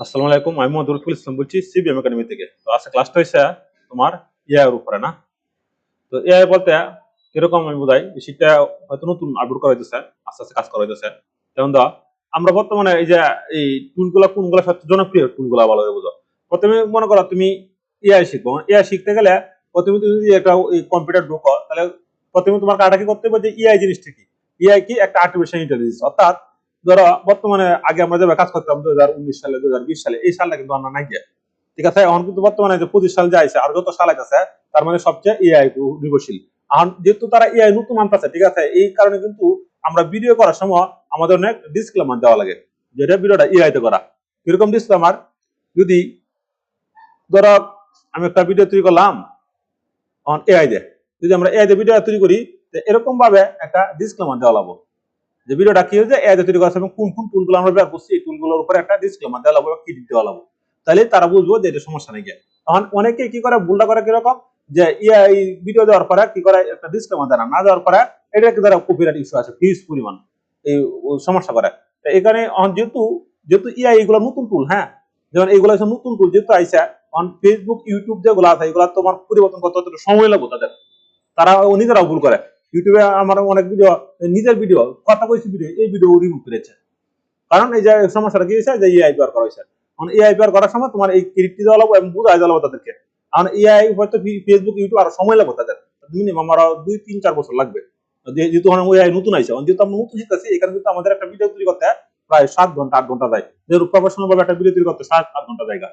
আসসালামু আলাইকুম, আমি মোহাম্মদ রফিকুল ইসলাম বলছি সিবিএম একাডেমি থেকে। তো আজকে ক্লাসটা হয়েছে তোমার এআই এর উপরে না। তো এআই বলতে কিরকম আমি বোঝাই, সেটা হয়তো নতুন আপডেট করা হইতেছে, আস্তে আস্তে কাজ করা হইতেছে। যেমন ধর আমরা বর্তমানে এই যে এই টুলগুলা কোনগুলা সবচেয়ে জনপ্রিয় টুলগুলা ভালো করে বুঝো। প্রথমে মনে করো তুমি এআই শিখবো, এআই শিখতে গেলে প্রথমে তুমি যদি একটা কম্পিউটার ঢুকো, তাহলে প্রথমে তোমার কাটা কি করতে হবে যে এআই জিনিসটা কি। এআই কি একটা আর্টিফিশিয়াল ইন্টেলিজেন্স, অর্থাৎ ধরো বর্তমানে আগে আমরা যেভাবে কাজ করতাম 2019 সালে 2020 সালে, এই সালটা কিন্তু আমরা নাই গিয়া। ঠিক আছে, এখন কিন্তু বর্তমানে যে 25 সাল যাইছে আর যত সাল আইতেছে তার মানে সবচেয়ে এআই নির্ভরশীল। এখন যেহেতু তারা এআই নতুন আনতেছে, ঠিক আছে, এই কারণে কিন্তু আমরা ভিডিও করার সময় আমাদের অনেক ডিসক্লেমার দেওয়া লাগে, যেটা ভিডিওটা এআই তে করা। কিরকম ডিসক্লেমার? যদি ধরো আমি একটা ভিডিও তৈরি করলাম অন এআই দিয়ে, যদি আমরা এআই দিয়ে ভিডিও তৈরি করি, এরকম ভাবে একটা ডিসক্লেমার দেওয়া লাগবে যে ভিডিওটা কি হয়েছে এআই তৈরি করা এবং কোন কোন টুলগুলো আমরা ব্যবহার করছি, এই টুলগুলোর উপরে একটা ডিসক্লেমার দেওয়া লাগবে, কি দেওয়া লাগবে, তাহলে তারা বুঝবো যে এটা সমস্যা নেই। তখন অনেকে কি করে, ভুলটা করে কিরকম, যে এআই ভিডিও দেওয়ার পরে কি করে একটা ডিসক্লেমার দেয় না দেওয়ার পরে এটা কি দ্বারা কপিরাইট ইস্যু আছে, হিউজ পরিমাণ এই সমস্যা করে। এখানে যেহেতু যেহেতু এআই এগুলো নতুন টুল, হ্যাঁ, যেমন এইগুলো নতুন টুল যেহেতু আইসা, অন ফেসবুক ইউটিউব যেগুলো আছে এগুলো তোমার পরিবর্তন করতে অতটা সময় লাগবে তাদের, তারা নিজেরাও ভুল করে। ইউটিউবে আমার অনেক ভিডিও, নিজের ভিডিও, কথা কইছি ভিডিও, এই ভিডিও রিমুভ করেছে, কারণ এই যে সমস্যাটা কি হয়েছে যে এআই ব্যবহার করা হয়েছে। এখন এআই ব্যবহার করার সময় তোমার এই ক্রিপ্টি দেওয়া লাগবে এবং বুঝাই দেওয়া লাগবে তাদেরকে। কারণ এআই হয়তো ফেসবুক ইউটিউব আরো সময় লাগবে তাদের, মিনিমাম আরো 2-3-4 বছর লাগবে। যেহেতু এআই নতুন আইছে, যেহেতু আমরা নতুন শিখতেছি, এখানে কিন্তু আমাদের একটা ভিডিও তৈরি করতে প্রায় 7 ঘন্টা 8 ঘন্টা যায়, যে প্রফেশনাল ভাবে একটা ভিডিও তৈরি করতে 7-8 ঘন্টা জায়গা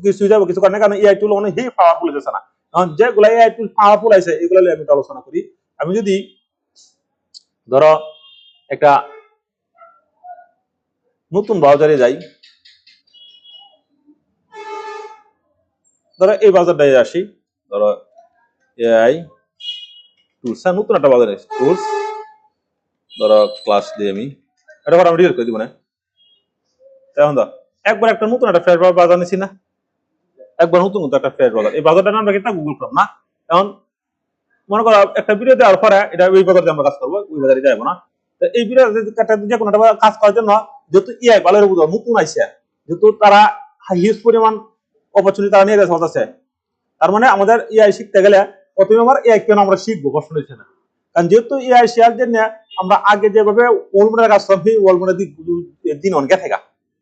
কিছু যাবো কিছু কারণে, কারণ এআই টুল অনেক পাওয়ারফুল হয়েছে না। এখন যেগুলো এআই টুল পাওয়ারফুল আছে এগুলো নিয়ে আমি একটু আলোচনা করি। আমি যদি ধরো একটা নতুন ব্রাউজারে যাই, ধরো এই ব্রাউজারটায় আসি, ধরো এআই টুলস, নতুন একটা ব্রাউজার টুলস, ধরো ক্লাস দিয়ে আমি এটা আমি ডিলিট করে দিব না। এখন ধর একবার একটা নতুন একটা ফ্রেশ ব্রাউজার নিছি না, একবার নতুন নতুন একটা ফ্রেশ ব্রাউজার, এই ব্রাউজারটার নাম কি, গুগল ক্রোম না। এখন মনে করো একটা ভিডিও দেওয়ার পরে এটা ওই ব্রাউজারে আমরা কাজ করবো, ওই ব্রাউজারে যাবো না। এই ভিডিও যে কোনো একটা কাজ করার জন্য যেহেতু এআই ভালো নতুন আইছে, যেহেতু তারা হিউজ পরিমাণ অপরচুনিটি তারা নিয়ে গেছে, তার মানে আমাদের এআই শিখতে গেলে প্রথমে আমার এআই কেন আমরা শিখবো, প্রশ্ন হচ্ছে না। কারণ যেহেতু এআই শেয়ার জন্য আমরা আগে যেভাবে ওয়ালমার্টের কাজ করতাম, সেই ওয়ালমার্টের দিন অনেক থাকা,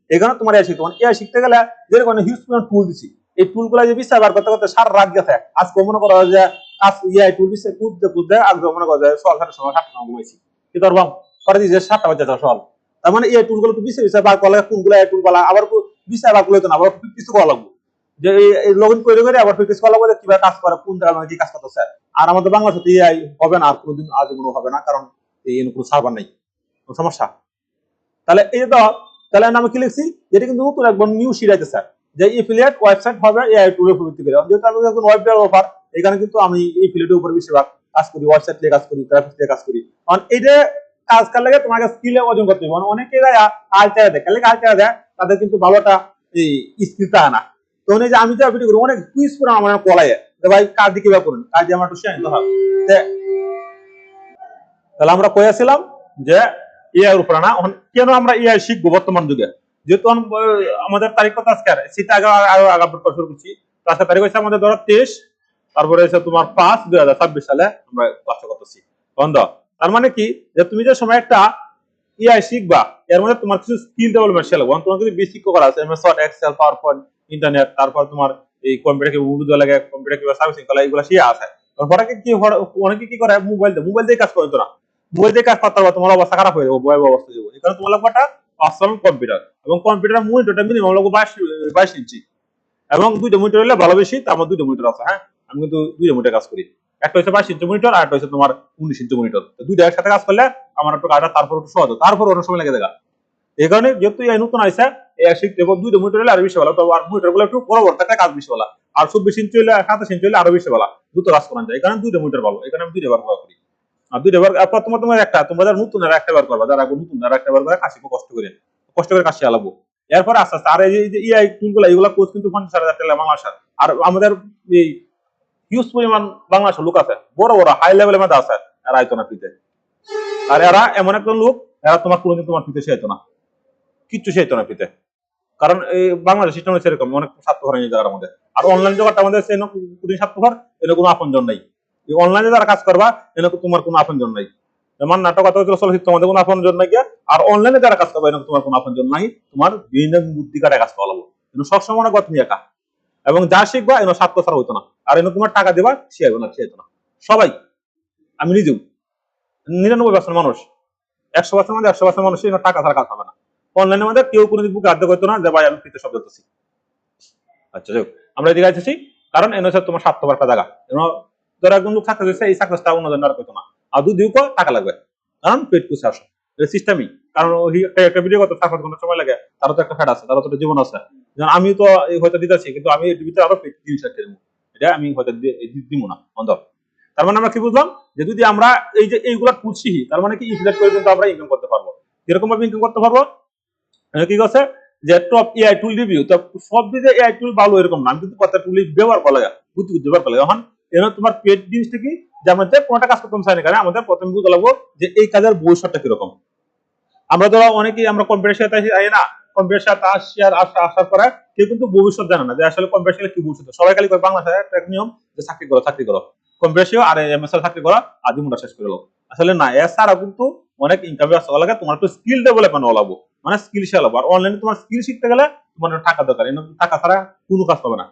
এখানে তোমার এআই শিখতে এআই শিখতে গেলে যেরকম হিউজ পরিমাণ টুল দিছি, এই টুলগুলো যে বিচার বার করতে করতে সারা রাত গেছে। আজকে মনে করা যে কাজ এআই টুল দিচ্ছে খুঁজতে খুঁজতে আজকে মনে করা যায় সকাল 7টার সময় 7টার সময় ঘুমাইছি, কি তোর বাপ পরে দিয়েছে 7টা বাজে সকাল। তার মানে এই টুলগুলো তো বিচার বার করা লাগে, কোনগুলো এই টুল বলা, আবার বিচার বার করলে তো না, আবার কিছু করা লাগবে যে লগ ইন করে করে আবার প্র্যাকটিস করা লাগবে কিভাবে কাজ করে, কোন জায়গায় কি কাজ করতেছে। আর আমাদের বাংলাদেশে এআই হবে না, আর কোনোদিন আজীবনও হবে না, কারণ এই কোনো সার্ভার নেই, সমস্যা। তাহলে এই তো, তাহলে আমি কি লিখছি, যেটা কিন্তু নতুন একবার নিউ শিট আইতেছে যে এফিলিয়েট ওয়েবসাইট হবে এআই টুলের উপর ভিত্তি করে। যেহেতু আমি এখন ওয়েব ডেভেলপার, এখানে কিন্তু আমি এই ফিল্ডের উপর বেশিরভাগ কাজ করি, ওয়েবসাইট নিয়ে কাজ করি, গ্রাফিক্স নিয়ে কাজ করি। কারণ এইটা কাজ করলে তোমাকে স্কিলে অর্জন করতে হবে। অনেকে আলচারা দেয়, খালি আলচারা দেয়, তাদের কিন্তু ভালোটা এই স্কিলটা আনা। তো যে আমি যা ভিডিও করি অনেক কুইজ করে আমার কলাই যে ভাই কাজ দিয়ে কিভাবে করুন, কাজ দিয়ে আমার একটু শেয়ার হবে। তাহলে আমরা কয়েছিলাম যে এআই উপর না, কেন আমরা এআই শিখবো বর্তমান যুগে, যেহেতু আমাদের তারিখ কত আজকে, সেটা আগে আপডেট করা শুরু করছি। আজকে তারিখ হচ্ছে আমাদের ধরো 23, তারপরে হচ্ছে তোমার 5-2026 সালে আমরা ক্লাসে করতেছি বন্ধ। তার মানে কি, যে তুমি যে সময় একটা এআই শিখবা, এর মধ্যে তোমার কিছু স্কিল ডেভেলপমেন্ট শিখবো। তোমার কিছু বেসিক করা আছে, MS Word, Excel, PowerPoint, internet, তারপর তোমার এই কম্পিউটার কিভাবে উর্দু লাগে, কম্পিউটার কিভাবে সার্ভিসিং করা, এগুলো শিখে আছে। অনেকে কি অনেকে কি করে, মোবাইল দিয়ে কাজ করতো না, মোবাইল দিয়ে কাজ করতে পারবে, তোমার অবস্থা খারাপ হয়ে যাবে, ভয়াবহ অবস্থা যাবে। এখানে তোমার লাগবে একটা পার্সোনাল কম্পিউটার, এবং কম্পিউটার মনিটরটা মিনিমাম লাগবে 22 ইঞ্চি, এবং 2টা মনিটর হলে ভালো বেশি। আমার 2টা মনিটর আছে, হ্যাঁ, আমি কিন্তু 2টা মনিটর কাজ করি। একটা হচ্ছে 22 ইঞ্চি মনিটর, আর একটা হচ্ছে তোমার 19 ইঞ্চি মনিটর। দুইটা একসাথে কাজ করলে আমার একটু কাজটা তারপর একটু সহজ, তারপর অনেক সময় লেগে দেখা। এই কারণে যেহেতু এই নতুন আইসা এই শিখতে, এবং 2টা মনিটর হলে আরো বেশি ভালো, তবে আর মনিটর গুলো একটু বড় বড় থাকলে কাজ বেশি ভালো, আর 24 ইঞ্চি হলে 27 ইঞ্চি হলে আরো বেশি ভালো, দ্রুত কাজ করা যায়। এই কারণে 2টা মনিটর ভালো, এখানে আমি 2টা ব্যবহার করি। আর 2টা ব্যবহার তোমার একটা, তোমরা যারা নতুন আর একটা ব্যবহার করবা, যারা নতুন আর একটা ব্যবহার করে কাজ শিখবো, কষ্ট করে কাজ শিখা লাগবো। এরপর আস্তে আস্তে আর এই যে এআই টুলগুলো, এগুলো কোর্স কিন্তু 50,000 টাকা বাংলা ভাষা। আর আমাদের এই হিউজ পরিমাণ বাংলাদেশের লোক আছে, বড় বড় হাই লেভেলের মধ্যে আছে, এরা আইতো না ফ্রিতে। আর এরা এমন একটা লোক, এরা তোমার কোনোদিন তোমার ফ্রিতে শেখাইতো না, কিচ্ছু শেখাইতো না ফ্রিতে। কারণ এই বাংলাদেশ সিস্টেম হচ্ছে এরকম, অনেক স্বার্থপর এই জায়গার মধ্যে। আর অনলাইন জগৎটা আমাদের কোনো স্বার্থপর, এর কোনো আপনজন নাই। এই অনলাইনে যারা কাজ করবা এর তোমার কোনো আপনজন নাই। যেমন নাটক কথা চলচ্চিত্র মধ্যে কোনো আপনজন নাই, আর অনলাইনে যারা কাজ করবা এর তোমার কোনো আপনজন নাই। তোমার বিভিন্ন বুদ্ধি কাটে কাজ করা লাগবে, কিন্তু সবসময় মনে করো তুমি একা। এবং যা শিখবা এনে স্বার্থ ছাড়া হইতো না, আর এনে তোমার টাকা দেবা শিখাইবো না, শিখাইতো না সবাই। আমি নিজেও 99% মানুষ, 100% মধ্যে 100% মানুষ টাকা ছাড়া কাজ হবে না। অনলাইনের মধ্যে কেউ কোনোদিন বুকে আদ্য করতো না যে ভাই আমি ফ্রিতে সব দেখতেছি। আচ্ছা যাই হোক, আমরা এদিকে আসছি কারণ এনে হচ্ছে তোমার স্বার্থপর একটা জায়গা। ধরো একজন লোক সাকসেস হয়েছে, এই সাকসেসটা অন্যজন আর করতো না, আর দুদিও টাকা লাগবে, কারণ পেট পুষে আসে সিস্টেমই। কারণ একটা ভিডিও করতে 4-5 ঘন্টা সময় লাগে, তারও তো একটা ফ্যাট আছে, তারও তো একটা জীবন আছে। যেমন আমি তো হয়তো দিতেছি, কিন্তু আমি এর ভিতরে আরো জিনিস রাখতে দেবো, এটা আমি হয়তো দিব না অন্তর। তার মানে আমরা কি বুঝলাম, যে যদি আমরা এই যে এইগুলা টুল শিখি, তার মানে কি ইনফ্লেট করে কিন্তু আমরা ইনকাম করতে পারবো। কিরকম ভাবে ইনকাম করতে পারবো, কি করছে যে টপ এআই টুল রিভিউ, তো সব দিকে এআই টুল ভালো এরকম না, আমি কিন্তু কত টুল ব্যবহার করা লাগে, বুদ্ধি বুদ্ধি ব্যবহার করা লাগে। এখন এখানে তোমার পেড জিনিসটা কি, যে আমাদের কোনটা কাজ করতে চাই না, কারণ আমাদের প্রথমে বুঝতে লাগবো যে এই কাজের ভবিষ্যৎটা কিরকম। আমরা ধরো অনেকেই আমরা কম্পিউটার সাথে আই না, কম্পিউটার সাথে আসার পরে কেউ কিন্তু ভবিষ্যৎ জানে না, যে আসলে কম্পিউটার কি ভবিষ্যৎ। সবাই খালি করে বাংলাদেশে একটা নিয়ম যে চাকরি করো চাকরি করো, কম্পিউটার আর এমএস এর চাকরি করা আর জীবনটা শেষ করে গেল। আসলে না, এছাড়া কিন্তু অনেক ইনকাম আসা লাগে, তোমার একটু স্কিল ডেভেলপমেন্ট হওয়া লাগবে, মানে স্কিল শিখা লাগবে। আর অনলাইনে তোমার স্কিল শিখতে গেলে তোমার টাকা দরকার, টাকা ছাড়া কোনো কাজ পাবে না,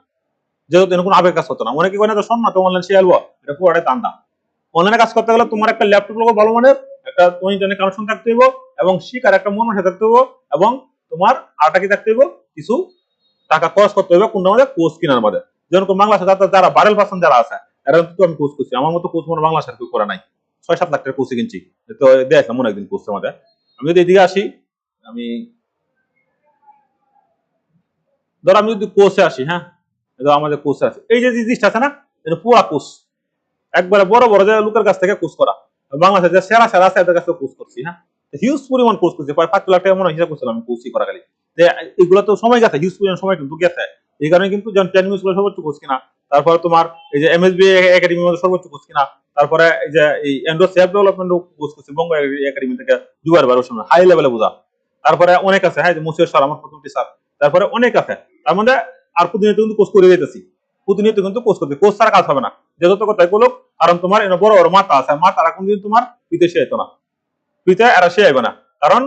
যেহেতু এর কোনো আবেগ কাজ হতো না। অনেকে কয় না তো শোন না তো অনলাইন শিখালবো, এটা পুরোটাই তান্দা। অনলাইনে কাজ করতে গেলে তোমার একটা ল্যাপটপ লাগবে ভালো মানের, একটা তোমার ইন্টারনেট কানেকশন থাকতে হবে, এবং শিকার একটা মন থাকতে হবে, এবং তোমার আরটা কি থাকতে হবে, কিছু টাকা খরচ করতে হবে কোনটা মধ্যে, কোর্স কেনার মধ্যে। যেমন বাংলাদেশে যারা ভাইরাল পার্সন যারা আছে, এরা কিন্তু আমি কোর্স করছি, আমার মতো কোর্স মনে বাংলাদেশের কেউ করে নাই। 6-7 লাখ টাকা কোর্স কিনছি, তো দেখলাম মনে একদিন কোর্সের মধ্যে। আমি যদি এদিকে আসি, আমি ধর আমি যদি কোর্সে আসি, হ্যাঁ আমাদের কোর্সে আছে এই যে জিনিসটা আছে না, এটা পুরা কোর্স একবারে বড় বড় যে লোকের কাছ থেকে কোর্স করা, বাংলাদেশে যে সেরা সেরা আছে এদের কাছে কোর্স করছি, হ্যাঁ হিউজ পরিমাণ কোর্স করছি, প্রায় 5 লাখ টাকা মনে হিসাব করছিলাম আমি কোর্সই করা খালি। এগুলো তো সময় গেছে, হিউজ পরিমাণ সময় কিন্তু গেছে। এই কারণে কিন্তু যেমন 10 মিনিট সর্বোচ্চ কোর্স কিনা, তারপরে তোমার এই যে এমএসবি একাডেমির মধ্যে সর্বোচ্চ কোর্স কিনা, তারপরে এই যে এই অ্যান্ড্রয়েড সেলফ ডেভেলপমেন্ট কোর্স করছি বঙ্গ একাডেমি থেকে 2 বার সময় হাই লেভেলে বোঝা। তারপরে অনেক আছে, হ্যাঁ মুসির স্যার আমার প্রথম টিচার, তারপরে অনেক আছে। তার মধ্যে আর প্রতিনিয়ত কিন্তু কোর্স করে যেতেছি, প্রতিনিয়ত কিন্তু কোর্স করতে, কোর্স ছাড়া কাজ হবে না, যে যত কথাই বলো। কারণ তোমার এনে বড় বড় মাথা আছে, মাথারা কোনদিন তোমার বিদেশে যেত না, ফ্রিতে এরা সে আইবে না, কারণ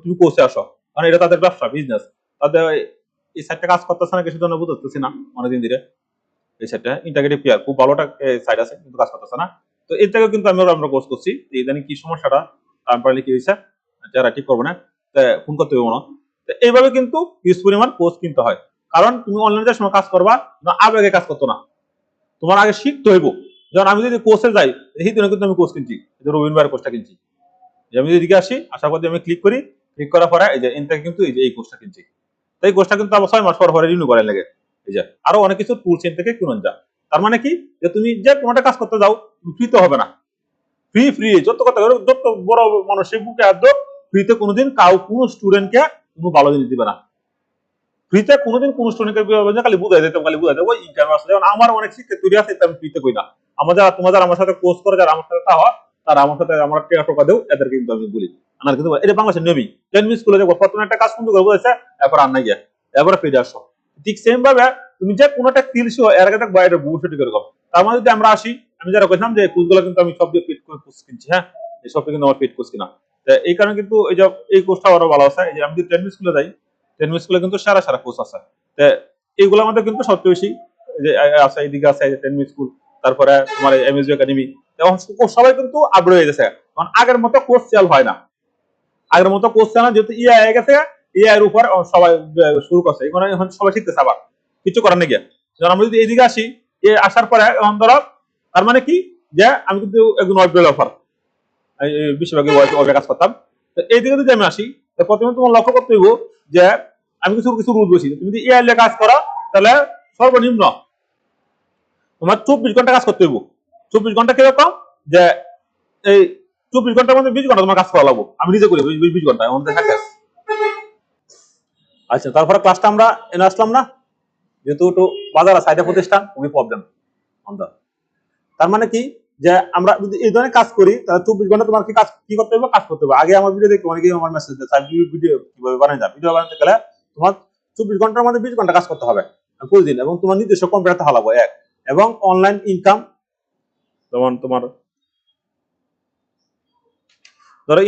তুমি কোর্সে আসো, কারণ এটা তাদের ব্যবসা বিজনেস। তাদের এই সাইডটা কাজ করতেছে না কিছু জন্য বুঝতেছি না অনেকদিন ধরে। এই সাইডটা ইন্টাগ্রেটিভ পেয়ার খুব ভালোটা সাইড আছে, কিন্তু কাজ করতেছে না। তো এর থেকে কিন্তু আমরা কোর্স করছি, ইদানিং কি সমস্যাটা তারপরে কি হয়েছে, যারা ঠিক করবে না ফোন করতে হবে না। এইভাবে কিন্তু হিউজ পরিমাণ কোর্স কিনতে হয়, কারণ তুমি অনলাইনে সময় কাজ করবা আবেগে কাজ করতো না, তোমার আগে শিখতে হইব। যেমন আমি যদি কোর্সে যাই, এই দিনে কিন্তু আমি কোর্স কিনছি, রবীন্দ্র ভাইয়ের কোর্সটা কিনছি। আমি যদি এদিকে আসি, আসার পর আমি ক্লিক করি, ক্লিক করার পরে এই যে এনটা কিন্তু এই যে এই কোর্সটা কিনছি। তো এই কোর্সটা কিন্তু আবার 6 মাস পর পরে রিনিউ করার লাগে। এই যে আরো অনেক কিছু টুলস এন থেকে কিনুন যা। তার মানে কি, যে তুমি যে কোনটা কাজ করতে যাও ফ্রিতে হবে না, ফ্রি যত কথা যত বড় মানুষের বুকে আদ্য ফ্রিতে কোনোদিন কোনো স্টুডেন্টকে কোনো ভালো জিনিস দিবে না। ফ্রিতে কোনোদিন কোন স্টুডেন্টকে খালি বুঝাই দিতে, খালি বুঝাই দেবো ইনকাম আছে। যেমন আমার অনেক শিক্ষা তৈরি আছে, আমি ফ্রিতে কই না। আমাদের তোমাদের আমার সাথে কোর্স করে যারা আমার সাথে হয়, তারা আমার সাথে আমার টাকা দেও, এদের কিন্তু আমি বলি আমার কিন্তু এটা বাংলাদেশের নেবি 10 মিনিট স্কুলে যাবো, প্রথমে একটা কাজ সুন্দর করে বুঝেছে, এরপর আর নাই গিয়া, এরপরে ফিরে আসো। ঠিক সেম ভাবে তুমি যে কোনো একটা স্কিল শিখো, এর আগে দেখবো এটা ভবিষ্যৎ এরকম। তার মানে যদি আমরা আসি, আমি যারা কইলাম যে কোর্সগুলো কিন্তু আমি সব দিয়ে পেড করে কোর্স কিনছি, হ্যাঁ এই সব কিন্তু আমার পেড কোর্স কিনা। এই কারণে কিন্তু এই যে এই কোর্সটা আরো ভালো আছে। এই যে আমি যদি 10 মিনিট স্কুলে যাই, 10 মিনিট স্কুলে কিন্তু সারা সারা কোর্স আছে। এইগুলো আমাদের কিন্তু সবচেয়ে বেশি যে আছে, এইদিকে আছে 10 মিনিট স্কুল, তারপরে তোমার এমএসবি একাডেমি। এখন সবাই কিন্তু আপগ্রেড হয়ে গেছে, কারণ আগের মতো কোর্স সেল হয় না, আগের মতো কোর্স সেল না, যেহেতু ইয়ে হয়ে গেছে, এর উপর সবাই শুরু করছে, এখন সবাই শিখতেছে আবার, কিছু করার নেই। যখন আমরা যদি এইদিকে আসি, আসার পরে এখন ধরো তার মানে কি, যে আমি কিন্তু একজন ওয়েব ডেভেলপার, বেশিরভাগই ওয়েবে কাজ করতাম। তো এইদিকে যদি আমি আসি, প্রথমে তোমার লক্ষ্য করতে হইব যে আমি কিছু কিছু রুল বলছি, তুমি যদি এআই কাজ করো তাহলে সর্বনিম্ন তোমার 24 ঘন্টা কাজ করতে হইব। 24 ঘন্টা কিরকম, যে এই 24 ঘন্টার মধ্যে 20 ঘন্টা তোমার কাজ করা লাগবো, আমি নিজে করি 20 ঘন্টা আমাদের থাকে। আচ্ছা, তারপরে ক্লাসটা আমরা এনে আসলাম না, যেহেতু একটু বাজার সাইডে প্রতিষ্ঠান খুবই প্রবলেম। তার মানে কি, যে আমরা যদি এই ধরনের কাজ করি, তাহলে 24 ঘন্টা তোমার কাজ কি করতে হবে, কাজ করতে হবে। আগে আমার ভিডিও দেখে অনেকেই আমার মেসেজ দেয়, ভিডিও কিভাবে বানাই যায়, ভিডিও বানাতে গেলে তোমার 24 ঘন্টার মধ্যে 20 ঘন্টা কাজ করতে হবে প্রতিদিন, এবং তোমার নিজস্ব কম্পিউটার থাকা লাগবে এক, এবং অনলাইন ইনকাম, যেমন তোমার ধরো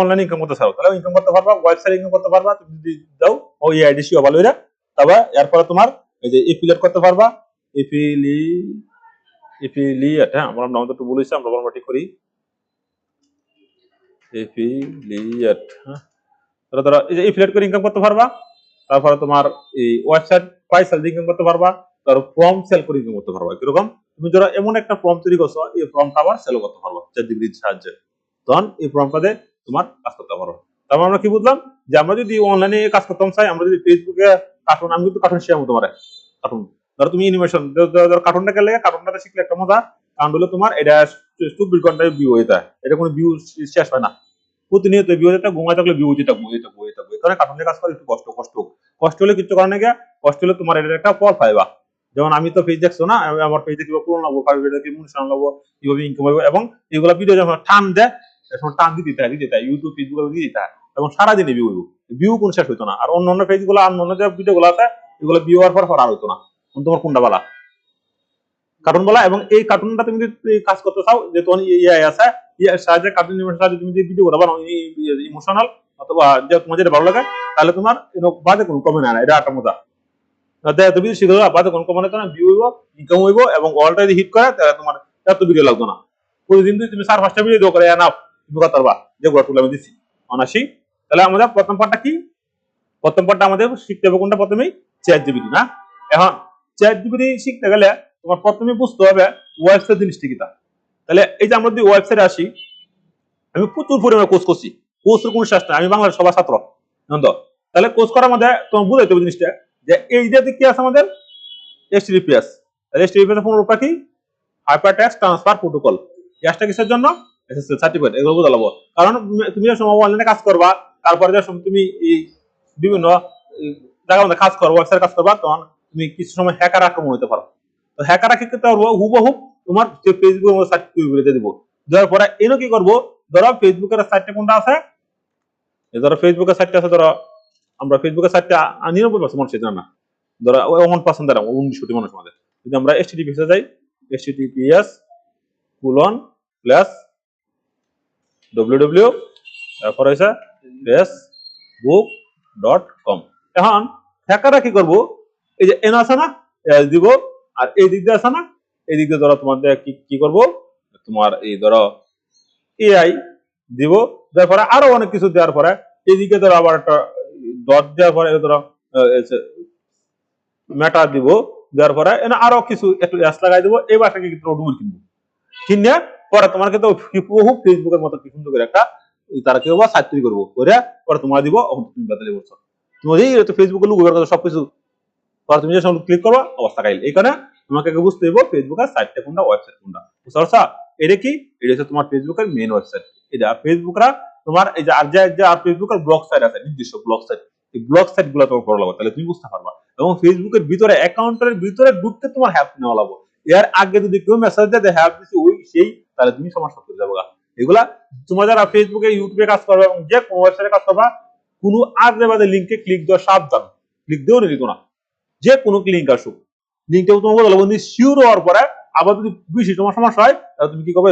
অনলাইন ইনকাম করতে চাও তাহলে ইনকাম করতে পারবা, ওয়েবসাইট ইনকাম করতে পারবা তুমি যদি দাও ও আইডিসি ভালো হইরা। তবে এরপরে তোমার এই যে এফিলিয়েট করতে পারবা, এফিলি এফিলিয়েট, হ্যাঁ আমরা নাম তো একটু বলেছি, আমরা বলবো ঠিক করি এফিলিয়েট। হ্যাঁ ধরো এই যে এফিলিয়েট করে ইনকাম করতে পারবা, তারপরে তোমার এই ওয়েবসাইট প্রাইস সেল ইনকাম করতে পারবা, তারপর ফর্ম সেল করে ইনকাম করতে পারবা। কিরকম, তুমি ধরো এমন একটা ফর্ম তৈরি করছো, এই ফর্মটা আবার সেল করতে পারবা চ্যাটজিপিটির সাহায্যে, তখন এই ফর্মটা দিয়ে তোমার কাজ করতে পারো। তারপর আমরা কি বুঝলাম যে আমরা যদি অনলাইনে কাজ করতাম চাই, আমরা যদি ফেসবুকে কার্টুন, আমি কিন্তু কার্টুন শেয়ার তোমার কার্টুন, ধরো তুমি অ্যানিমেশন কার্টুনটা গেলে কার্টুনটা শিখলে একটা মজা, কারণ হলো তোমার এটা 24 ঘন্টায় ভিউ হয়ে যায়, এটা কোনো ভিউ শেষ হয় না, প্রতিনিয়ত ভিউ হতে ঘুমায় থাকলে ভিউ হতে থাকবো হতে থাকবো হতে থাকবো। এখানে কার্টুনের কাজ করে একটু কষ্ট কষ্ট কষ্ট হলে কিছু কারণে গিয়া কষ্ট হলে তোমার এটার একটা ফল পাইবা। যেমন আমি তো পেজ দেখছো না, আমার পেজে কিভাবে পুরো নেবো, কিভাবে নেবো, কিভাবে ইনকাম হবো, এবং এগুলো ভিডিও যখন টান দেয় টান দিতে হয় ইউটিউব ফেসবুকে দিয়ে দিতে হয়, এবং সারাদিনে ভিউ হইব, ভিউ কোন শেষ হইতো না। আর অন্য অন্য পেজ গুলো অন্য যে ভিডিও গুলো আছে এগুলো ভিউ হওয়ার পর আর হইতো না, তোমার কোনটা বলা কার্টুন বলা। এবং এই কার্টুনটা তুমি যদি কাজ করতে চাও, যে তোমার ইয়ে আছে ইয়ার সাহায্যে কার্টুন সাহায্যে তুমি যদি ভিডিও বানাও ইমোশনাল অথবা যে তোমার যেটা ভালো লাগে, তাহলে তোমার বাদে কোনো কমে না, এটা একটা মজা। তুমি শিখে বাদে কোনো কমে না, ভিউ হইব, ইনকাম হইব, এবং অলটা যদি হিট করে তাহলে তোমার এত ভিডিও লাগতো না। প্রতিদিন যদি তুমি 4-5টা ভিডিও করে এনাফ তুমি করতে পারবা, যেগুলো তুলে আমি দিচ্ছি অনাসি। তাহলে আমাদের প্রথম পার্টটা কি, প্রথম পার্টটা আমাদের শিখতে হবে কোনটা, প্রথমেই চ্যাট জিপিটি না। এখন চ্যাট জিপিটি শিখতে গেলে তোমার প্রথমে বুঝতে হবে ওয়েবসাইট জিনিসটা কি। তাহলে এই যে আমরা যদি ওয়েবসাইটে আসি, আমি প্রচুর পরিমাণে কোর্স করছি, কোর্সের কোনো শেষ নাই, আমি বাংলার সবার ছাত্র জানো। তাহলে কোর্স করার মধ্যে তোমার বুঝাইতে হবে জিনিসটা, যে এই যে কি আছে আমাদের এইচটিটিপিএস, তাহলে এইচটিটিপিএস এর পুরোটা কি, হাইপারটেক্সট ট্রান্সফার প্রোটোকল। এটা কিসের জন্য, এসএসএল সার্টিফিকেট, এগুলো বুঝা লাগবে। কারণ তুমি যে সময় অনলাইনে কাজ করবা, তারপরে যে সময় তুমি এই বিভিন্ন জায়গার মধ্যে কাজ করবো, ওয়েবসাইট কাজ করবা, তখন তুমি কিছু সময় হ্যাকার আক্রমণ হতে পারো। তো হ্যাকাররা কি করতে পারবো, হুবহু তোমার যে ফেসবুকের মধ্যে সাইট তৈরি করে দিয়ে দিব। দেওয়ার পরে এনে কি করবো, ধরো ফেসবুকের সাইটটা কোনটা আছে, ধরো ফেসবুকের সাইটটা আছে, ধরো আমরা ফেসবুকের সাইটটা 99% মানুষ জানে না, ধরো 1% দ্বারা 19 কোটি মানুষ আমাদের। যদি আমরা এইচটিটিপিএস এ যাই, https://www তারপর হইছে facebook.com। এখন হ্যাকাররা কি করবো, এই যে এন আছে না দিব, আর এই দিক দিয়ে আছে না, এই দিক দিয়ে ধরো তোমাদের কি করবো, তোমার এই ধরো এআই দিব, তারপরে আরো অনেক কিছু দেওয়ার পরে এইদিকে ধরো আবার একটা ডট দেওয়ার পরে ধরো মেটা দিব, দেওয়ার পরে আরো কিছু একটু অ্যাস লাগাই দিব, এই বাসাকে কিন্তু ডুমুর কিনবো, কিনে পরে তোমার কিন্তু ফেসবুকের মতো কি সুন্দর করে একটা তারা কি করবো সাইট তৈরি করবো করে পরে তোমার দিব, তুমি বাতালি করছো, তুমি ফেসবুকে লুক বের করছো সবকিছু, পরে তুমি যখন ক্লিক করবা অবস্থা গাইল। এই কারণে তোমাকে বুঝতে হইব ফেসবুকের সাইটটা কোনটা, ওয়েবসাইট কোনটা, বুঝতে পারছো? এটা কি, এটা হচ্ছে তোমার ফেসবুকের মেইন ওয়েবসাইট। এটা ফেসবুকরা তোমার এই যে আর যে আর ফেসবুকের ব্লগ সাইট আছে, নির্দিষ্ট ব্লগ সাইট, এই ব্লগ সাইট গুলো তোমার ভালো লাগবে, তাহলে তুমি বুঝতে পারবা। এবং ফেসবুকের ভিতরে অ্যাকাউন্টের ভিতরে ঢুকতে তোমার হেল্প নেওয়া লাগবে। এর আগে যদি কেউ মেসেজ দেয় হেল্প দিছি ওই সেই, তাহলে তুমি সমস্যা করে যাবো। এগুলা তোমার যারা ফেসবুকে ইউটিউবে কাজ করবে এবং যে কোনো ওয়েবসাইটে কাজ করবা, কোনো আজে বাজে লিঙ্কে ক্লিক দেওয়া সাবধান, ক্লিক দিও না দিত না, যে কোনো লিঙ্ক আসুক, লিঙ্কটা তোমাকে বলবো শিওর হওয়ার পরে আবার যদি বেশি তোমার সমস্যা হয় তাহলে তুমি কি করবে,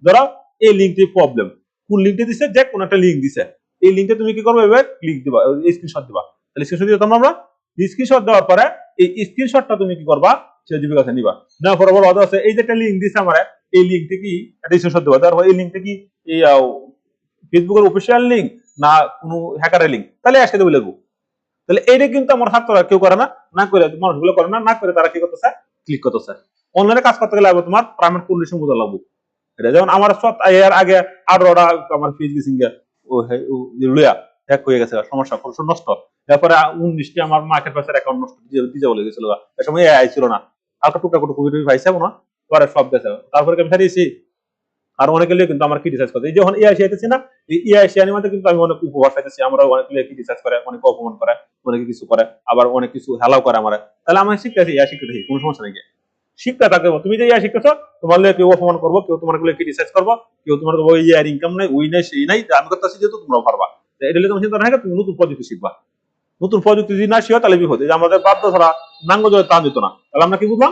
ধরো এই লিঙ্কটি প্রবলেম, কোন লিঙ্কটা দিছে, যে কোন একটা লিঙ্ক দিছে, এই লিঙ্কে তুমি কি করবে, এবার ক্লিক দিবা, স্ক্রিনশট দিবা। তাহলে স্ক্রিনশট দিতাম আমরা, স্ক্রিনশট দেওয়ার পরে এই স্ক্রিনশটটা তুমি কি করবা, চ্যাটজিপিটির কাছে নিবা, নেওয়ার পরে বলা আছে এই যে একটা লিঙ্ক দিছে আমার, এই লিঙ্কটা কি একটা স্ক্রিনশট দিবা, তারপর এই লিঙ্কটা কি এই ফেসবুকের অফিসিয়াল লিঙ্ক না কোনো হ্যাকারের লিঙ্ক, তাহলে একসাথে বলে দেবো। তাহলে এইটা কিন্তু আমার ছাত্ররা কেউ করে না, না করে মানুষগুলো করে না, না করে তারা কি করতেছে, ক্লিক করতেছে। অনলাইনে কাজ করতে গেলে তোমার প্রাইমেট কন্ডিশন বোঝা লাগবে। এটা যেমন আমার এর আগে 18টা আমার ফিজ গেছিং লুয়া হ্যাক হয়ে গেছে, সমস্যা নষ্ট, তারপরে 19টি আমার মার্কেট প্লেসের অ্যাকাউন্ট নষ্ট দিতে বলে গেছিল, এ সময় এআই ছিল না, হালকা টুকটা টুকু পাইছে না, পরে সব গেছে, তারপরে আমি হারিয়েছি। আর অনেকে কিন্তু আমার ক্রিটিসাইজ করে, এই যখন এআই শিখাইতেছি না, এই এআই শিখানোর মধ্যে কিন্তু আমি অনেক উপহার পাইতেছি, আমরা অনেক ক্রিটিসাইজ করে, অনেক অপমান করে, অনেকে কিছু করে, আবার অনেক কিছু হেলাও করে আমার, তাহলে আমি শিখতেছি, এআই শিখতেছি, কোনো সমস্যা নেই। শিখতে থাকবে, তুমি যে এআই শিখতেছো, তোমার কেউ অপমান করবো, কেউ তোমার ক্রিটিসাইজ করবো, কেউ তোমার ওই ইনকাম নাই, ওই নাই সেই নাই, আমি করতেছি যেহেতু তোমরাও পারবা, এটা তুমি চিন্তা না, তুমি নতুন পদ্ধতি শিখবা। নতুন প্রযুক্তি যদি না শিখে তাহলে বিপদ। এই যে আমাদের বাধ্য ছাড়া নাঙ্গ জলে তা যেত না। তাহলে আমরা কি বুঝলাম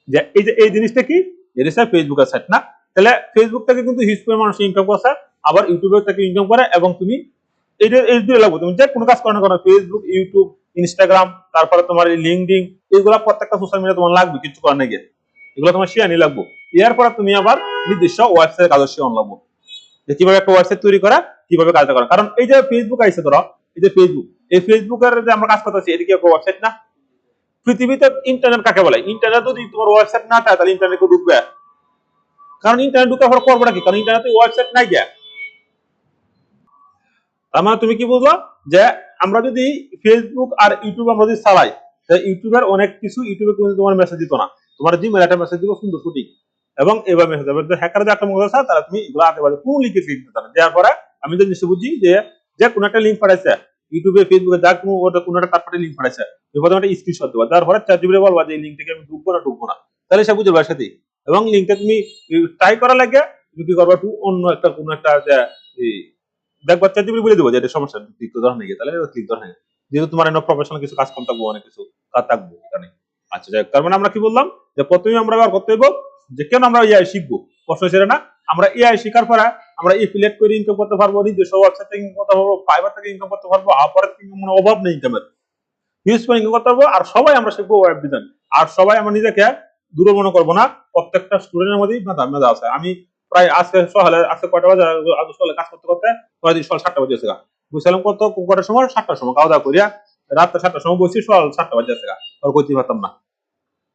যে এই জিনিসটা কি, জিনিসটা ফেসবুকের সাইট না। তাহলে ফেসবুক থেকে কিন্তু হিউজ পরিমাণ মানুষ ইনকাম করছে, আবার ইউটিউবের থেকে ইনকাম করে, এবং তুমি এই দুটো লাগবে। তুমি যে কোনো কাজ করো না কেন, ফেসবুক, ইউটিউব, ইনস্টাগ্রাম, তারপরে তোমার লিঙ্কডিন, এইগুলা প্রত্যেকটা সোশ্যাল মিডিয়া তোমার লাগবে কিছু করার নাকি, এগুলো তোমার শেয়ার নিয়ে লাগবে। এর পরে তুমি আবার নির্দিষ্ট ওয়েবসাইটের কাজ শেয়ার লাগবে, যে কিভাবে একটা ওয়েবসাইট তৈরি করা, কিভাবে কাজটা করা। কারণ এই যে ফেসবুক আইছে, ধরো এই যে ফেসবুক, এই ফেসবুকের যে আমরা কাজ করতেছি, এদিকে একটা ওয়েবসাইট না। পৃথিবীতে ইন্টারনেট কাকে বলে? ইন্টারনেট যদি তোমার ওয়েবসাইট না থাকে তাহলে ইন্টারনেট ঢুকবে, কারণ ইন্টারনেট ঢুকার পর করবে কি, কারণ ইন্টারনেটে ওয়েবসাইট নাই গিয়া। তার মানে তুমি কি বুঝলো যে আমরা যদি ফেসবুক আর ইউটিউব আমরা যদি চালাই, ইউটিউবের অনেক কিছু ইউটিউবে কিন্তু তোমার মেসেজ দিত না, তোমার জিমেল একটা মেসেজ দিব সুন্দর সঠিক, এবং এবার মেসেজ যাবে। হ্যাকার যে আক্রমণ করেছে তারা তুমি এগুলো আশেপাশে কোন লিঙ্কে ক্লিক দিতে না, দেওয়ার পরে আমি তো নিশ্চয় বুঝি যে যে কোনো একটা লিঙ্ক পাঠাইছে ইউটিউবে, ফেসবুকে, যা কোনো ওটা কোনো একটা তারপরে লিঙ্ক পাঠাইছে, প্রথমে একটা স্ক্রিনশট দেওয়া, দেওয়ার পরে চ্যাট জিপিটি বলবা যে এই লিঙ্ক থেকে আমি ঢুকবো না, তাহলে সে বুঝে সাথে। এবং লিঙ্কটা তুমি ট্রাই করা লাগে, তুমি কি করবা, অন্য একটা কোনো একটা দেখবা চ্যাট জিপিটি বলে দেবো যে এটা সমস্যা, ক্লিক তো ধরনের তাহলে ক্লিক ধরনের, যেহেতু তোমার এনে প্রফেশনাল কিছু কাজ কম থাকবো, অনেক কিছু কাজ থাকবো এখানে। আচ্ছা যাই হোক, তার মানে আমরা কি বললাম যে প্রথমে আমরা আবার করতে হইব যে কেন আমরা এআই শিখবো, প্রশ্ন ছিল না। আমরা এআই শেখার পরে আমরা এফিলিয়েট করে ইনকাম করতে পারবো, নিজস্ব ওয়েবসাইট থেকে ইনকাম করতে পারবো, ফাইবার থেকে ইনকাম করতে পারবো, আপওয়ার্ক থেকে কোনো অভাব নেই ইনকামের, হিউজ পরিমাণ ইনকাম করতে পারবো। আর সবাই আমরা শিখবো ওয়েব ডিজাইন, আর সবাই আমরা নিজেকে দূর মনে করবো না, প্রত্যেকটা স্টুডেন্টের মধ্যেই মেধা আছে। আমি প্রায় আজকে সকালে, আজকে কয়টা বাজে, আজকে সকালে কাজ করতে করতে প্রায় সকাল 7টা বাজে গেছে, বুঝলাম কত কটার সময়, 7টার সময় খাওয়া দাওয়া করিয়া রাত 7টার সময় বসি, সকাল 7টা বাজে গেছে, আর করতে পারতাম না।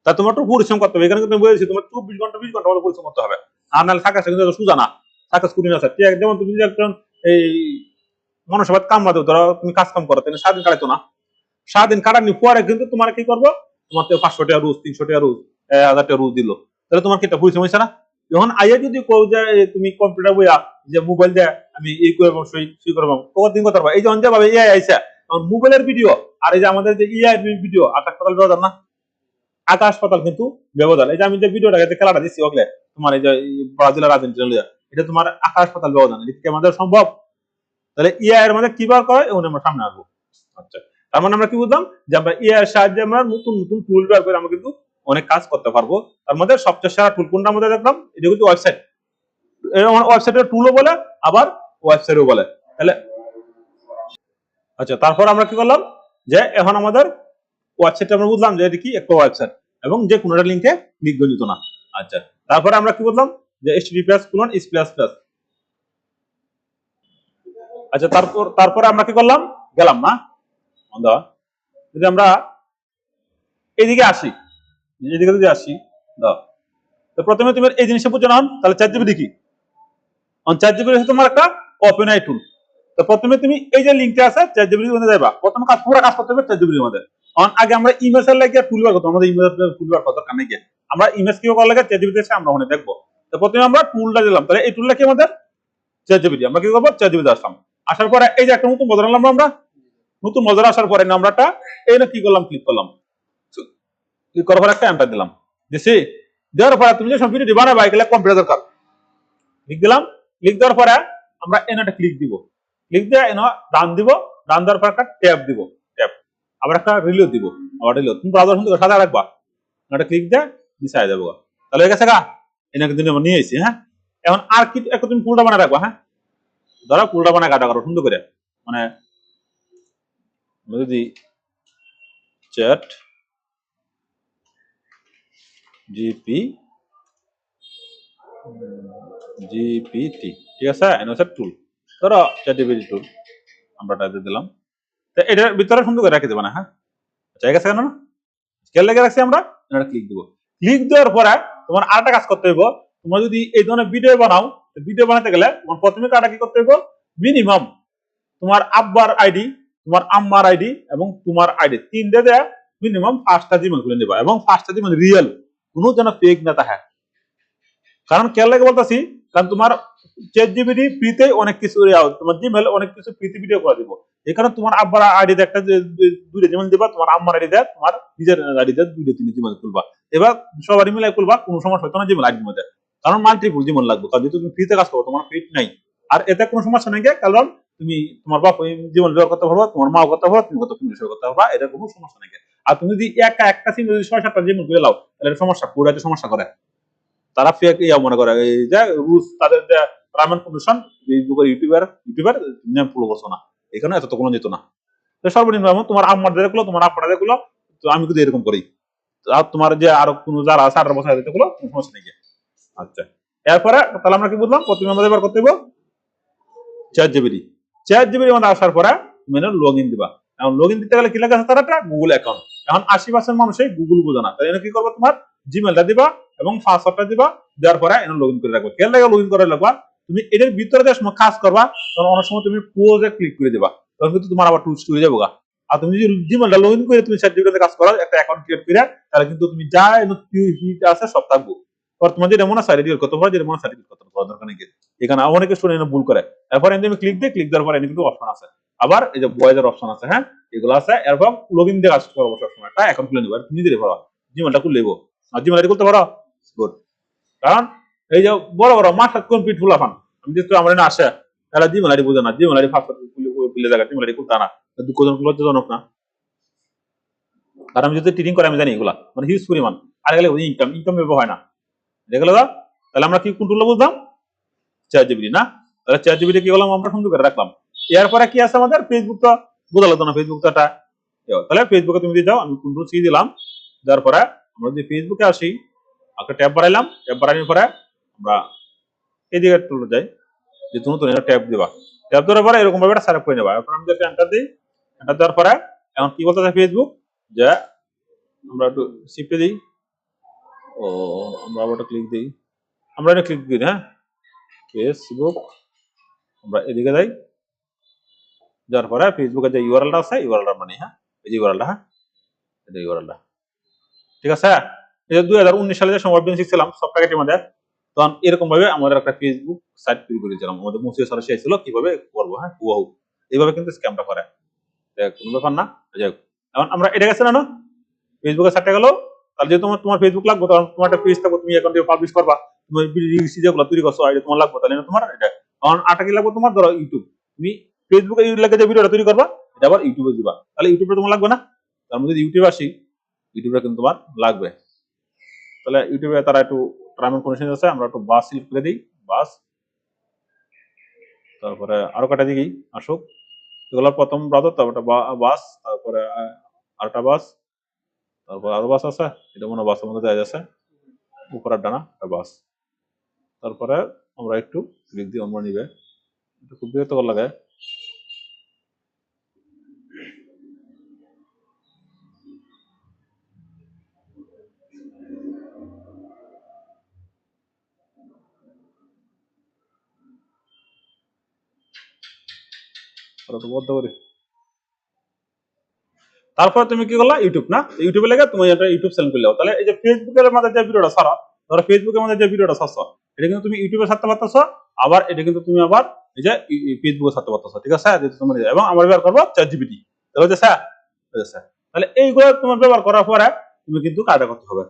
তা তোমার একটু পরিশ্রম করতে হবে, এখানে কিন্তু বলেছি তোমার 24 ঘন্টা মতো পরিশ্রম করতে হবে, আর নাহলে থাকা কিন্তু সুজা না, থাকা স্কুটি না স্যার। যেমন তুমি যদি একজন এই মনসভাত কাম না দেও, ধরো তুমি কাজ কাম করো, তাহলে সারাদিন কাটাইতো না, সারাদিন কাটানি পরে কিন্তু তোমার কি করবো, তোমার তো 500 টাকা রোজ, 300 টাকা রোজ, 1000 টাকা রোজ দিল, তাহলে তোমার কি একটা পরিশ্রম হয়েছে না? যখন আইয়া যদি কও যে তুমি কম্পিউটার বইয়া যে মোবাইল দিয়ে আমি এই করবো সেই করবো, তোমার দিন কথা এই যে অঞ্জা ভাবে এআই আইসা, তখন মোবাইলের ভিডিও আর এই যে আমাদের যে ইআই ভিডিও, আকাশ পাতাল ব্যবধান না, আকাশ পাতাল কিন্তু ব্যবধান। এই যে আমি যে ভিডিওটা খেলাটা দিচ্ছি ওকে, তোমার এই যে ব্রাজিল আর আর্জেন্টিনা, এটা তোমার আকাশ পাতাল ব্যবধান, এটা কি আমাদের সম্ভব? তাহলে ইআই এর মধ্যে কি বার করে এবং আমরা সামনে আসবো। আচ্ছা, তার মানে আমরা কি বুঝলাম যে আমরা এআই এর সাহায্যে আমরা নতুন নতুন টুল ব্যবহার করে আমরা কিন্তু অনেক কাজ করতে পারবো। তার মধ্যে সবচেয়ে সেরা টুল কোনটা আমাদের দেখলাম, এটা কিন্তু ওয়েবসাইট, ওয়েবসাইটের টুলও বলে আবার ওয়েবসাইটও বলে। তাহলে আচ্ছা, তারপর আমরা কি করলাম যে এখন আমাদের ওয়েবসাইট আমরা বুঝলাম যে এটা কি একটা ওয়েবসাইট, এবং যে কোনো একটা লিংকে ক্লিক করে নিত না। আচ্ছা, তারপরে আমরা কি বুঝলাম যে https://. আচ্ছা, তারপরে আমরা কি করলাম, গেলাম না বন্ধা, যদি আমরা এইদিকে আসি, এইদিকে যদি আসি দাও, তো প্রথমে তুমি এই জিনিসটা বুঝে নাও, তাহলে চ্যাট জিপিটি কি, চ্যাট জিপিটি হচ্ছে তোমার একটা ওপেন আই টুল। তো প্রথমে তুমি এই যে লিংকটা আছে চ্যাট জিপিটির মধ্যে যাবা, প্রথম কাজ পুরো কাজ করতে হবে চ্যাট জিপিটির মধ্যে। আগে আমরা ইমেজের লাগে টুলবার করতে, আমাদের ইমেজ টুলবার কত কানে গিয়ে আমরা ইমেজ কিভাবে করা লাগে চ্যাট জিপিটি এসে আমরা ওখানে দেখবো। তো প্রথমে আমরা টুলটা দিলাম, তাহলে এই টুলটা কি আমাদের চ্যাট জিপিটি, আমরা কি করবো চ্যাট জিপিটি আসলাম, আসার পরে এই যে একটা নতুন বদল আনলাম আমরা, নতুন বদল আসার পরে নাম্বারটা এই না কি করলাম, ক্লিক করলাম, ক্লিক করার পরে একটা এন্টার দিলাম, দিছি, দেওয়ার পরে তুমি যে সব ভিডিও বানাবা এগুলো কম্পিউটার দরকার, ক্লিক দিলাম, ক্লিক দেওয়ার পরে আমরা এনে একটা ক্লিক দিব, ক্লিক দিয়ে এনে ডান দিব, ডান দেওয়ার পর একটা ট্যাব দিব, ট্যাব আবার একটা রিলিও দিব, আবার রিলিও, তুমি ব্রাউজার সুন্দর সাদা রাখবা, একটা ক্লিক দিয়ে নিচে আয় যাবো, তাহলে হয়ে গেছে গা, এনে কিন্তু নিয়ে এসেছি। হ্যাঁ, এখন আর কি একটা তুমি ফুলটা বানায় রাখবা, হ্যাঁ ধরো ফুলটা বানায় কাটা করো সুন্দর করে, মানে যদি চ্যাট জিপিটি, ঠিক আছে, এনওসের টুল, ধরো চ্যাট জিপিটি টুল আমরা টাইপ দিলাম, তো এটার ভিতরে সুন্দর করে রেখে দেবো না। হ্যাঁ, ঠিক আছে, কেন না স্কেল লেগে রাখছি, আমরা এটা ক্লিক দিব, ক্লিক দেওয়ার পরে তোমার আরেকটা কাজ করতে হইব, তোমরা যদি এই ধরনের ভিডিও বানাও, ভিডিও বানাতে গেলে তোমার প্রথমে কাটা কি করতে হইব, মিনিমাম তোমার আব্বার আইডি, তোমার আম্মার আইডি এবং তোমার আইডি তিনটে দেয়া মিনিমাম 5টা জিমেল খুলে নেবা, এবং 5টা জিমেল রিয়েল, কোনো যেন ফেক না থাকে। কারণ কেন লাগে বলতেছি, কারণ তোমার চ্যাট জিপিটি ফ্রিতে অনেক কিছু, তোমার জিমেল অনেক কিছু ফ্রিতে ভিডিও করে দিব, এই কারণে তোমার আব্বার আইডিতে একটা দুইটা জিমেল দিবা, তোমার আম্মার আইডিতে তোমার নিজের আইডিতে দুইটা তিনটা জিমেল খুলবা, এবার সবারই মিলাই খুলবা, কোনো সমস্যা হতো না জিমেল আইডির মধ্যে, কারণ মাল্টিপল জিমেল লাগবে, কারণ যেহেতু তুমি ফ্রিতে কাজ করো, তোমার ফ্রি নাই, আর এতে কোনো সমস্যা নেই, কারণ তুমি তোমার বাপ জীবন ব্যবহার করতে পারবা, তোমার মাও করতে পারবা, তুমি কত বিষয় করতে পারবা, এটা কোনো সমস্যা নেই। আর তুমি যদি একটা সিম যদি 6-7টা জিমেল করে লাও তাহলে সমস্যা, পুরাতে সমস্যা করে। তারা ফেক ইয়া মনে করে এই যে রুলস তাদের যে ramen commission YouTuber name follow করছো না, এখানে এত তো কোনো যেত না। তো সর্বনিম্ন তোমার আম্মার দেখলো, তোমার আপনারা দেখলো, তো আমি কিন্তু এরকম করি। আর তোমার যে আরো কোনো যারা আছে 18 বছর দেখলো সমস্যা নেই। আচ্ছা, এরপরে তাহলে আমরা কি বুঝলাম, প্রথমে আমাদের এবার করতে হবে চ্যাট জিবিটি মধ্যে আসার পরে তুমি লগ ইন দিবা। এখন লগ ইন দিতে গেলে কি লাগে, তার একটা গুগল অ্যাকাউন্ট। এখন 80% মানুষই গুগল বোঝে না, তাই কি করবো, তোমার জিমেলটা দিবা এবং পাসওয়ার্ডটা দিবা, দেওয়ার পরে লগ ইন করে রাখবা। কেন লাগে লগ ইন করে রাখবা, তুমি এটার ভিতরে যে সময় কাজ করবা তখন অনেক সময় তুমি ক্লোজে ক্লিক করে দিবা, তখন কিন্তু তোমার আবার টুলস করে যাবো। আর তুমি যদি জিমেলটা লগ ইন করে তুমি চ্যাট জিবিটিতে কাজ করো, একটা অ্যাকাউন্ট ক্রিয়েট করে, তাহলে কিন্তু তুমি যা হিট আছে সব থাকবো। তোমার যেটা মনে হয় ডিলিট করতে পারো, যেটা মনে হয় ডিলিট করতে পারো, দরকার নেই। এখানে অনেকে স্টুডেন্ট ভুল করে। এরপর আমি ক্লিক দেওয়ার পরে কিন্তু অপশন আছে, আবার এই যে বয়েজের অপশন আছে, হ্যাঁ এগুলো আছে। এরপর লগ ইন দিয়ে কাজ করবো সবসময়, একটা অ্যাকাউন্ট খুলে নেবো, তুমি দিতে পারো, জিমেলটা খুলে নেবো আর জিমেল আইডি করতে পারো। গুড। কারণ এই যে বড় বড় মাস্টার কমপ্লিট ফুল আফান, আমি যেহেতু আমার এখানে আসে, তাহলে জিমেল আইডি বোঝে না, জিমেল আইডি পাসওয়ার্ড খুলে জায়গা জিমেল আইডি খুলতে না, দুঃখজনক লজ্জাজনক না। কারণ আমি যদি ট্রেডিং করে আমি জানি এগুলা মানে হিউজ পরিমাণ। আর গেলে ইনকাম ব্যবহার হয় না, দেখে গেল। তাহলে আমরা কি কোন টুলটা বুঝলাম, চ্যাট জিবিটি না। তাহলে চ্যাট জিবিটি কি করলাম, আমরা সুন্দর করে রাখলাম। এরপরে কি আছে আমাদের, ফেসবুক তো বোঝা লাগতো না, ফেসবুক তো একটা। তাহলে ফেসবুকে তুমি দিয়ে দাও, আমি কন্ট্রোল সি দিলাম। দেওয়ার পরে আমরা যদি ফেসবুকে আসি, একটা ট্যাব বাড়াইলাম, ট্যাব বাড়ানোর পরে আমরা এইদিকে টুলে যাই, যে নতুন একটা ট্যাব দিবা, ট্যাব দেওয়ার পরে এরকম ভাবে একটা সেটআপ করে নেবা। এরপর আমি যদি এন্টার দিই, এন্টার দেওয়ার পরে এখন কি বলতেছে ফেসবুক, যে আমরা একটু শিফটে দিই, ও আমরা আবার একটা ক্লিক দিই, আমরা এটা ক্লিক দিই, হ্যাঁ ফেসবুক, আমরা এদিকে যাই, যার পরে ফেসবুকের যে ইউআরএলটা আছে, ইউআরএলটা মানে, হ্যাঁ এই যে ইউআরএলটা, হ্যাঁ এই যে ইউআরএলটা, ঠিক আছে। এই যে 2019 সালে যে সময় শিখছিলাম সব প্যাকেটের মধ্যে, তখন এরকম ভাবে আমাদের একটা ফেসবুক সাইট তৈরি করেছিলাম, আমাদের মুসিয়া স্যার শেখাইছিল কিভাবে করবো, হ্যাঁ হুবহু এইভাবে কিন্তু স্ক্যামটা করে, কোনো ব্যাপার না। যাই হোক, এখন আমরা এটা গেছে না ফেসবুকে সাইটটা গেল, তাহলে যেহেতু তোমার ফেসবুক লাগবে, তখন তোমার একটা পেজ থাকবে, তুমি অ্যাকাউন্ট দিয়ে পাবলিশ করবা, তুমি রিলস যেগুলো তৈরি করছো আইডি তোমার লাগবে, তাহলে তোমার এটা। কারণ আটা কি লাগবে তোমার, ধরো ইউটিউব, তুমি ফেসবুকে লাগে যে ভিডিওটা তৈরি করবা, এটা আবার ইউটিউবে দিবা, তাহলে ইউটিউবে তোমার লাগবে না। তার মধ্যে ইউটিউবে আসি, ইউটিউবে কিন্তু তোমার লাগবে। তাহলে ইউটিউবে তারা একটু টার্ম এন্ড কন্ডিশন আছে, আমরা একটু বাস সিলেক্ট করে দিই, বাস, তারপরে আরো কটা দিকেই আসুক, এগুলো প্রথম ব্রাউজার, তারপরে বাস, তারপরে আরেকটা বাস, তারপর আরো বাস আছে, এটা মনে বাসের মধ্যে দেওয়া যাচ্ছে, উপরের ডানা একটা বাস। তারপরে আমরা একটু ক্লিক দিয়ে আমরা নিবে, এটা খুব বিরক্তকর লাগে। বদ্ধ করি। তারপরে তুমি কি করলা, ইউটিউব না, ইউটিউবে লেগে তুমি একটা ইউটিউব চ্যানেল করলে, তাহলে এই যে ফেসবুকের মধ্যে যে ভিডিওটা ছাড়া, ধরো ফেসবুকের মধ্যে যে ভিডিওটা ছাড়ছো, এটা কিন্তু তুমি ইউটিউবে ছাড়তে পারতেছো, আবার এটা কিন্তু তুমি আবার এই যে ফেসবুকে ছাড়তে পারতেছো, ঠিক আছে। তোমার এবং আমরা ব্যবহার করবো চ্যাট জিপিটি, তাহলে স্যার, তাহলে এইগুলো তোমার ব্যবহার করার পরে তুমি কিন্তু কাজটা করতে হবে।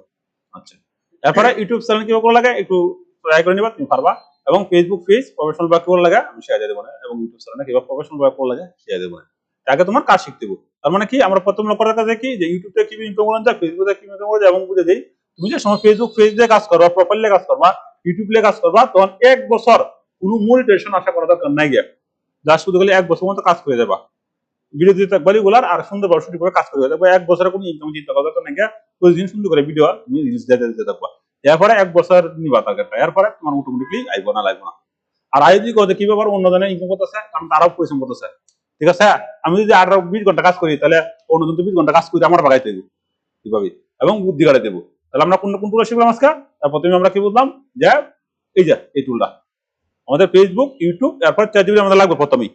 আচ্ছা, এরপরে ইউটিউব চ্যানেল কিভাবে করে লাগে একটু ট্রাই করে নিবা, তুমি পারবা। এবং ফেসবুক পেজ প্রফেশনাল ভাবে করে লাগে আমি শেয়ার দিয়ে দেবো না, এবং ইউটিউব চ্যানেল কিভাবে প্রফেশনাল ভাবে করে লাগে শেয়ার দেবো না। আগে তোমার কাজ শিখতে হবে। তার মানে কি, আমরা প্রথম লক্ষ্য রাখা যায় কি, যে ইউটিউবে কিভাবে ইনকাম করা যায়, ফেসবুকে কিভাবে ইনকাম করা যায়, এবং বুঝে দেই তুমি যে সময় ফেসবুক পেজ দিয়ে কাজ করবা, প্রোফাইলে কাজ করবা, ইউটিউব দিয়ে কাজ করবা, তখন 1 বছর কোনো মনিটাইজেশন আশা করা দরকার নাই গিয়া, যা শুধু খালি 1 বছর মতো কাজ করে যাবা, ভিডিও দিতে থাকবা রেগুলার, আর সুন্দর করে শুরু করে কাজ করে যাবে। 1 বছরে কোনো ইনকাম চিন্তা করা দরকার নাই গিয়া, প্রতিদিন সুন্দর করে ভিডিও তুমি রিলস দিতে থাকবা। এরপরে 1 বছর নিবা টার্গেটটা, এরপরে তোমার অটোমেটিকলি আইব না, লাগবে না। আর আই যদি কথা কি ব্যাপার, অন্য জনের ইনকাম করতেছে, কারণ তারাও পরিশ্রম করতেছে, ঠিক আছে। আমি যদি 18-20 ঘন্টা কাজ করি, তাহলে অন্যজন তো 20 ঘন্টা কাজ করি আমার বাগাইতে দেবো কিভাবে, এবং বুদ্ধি গাড়ে দেবো। তাহলে আমরা কোন টুলটা শিখলাম আজকে, প্রথমে আমরা কি বুঝলাম, যে এই যে এই টুলটা আমাদের ফেসবুক, ইউটিউব, এরপর চ্যাট জিপিটি আমাদের লাগবে প্রথমেই,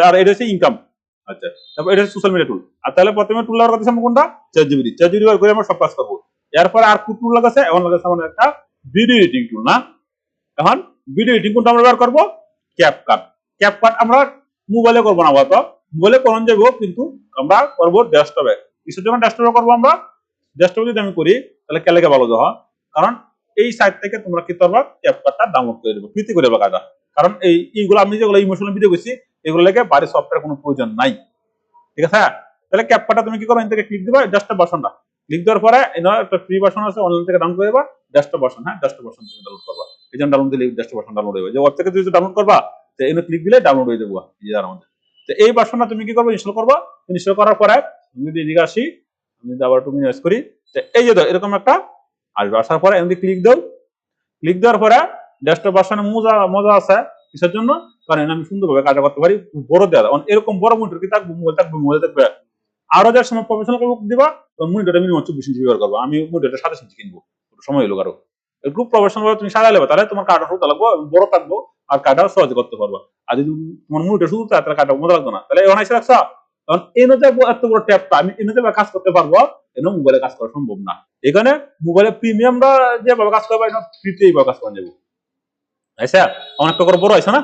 আর এটা হচ্ছে ইনকাম। আচ্ছা, তারপর এটা হচ্ছে সোশ্যাল মিডিয়া টুল। আর তাহলে প্রথমে টুল লাগার কথা কোনটা, চ্যাট জিপিটি ব্যবহার করে আমরা সব কাজ করবো। এরপরে আর কোন টুল লাগাছে, এখন লাগাছে আমাদের একটা ভিডিও এডিটিং টুল না। এখন ভিডিও এডিটিং কোনটা আমরা ব্যবহার করবো, ক্যাপকাট। ক্যাপকাট আমরা মোবাইলে করবো না, হয়তো মোবাইলে করন যাবো, কিন্তু আমরা করবো ডেস্কটপে। কিসের জন্য ডেস্কটপে করবো, আমরা ডেস্কটপে যদি আমি করি তাহলে কেলেকে ভালো হয়, কারণ এই সাইট থেকে তোমরা কি করবা, ক্যাপকাটটা ডাউনলোড করে দেবো, ফ্রিতে করে দেবো কাজটা। কারণ এইগুলো আমি যেগুলো ইমোশনাল ভিডিও করছি, এগুলো লেগে বাড়ির সফটওয়্যার কোনো প্রয়োজন নাই, ঠিক আছে? তাহলে ক্যাপকাটটা তুমি কি করো, এখান থেকে ক্লিক দিবা ডেস্কটপ ভার্সনটা, ক্লিক দেওয়ার পরে একটা ফ্রি ভার্সন আছে অনলাইন থেকে ডাউনলোড করে দেবা, ডেস্কটপ ভার্সন, হ্যাঁ ডেস্কটপ ভার্সন তুমি ডাউনলোড করবা, এই জন্য ডাউনলোড দিলে ডেস্কটপ ভার্সন ডাউনলোড হবে, যে ওয়েব থেকে যদি ডাউনলোড করবা তো এখানে ক্লিক দিলে ডাউনলোড হয়ে যাবো ইজার আমাদের। তো এই ভার্সনটা তুমি কি করবে, ইনস্টল করবা, ইনস্টল করার পরে তুমি যদি এদিকে আসি, আমি আবার তুমি ইউজ করি, তো এই যে এরকম একটা আসবে, আসার পরে এমনি ক্লিক দাও, ক্লিক দেওয়ার পরে ডেস্কটপ ভার্সনে মজা আছে কিসের জন্য, কারণ আমি সুন্দরভাবে কাজ করতে পারি, বড় দেওয়া এরকম বড় মনিটর কি থাকবে, মোবাইল থাকবে, আরো যার সময় প্রফেশনাল দিবা তখন মনিটরটা মিনিমাম 24 ইঞ্চি ব্যবহার করবো, আমি মনিটরটা 27 ইঞ্চি কিনবো, সময় হলো কারো একটু প্রফেশনাল ভাবে তুমি সাজাই নেবে, তাহলে তোমার কাটা শুরু লাগবো, বড় থাকবো আর কাটা সহজে করতে পারবা, আর যদি তোমার মনিটর শুধু তাহলে কাটা মজা লাগবে না, তাহলে এখন এসে রাখছা, কারণ এনে যে এত বড় ট্যাবটা আমি এনে কাজ করতে পারবো, এনে মোবাইলে কাজ করা সম্ভব না, এখানে মোবাইলে প্রিমিয়ামরা যেভাবে কাজ করবে এটা ফ্রিতে এইভাবে কাজ করা যাবো, আচ্ছা অনেকটা করে বড় আছে না,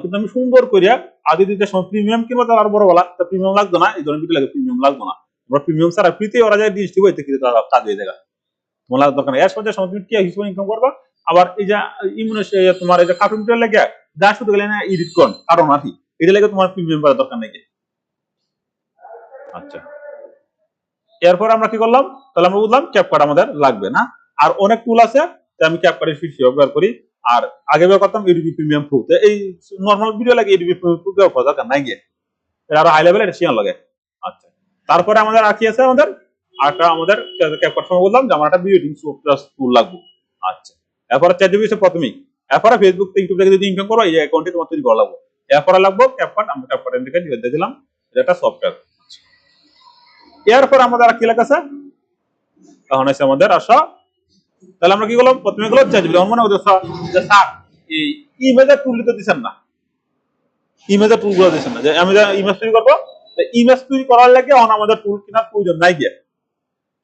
কিন্তু আমি সুন্দর করিয়া আদি দিতে সময় প্রিমিয়াম কিনবো তাহলে আর বড় বলা, প্রিমিয়াম লাগবে না, এই ধরনের ভিডিও লাগে প্রিমিয়াম লাগবে না, আমরা প্রিমিয়াম ছাড়া ফ্রিতে ওরা যায় ডিস্ট্রিবিউট হইতে কিন্তু কাজ হয়ে যায়, তোমার লাগা দরকার নেই, এর সাথে সময় তুমি কি হিসেবে ইনকাম করবা, আবার এই যে তোমার এই যে কার্টুন ভিডিও লাগে যা শুধু গেলে না এডিট করুন কারণ আছি, এটা লাগে তোমার প্রিমিয়াম করার দরকার নেই। আচ্ছা এরপর আমরা কি করলাম, তাহলে আমরা বুঝলাম ক্যাপকাট আমাদের লাগবে না, আর অনেক টুল আছে আমি ক্যাপকাটের ফিসি ব্যবহার করি, আর আগে ব্যবহার করতাম এডিবি প্রিমিয়াম প্রো, এই নরমাল ভিডিও লাগে এডিবি প্রিমিয়াম প্রো ব্যবহার করা দরকার নাই গিয়ে, এটা আরো হাই লেভেল, এটা শিয়ান লাগে। আচ্ছা তারপরে আমাদের আর কি আছে, আমাদের আরেকটা আমাদের ক্যাপকাট সময় বললাম যে আমার একটা ভিডিও এডিটিং সফটওয়্যার টুল লাগবে। আচ্ছা এরপরে চ্যাট জিপিটি প্রথমেই, এরপরে ফেসবুক থেকে ইউটিউব থেকে যদি ইনকাম করো এই অ্যাকাউন্টে তোমার তৈরি করা লাগবে, এরপরে লাগবে ক্যাপকাট, আমরা ক্যাপকাট এন্ড দিয়ে দিলাম, এটা একটা সফটওয়্যার। এরপর আমাদের আর কি লেখা আছে, তখন আছে আমাদের আসা, তাহলে আমরা কি করলাম, প্রথমে গেলাম চ্যাট জিপিটি, মনে হচ্ছে যে স্যার এই ইমেজের টুল তো দিচ্ছেন না, ইমেজের টুল গুলো দিচ্ছেন না, যে আমি ইমেজ তৈরি করবো, ইমেজ তৈরি করার লাগে আমাদের টুল কেনার প্রয়োজন নাই গিয়া,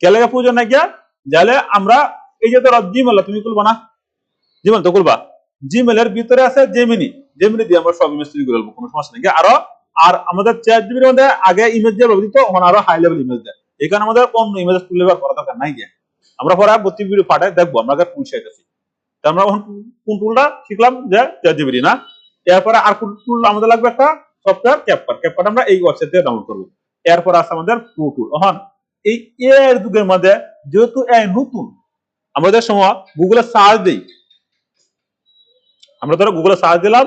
কে লাগে প্রয়োজন নাই গিয়া, যাহলে আমরা এই যে ধরো জিমেল তুমি খুলবা না, জিমেল তো খুলবা, জিমেলের ভিতরে আছে জেমিনি, জেমিনি দিয়ে আমরা সব ইমেজ তৈরি করে ফেলবো, কোনো সমস্যা নেই, আরো আর আমাদের চ্যাট জিপিটির মধ্যে আগে ইমেজ যে দিত এখন আরো হাই লেভেল ইমেজ দেয়, এখানে আমাদের অন্য ইমেজ টুল ব্যবহার করা দরকার নাই গিয়া, আমরা পরে প্রতি ভিডিও পাঠাই দেখবো আমরা আগে টুল শিখেছি, আমরা কোন টুলটা শিখলাম যে চ্যাট জিপিটি না, এরপরে আর কোন টুল আমাদের লাগবে, একটা সফটওয়্যার ক্যাপকাট, ক্যাপকাট আমরা এই ওয়েবসাইট থেকে ডাউনলোড করবো, এরপর আছে আমাদের প্রো টুল। এখন এই এআই এর যুগের মধ্যে যেহেতু এআই নতুন, আমাদের সময় গুগলে সার্চ দিই, আমরা ধরো গুগলে সার্চ দিলাম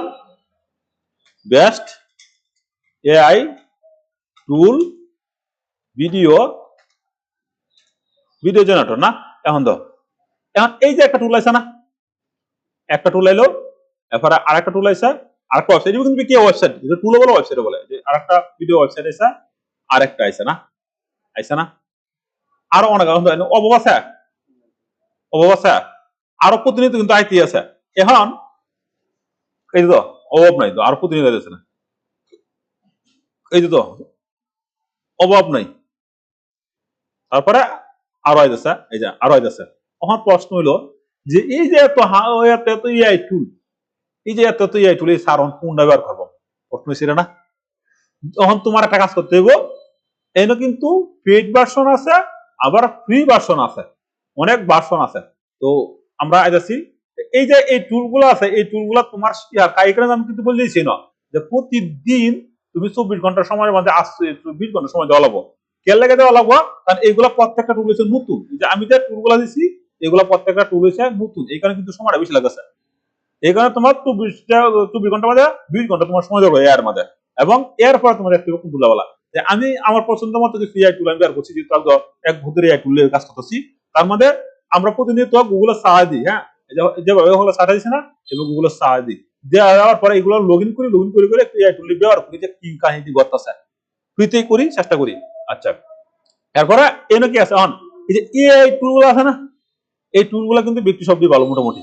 বেস্ট এআই টুল ভিডিও জেনারেটর না, এখন তো এখন এই যে একটা টুল আছে না, একটা টুল এলো, এরপরে আরেকটা টুল আছে, আরেকটা ওয়েবসাইট, কিন্তু কি ওয়েবসাইট, এটা টুল বলে ওয়েবসাইট বলে, যে আরেকটা ভিডিও ওয়েবসাইট আছে, আরেকটা আছে না, আছে না, আরো অনেক অভাব আছে, অভাব আছে, আরো প্রতিনিয়ত কিন্তু আইটি আছে, এখন এই তো অভাব নাই তো, আরো প্রতিনিয়ত আছে না, এই তো অভাব নাই, তারপরে আরো আইতেছে, এই যে আরো আইতেছে, এখন প্রশ্ন হইলো যে এই যে এত ইআই টুল, এই যে এত ইআই টুল এই সারন কোনটা ব্যবহার করবো, প্রশ্ন ছিল না, তখন তোমার একটা কাজ করতে হইব, এনে কিন্তু পেইড ভার্সন আছে আবার ফ্রি ভার্সন আছে, অনেক ভার্সন আছে, তো আমরা আইতাছি এই যে এই টুলগুলো আছে, এই টুলগুলো তোমার এখানে আমি কিন্তু বলে দিয়েছি না যে প্রতিদিন তুমি 24 ঘন্টার সময়ের মধ্যে আসছে 20 ঘন্টা সময় দেওয়া লাগবো, কে লেগে দেওয়া লাগবো, কারণ এইগুলা প্রত্যেকটা টুল হচ্ছে নতুন, যে আমি যে টুলগুলো দিচ্ছি এগুলো প্রত্যেকটা টুল হচ্ছে নতুন, এইখানে কিন্তু সময়টা বেশি লাগছে, এখানে তোমার 24 ঘন্টার মধ্যে 20 ঘন্টা তোমার সময় দেবো এর মধ্যে, এবং এরপরে তোমার দেখতে হবে কোন টুল বলা, যে আমি আমার পছন্দ মতো কিছু এআই টুল আমি বের করছি, যেহেতু এক ভূতের এআই টুল কাজ করতেছি, তার মধ্যে আমরা প্রতিনিয়ত গুগলে সার্চ দিই, হ্যাঁ যেভাবে হলো সার্চ দিছি না, এবং গুগলে সার্চ দিই, দেওয়ার পরে এগুলো লগ ইন করে একটু এআই টুল ব্যবহার করি, যে কি কাহিনী করতেছে ফ্রিতেই করি, চেষ্টা করি। আচ্ছা এরপরে এনে কি আছে, এখন এই যে এআই টুল আছে না, এই টুলগুলো কিন্তু ব্যক্তি সবচেয়ে ভালো মোটামুটি,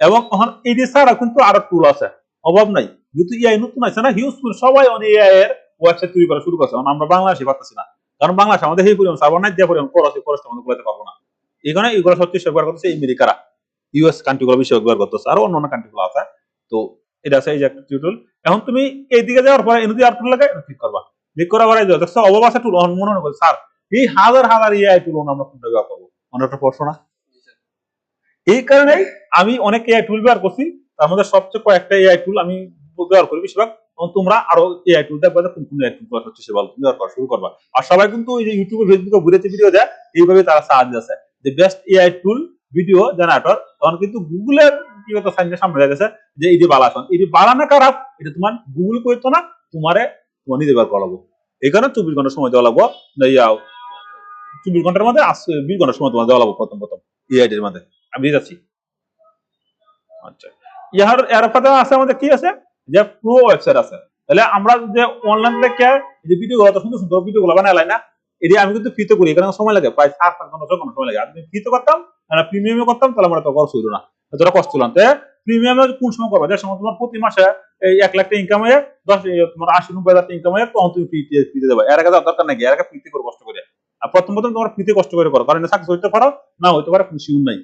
এবং এখন এই যে ছাড়া কিন্তু আরো টুল আছে, অভাব নাই, যেহেতু এআই নতুন আছে না, হিউজফুল সবাই অনেক এআই এর ওয়েবসাইট তৈরি করা শুরু করছে, আমরা বাংলাদেশে পারতেছি না, কারণ বাংলাদেশ আমাদের এই পরিমাণ সার্ভার নাই, যে পরিমাণ খরচ আমাদের বলাতে পারবো না, এখানে এগুলো সবচেয়ে ব্যবহার করতেছে আমেরিকারা, ইউএস কান্ট্রি গুলো বেশি ব্যবহার করতেছে, আরো অন্যান্য কান্ট্রি গুলো আছে, তো এটা আছে এই যে একটা টুল। এখন তুমি এইদিকে যাওয়ার পরে এনে আর টুল লাগে ক্লিক করবা, ক্লিক করার পরে দেখছো অভাব আছে টুল, মনে মনে স্যার এই হাজার হাজার এআই টুল আমরা কোনটা ব্যবহার করবো, অনেক একটা প্রশ্ন না, এই কারণেই আমি অনেক এআই টুল ব্যবহার করছি, তার মধ্যে সবচেয়ে কয়েকটা এআই টুল আমি ব্যবহার করি বেশিরভাগ তখন তোমরা আরো এআই টুল দেখবে কোন কোন এআই টুল হচ্ছে সে ভালো তুমি ব্যবহার করা শুরু করবা। আর সবাই কিন্তু এই যে ইউটিউবে ফেসবুকে ঘুরেছে ভিডিও দেয়, এইভাবে তারা সার্চ দিচ্ছে যে বেস্ট এআই টুল ভিডিও জেনারেটর, তখন কিন্তু গুগলের কি কথা সামনে যাইতেছে যে এই যে বালাসন এই যে বালানা খারাপ, এটা তোমার গুগল করতো না, তোমার নিজে বের করা লাগবো। এই কারণে 24 ঘন্টা সময় দেওয়া লাগবো, 24 ঘন্টার মধ্যে 20 ঘন্টার সময় তোমার দেওয়া লাগবো প্রথম এআই এর মধ্যে। আমি যাচ্ছি। আচ্ছা, এর সাথে আছে আমাদের কি আছে যে প্রো ওয়েবসাইট আছে। তাহলে আমরা যে অনলাইন থেকে যে ভিডিও গুলো সুন্দর সুন্দর ভিডিও গুলো বানাই না, এটি আমি কিন্তু ফ্রিতে করি, এখানে সময় লাগে প্রায় 7-8 ঘন্টা 6 ঘন্টা সময় লাগে। আমি ফ্রিতে করতাম, প্রিমিয়ামে করতাম, তাহলে আমার তো খরচ হইতো না, এতটা কষ্ট হলাম। তো প্রিমিয়ামে কোন সময় করবা, যে সময় তোমার প্রতি মাসে এই 1 লাখ টাকা ইনকাম হয়ে তোমার 80-90 হাজার টাকা ইনকাম হয়ে, তখন তুমি ফ্রিতে দেবা। এর আগে দরকার নাকি, এর আগে ফ্রিতে করে কষ্ট করে। আর প্রথম তোমার ফ্রিতে কষ্ট করে করো, কারণ সাকসেস হইতে পারো না হইতে পারে, কোনো শিউর নাই।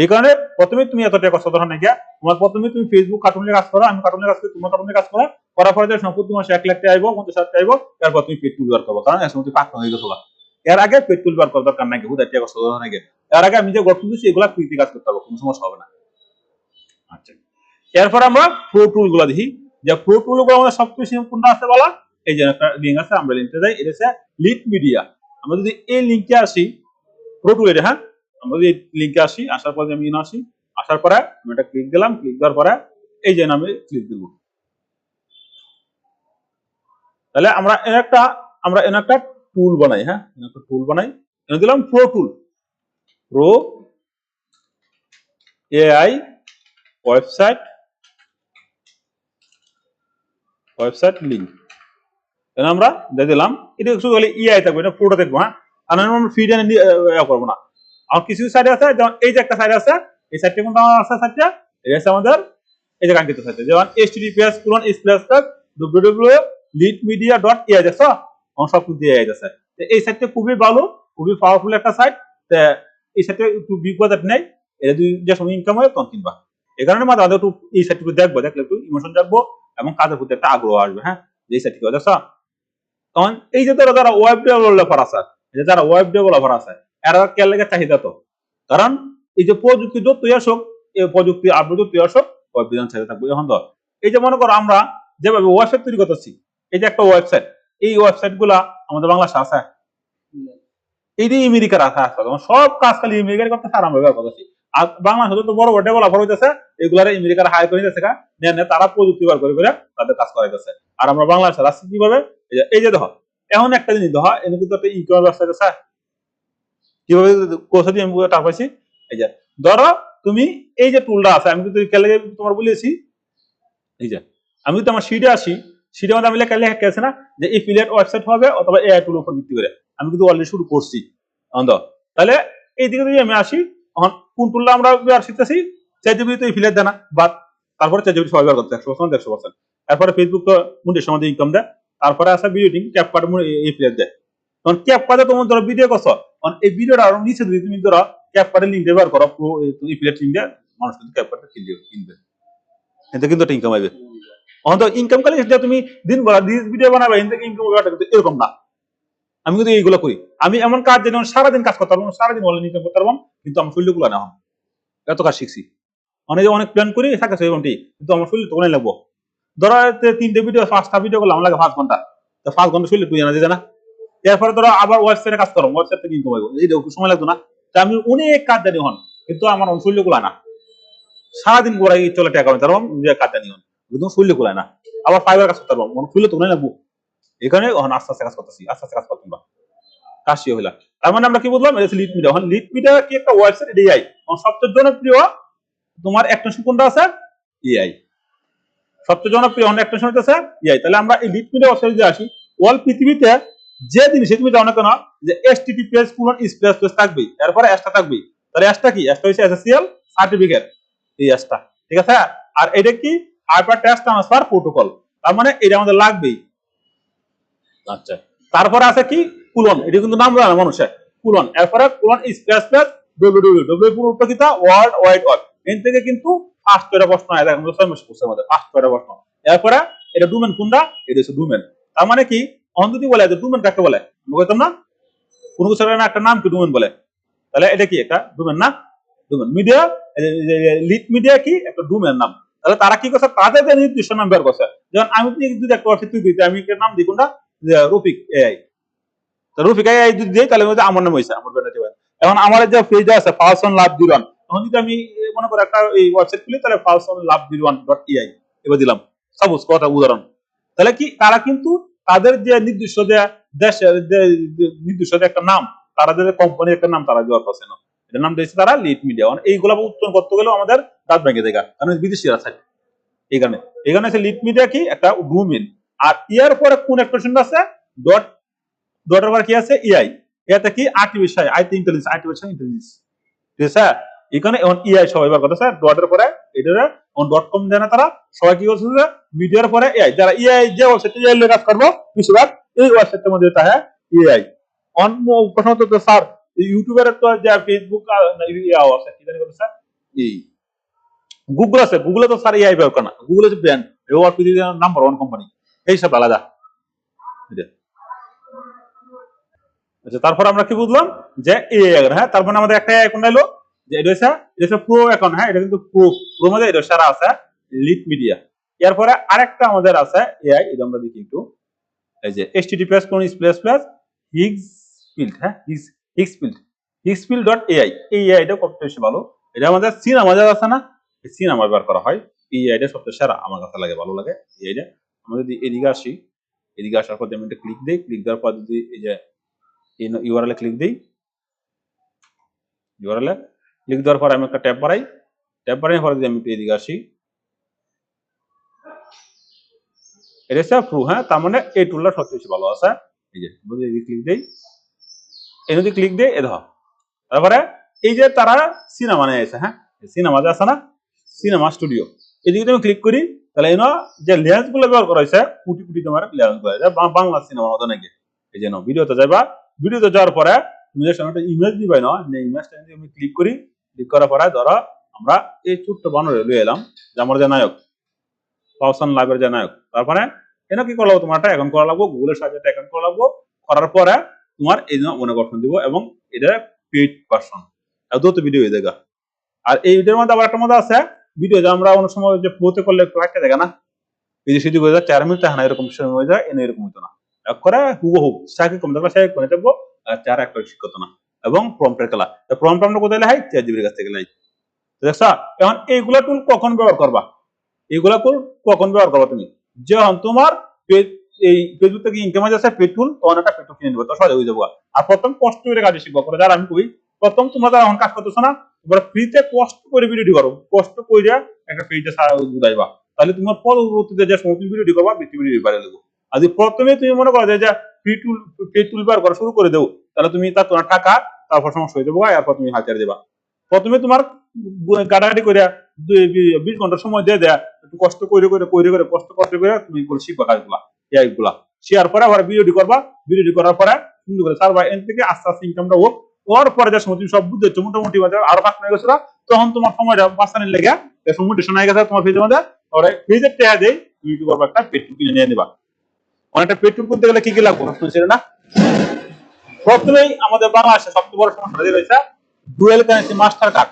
এই কারণে প্রথমে তুমি এত টাকা কষ্ট ধরা নাকি, তোমার প্রথমে তুমি ফেসবুক কার্টুনের কাজ করো, আমি কার্টুনের কাজ করি, তোমার কার্টুনের কাজ করো, করার পরে যে সম্পূর্ণ মাসে 1 লাখ টাকা আইবো, 50,000 টাকা আইবো, তারপর তুমি পেট টুল বার করবো, কারণ এর সময় পাক হয়ে গেছো। এর আগে পেট টুল বার করার দরকার নাকি, হুদার টাকা কষ্ট ধরা নাকি। এর আগে আমি যে গল্প দিচ্ছি এগুলা ফ্রিতে কাজ করতে পারবো, কোনো সমস্যা হবে না। আচ্ছা, এরপর আমরা প্রো টুল গুলা দেখি, যে প্রো টুল গুলো আমাদের সবচেয়ে কোনটা আছে বলা, এই যে একটা লিঙ্ক আছে, আমরা লিঙ্কে যাই, এটা হচ্ছে লিড মিডিয়া। আমরা যদি এই লিঙ্কে আসি, প্রো টুল এটা, হ্যাঁ, আমরা যদি লিঙ্কে আসি, আসার পরে আমি আসি, আসার পরে আমি এটা ক্লিক দিলাম, ক্লিক দেওয়ার পরে এই যে নামে ক্লিক দিব। তাহলে আমরা এর একটা টুল বানাই, হ্যাঁ, একটা টুল বানাই, এনে দিলাম প্রো টুল, প্রো এআই ওয়েবসাইট লিঙ্ক। তাহলে আমরা দিয়ে দিলাম, এটা শুধু ইআই থাকবে, এটা পুরোটা দেখবো, হ্যাঁ, আর আমরা ফিড করবো না। আর কিছু সাইড আছে, যেমন এই যে একটা সাইড আছে, এই সাইডটা কোনটা আছে, সাইডটা এটা আছে আমাদের এই যে কাঙ্ক্ষিত সাইটে, যেমন https://www.leadmedia.ai, দেখছো সব কিছু দিয়ে আছে। এই সাইটটা খুবই ভালো, খুবই পাওয়ারফুল একটা সাইট। এই সাইটে একটু বিপদ নেই, এটা যে সময় ইনকাম হয় তখন কিনবা। এই কারণে মাঝে মাঝে একটু এই সাইটটুকু দেখবো, দেখলে একটু ইমোশন জাগবো এবং কাজের প্রতি একটা আগ্রহ আসবে, হ্যাঁ, যে এই সাইটটি দেখছো। তখন এই যে যারা ওয়েব ডেভেলপার আছে, যারা ওয়েব ডেভেলপার আছে, এরা কে লাগে চাহিদা, তো কারণ এই যে প্রযুক্তি যতই আসুক, এই প্রযুক্তি আপডেট যতই আসুক, ওয়েব ডিজাইন চাহিদা থাকবে। এখন তো এই যে মনে করো আমরা যেভাবে ওয়েবসাইট তৈরি করতেছি, এই যে একটা ওয়েবসাইট, এই ওয়েবসাইট গুলা আমাদের বাংলাদেশে আছে, এই যে আমেরিকার আছে, সব কাজ খালি আমেরিকার করতেছে, আর আমরা ব্যবহার করতেছি। আর বাংলাদেশে তো বড় বড় ডেভেলপার হইতেছে, এগুলার আমেরিকার হাই করে নিতেছে, তারা প্রযুক্তি বার করে তাদের কাজ করাইতেছে। আর আমরা বাংলাদেশের আসছি কিভাবে, এই যে দেখো, এখন একটা জিনিস দেখো, এনে কিন্তু একটা ই-কমার্স ওয়েবসাইট আছে, কিভাবে কোথা দিয়ে আমি টাকা পাইছি। এই যে ধরো তুমি এই যে টুলটা আছে, আমি কিন্তু তোমার বলেছি, এই যে আমি যদি আমার শিটে আসি, শিটের মধ্যে আমি লেখা আছে না যে এফিলিয়েট ওয়েবসাইট হবে অথবা এআই টুল উপর ভিত্তি করে, আমি কিন্তু অলরেডি শুরু করছি। তাহলে এই দিকে যদি আমি আসি, এখন কোন টুলটা আমরা ব্যবহার শিখতেছি, চ্যাটজিপিটি তো এফিলিয়েট দেয় না, বাট তারপরে চ্যাটজিপিটি সবাই ব্যবহার করতে 100%। এরপরে ফেসবুক তো মুন্ডের সময় ইনকাম দেয়, তারপরে আছে ভিডিও এডিটিং, ক্যাপকাট এফিলিয়েট দেয়। তখন ক্যাপকাটে তোমার ধরো ভিডিও করছো, এই ভিডিওটা আরো নিচে যদি তুমি ধরো ক্যাপকাটের লিঙ্ক ব্যবহার করো, এফিলিয়েট লিঙ্ক দিয়ে মানুষ কিন্তু ক্যাপকাটটা কিনবে, এতে কিন্তু একটা ইনকাম আসবে। ইনকাম খালি তুমি দিন বেলা ভিডিও বানাবে, ইনকাম কিন্তু এরকম না। আমি কিন্তু এইগুলো করি, আমি এমন কাজ যেন সারাদিন কাজ করতে পারবো, সারাদিন অনলাইন ইনকাম করতে পারবো, কিন্তু আমার শরীর গুলো না, এত কাজ শিখছি, অনেক প্ল্যান করি থাকে সেরকমটি, কিন্তু আমার শরীর তো অনেক লাগবো। ধরো 3টে ভিডিও 5টা ভিডিও করলাম, লাগে 5 ঘন্টা, তো 5 ঘন্টা শরীর তুই জানা যায় না। এরপরে ধরো আবার ওয়েবসাইটে কাজ করো, ওয়েবসাইট থেকে ইনকাম হইব, এই সময় লাগতো না। তা আমি অনেক কাজ জানি হন, কিন্তু আমার শরীর গুলা না, সারাদিন গোড়াই চলে টাকা কামাতে পারবো, নিজের কাজ জানি হন, কিন্তু শরীর গুলায় না। আবার ফাইবার কাজ করতে পারবো, শরীর তো লাগবো। এখানে আস্তে আস্তে কাজ করতেছি, আস্তে আস্তে কাজ করতাম, কাজ শিখে হইলাম। তার মানে আমরা কি বললাম, লিড মিডিয়া। লিড মিডিয়া কি একটা ওয়েবসাইট, এআই সবচেয়ে জনপ্রিয় তোমার এক্সটেনশন কোনটা আছে, এআই সবচেয়ে জনপ্রিয় এক্সটেনশন হচ্ছে এআই। তাহলে আমরা এই লিড মিডিয়া ওয়েবসাইটে আসি, ওয়াল পৃথিবীতে যে জিনিস তুমি জানো কেন যে https স্পেস থাকবে, এরপরে এসটা থাকবে। তাহলে এসটা কি, এসটা হচ্ছে এসএসএল সার্টিফিকেট, এই এসটা, ঠিক আছে। আর এটা কি, হাইপার টেক্সট ট্রান্সফার প্রোটোকল, তার মানে এটা আমাদের লাগবেই। আচ্ছা, তারপরে আছে কি, কুলন, এটা কিন্তু নাম জানা মানুষের, কুলন। এরপরে কুলন স্পেস www পুরোটা কি, ওয়ার্ল্ড ওয়াইড ওয়েব। এর থেকে কিন্তু 5টা প্রশ্ন হয়, দেখো 6 মাস কোর্সের মধ্যে 5টা প্রশ্ন। এরপরে এটা ডোমেন কোনটা, এটা হচ্ছে ডোমেন। তার মানে কি, অন যদি বলে যে ডোমেন কাকে বলে, আমরা কইতাম না কোন কিছু একটা নাম কি ডোমেন বলে, তাহলে এটা কি একটা ডোমেন না, ডোমেন। মিডিয়া লিড মিডিয়া কি একটা ডোমেন নাম। তাহলে তারা কি করছে, তাদের যে নির্দিষ্ট নাম বের করছে। যেমন আমি যদি একটা ওয়েবসাইট তৈরি করি, আমি এর নাম দিই কোনটা, যে রফিক এআই। তো রফিক এআই যদি দিই তাহলে আমার নাম হয়েছে, আমার ব্র্যান্ড হয়েছে। এখন আমার যে পেজ আছে ফাউসন লাভ জিরোয়ান, তখন যদি আমি মনে করি একটা এই ওয়েবসাইট খুলি, তাহলে ফাউসন লাভ জিরোয়ান ডট এআই এবার দিলাম, সাপোজ কথা উদাহরণ। তাহলে কি তারা কিন্তু তাদের যে নির্দিষ্ট যে দেশের যে নির্দিষ্ট যে একটা নাম, তারা যে কোম্পানির একটা নাম তারা ব্যবহার করছে না, এটার নাম দিয়েছে তারা লিড মিডিয়া। এইগুলা উত্তোলন করতে গেলেও আমাদের দাঁত ভেঙে দেখা, কারণ বিদেশিরা থাকে। এই কারণে এখানে আছে লিড মিডিয়া কি একটা ডোমেইন। আর ইয়ার পরে কোন এক্সপ্রেশন আছে, ডট, ডটের পর কি আছে এআই। এটা কি আর্টিফিশিয়াল আর্টিফিশিয়াল ইন্টেলিজেন্স, ঠিক আছে। এখানে এখন এআই সবাই ব্যবহার করতেছে ডটের পরে, এটারে ডট কম দেয় না তারা, সবাই কি করছে, মিডিয়ার পরে এআই। যারা এআই যে ওয়েবসাইটে এআই কাজ করবো বেশিরভাগ এই ওয়েবসাইটের মধ্যে তাহে এআই। অন্য প্রশ্ন তো স্যার ইউটিউবের তো যে ফেসবুক আছে কি জানি করতেছে, এই গুগল আছে, গুগলে তো স্যার এআই ব্যবহার করে না, গুগল হচ্ছে ব্র্যান্ড, পৃথিবীর নাম্বার 1 কোম্পানি, এই সব আলাদা। আচ্ছা, তারপর আমরা কি বুঝলাম যে এআই, হ্যাঁ, তারপর আমাদের একটা অ্যাকাউন্ট এলো, যে এটা হচ্ছে প্রো অ্যাকাউন্ট, হ্যাঁ, এটা কিন্তু প্রো মধ্যে এটা সারা আছে লিড মিডিয়া। এরপরে আরেকটা আমাদের আছে এআই, এটা আমরা দেখি একটু, এই যে https://higsfield, হ্যাঁ, higsfield.ai, এই এআইটা সবচেয়ে বেশি ভালো। এটা আমাদের সিনেমা যা আছে না, সিনেমা ব্যবহার করা হয়, এই এআইটা সবচেয়ে সেরা আমার কাছে লাগে, ভালো লাগে এই এআইটা। আমরা যদি এদিকে আসি, এদিকে আসার পর আমি একটা ক্লিক দিই, ক্লিক দেওয়ার পর যদি এই যে ইউআরএল ক্লিক দিই, ইউআরএল ক্লিক দেওয়ার পর আমি একটা ট্যাব বাড়াই, ট্যাব বাড়ানোর পরে যদি আমি এদিকে আসি, এটা হচ্ছে প্রো, হ্যাঁ, তার মানে এই টুলটা সবচেয়ে বেশি ভালো আছে। এই যে যদি ক্লিক দেই, এই যদি ক্লিক দেই, এ দেখো, তারপরে এই যে তারা সিনেমা নিয়ে আছে, হ্যাঁ, সিনেমা যে আছে না, সিনেমা স্টুডিও, এদিকে আমি ক্লিক করি, তাহলে এনো যে লেন্স গুলো ব্যবহার করা হয়েছে কোটি কোটি তোমার লেন্স গুলো, বাংলা সিনেমার মতো নাকি। এই যে ভিডিওতে যাবা, ভিডিওতে যাওয়ার পরে তুমি যে সামনে একটা ইমেজ দিবাই না, ইমেজটা যদি আমি ক্লিক করি, ক্লিক করার পরে ধরো আমরা এই ছোট্ট বানরে লয়ে এলাম, যে আমার যে নায়ক পাওসান লাভের যে নায়ক। তারপরে এনে কি করা লাগবো, তোমার একটা অ্যাকাউন্ট করা লাগবো, গুগলের সাহায্যে একটা অ্যাকাউন্ট করা লাগবো, করার পরে তোমার এই জন্য মনে গঠন দিব, এবং এটা পেইড ভার্সন, দুটো ভিডিও হয়ে দেখা। আর এই ভিডিওর মধ্যে আবার একটা মধ্যে আছে ভিডিও, যে আমরা অনেক সময় যে প্রোতে করলে একটু একটা দেখা না, এই যে সেটি হয়ে যায় 4 মিনিট না, এরকম সময় হয়ে যায়, এনে এরকম হতো না, এক করে হুবহু সাকি কম থাকলে সাকি করে থাকবো, চার একটা শিক্ষত না। এবং প্রম্পটের খেলা, প্রম্পট আমরা কোথায় লেখাই, চ্যাটজিপিটির কাছ থেকে লাই, দেখছা। এখন এইগুলা টুল কখন ব্যবহার করবা, এগুলা কখন ব্যবহার করবা তুমি, যখন তোমার এই ফেসবুক থেকে ইনকাম আছে পেট্রোল, তখন একটা পেট্রোল কিনে নেবে, তো সহজে হয়ে যাবো। আর প্রথম কষ্ট করে কাজে শিখবো, করে যারা আমি কই প্রথম তোমরা যারা এখন কাজ করতেছো না, তোমরা ফ্রিতে কষ্ট করে ভিডিও করো, কষ্ট করে একটা পেজে বুঝাইবা, তাহলে তোমার পরবর্তীতে যে সমস্ত ভিডিও করবা বেশি ভিডিও বাইরে দেবো। আর যদি প্রথমে তুমি মনে করো যে পেট্রোল ব্যবহার করা শুরু করে দেবো, তাহলে তুমি তার তোমার টাকা তারপর সমস্যা হয়ে যাবো, এরপর তুমি হাজার দেবা। প্রথমে তোমার গাড়াগাড়ি করে 20 ঘন্টা সময় দিয়ে দেয়া, একটু কষ্ট করে কষ্ট করে তুমি শিখবা কাজগুলা, এইগুলা শেয়ার পরে আবার ভিডিও করবা, ভিডিও করার পরে সুন্দর করে সারবা, এন থেকে আস্তে আস্তে ইনকামটা হোক। ওর পরে যে সময় তুমি সব বুঝতে মোটামুটি আরো কাজ হয়ে গেছিল, তখন তোমার সময়টা বাঁচানোর লেগে মোটিভেশন হয়ে গেছে তোমার পেজের মধ্যে, পরে পেজের টেহা দেই তুমি কি করবা, একটা পেট্রোল কিনে নিয়ে নিবা। অনেকটা পেট্রোল কিনতে গেলে কি কি লাগবে শুনছিল না, প্রথমেই আমাদের বাংলাদেশে সবচেয়ে বড় সমস্যা রয়েছে ডুয়েল কারেন্সি মাস্টার কার্ড।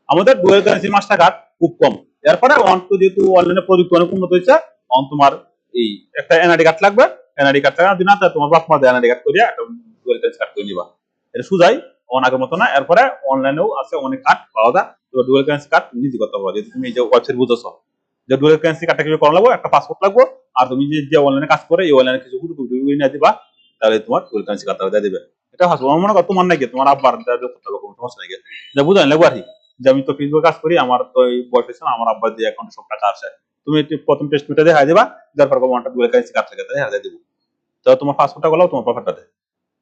আমাদের ডুয়েল কারেন্সি মাস্টার কার্ড খুব কম, এরপরে যেহেতু অনলাইনে প্রযুক্তি অনেক উন্নত হয়েছে, তোমার এই একটা এনআইডি কার্ড লাগবে, এনআইডি কার্ড টাকা দিনা তোমার বাপ মা এনআইডি কার্ড করিয়া একটা ডুয়েল কারেন্সি কার্ড করে নিবা, এটা সুজাই আগের মতো না। এরপরে অনলাইনেও আছে অনেক কার্ড পাওয়া যায়, তো ডুয়েল কারেন্সি কার্ড তুমি নিজে করতে পারো, যেহেতু তুমি এই যে ওয়েবসাইট বুঝেছো যে ডুয়েল কারেন্সি কার্ডটা কিভাবে করা লাগবে, একটা পাসপোর্ট লাগবে, আর তুমি যে অনলাইনে কাজ করে এই অনলাইনে কিছু নিয়ে দিবা, তাহলে তোমার ডুয়েল কারেন্সি কার্ডটা দিয়ে দিবে। এটা হাসবো মনে করো তোমার নাকি তোমার আব্বার করতে হবে, কোনো সমস্যা নাকি, যা বুঝাই লাগবে আর কি, যে আমি তো ফেসবুকে কাজ করি, আমার তো এই বয়স হয়েছে না, আমার আব্বার দিয়ে অ্যাকাউন্টে সব টাকা আসে, তুমি প্রথম টেস্ট মিটা দেখা দিবা, যার পর একটা ডুয়েল কারেন্সি কার্ড থেকে দেখা দিব, তো তোমার পাসপোর্টটা গেলাও তোমার পাসপোর্টটাতে,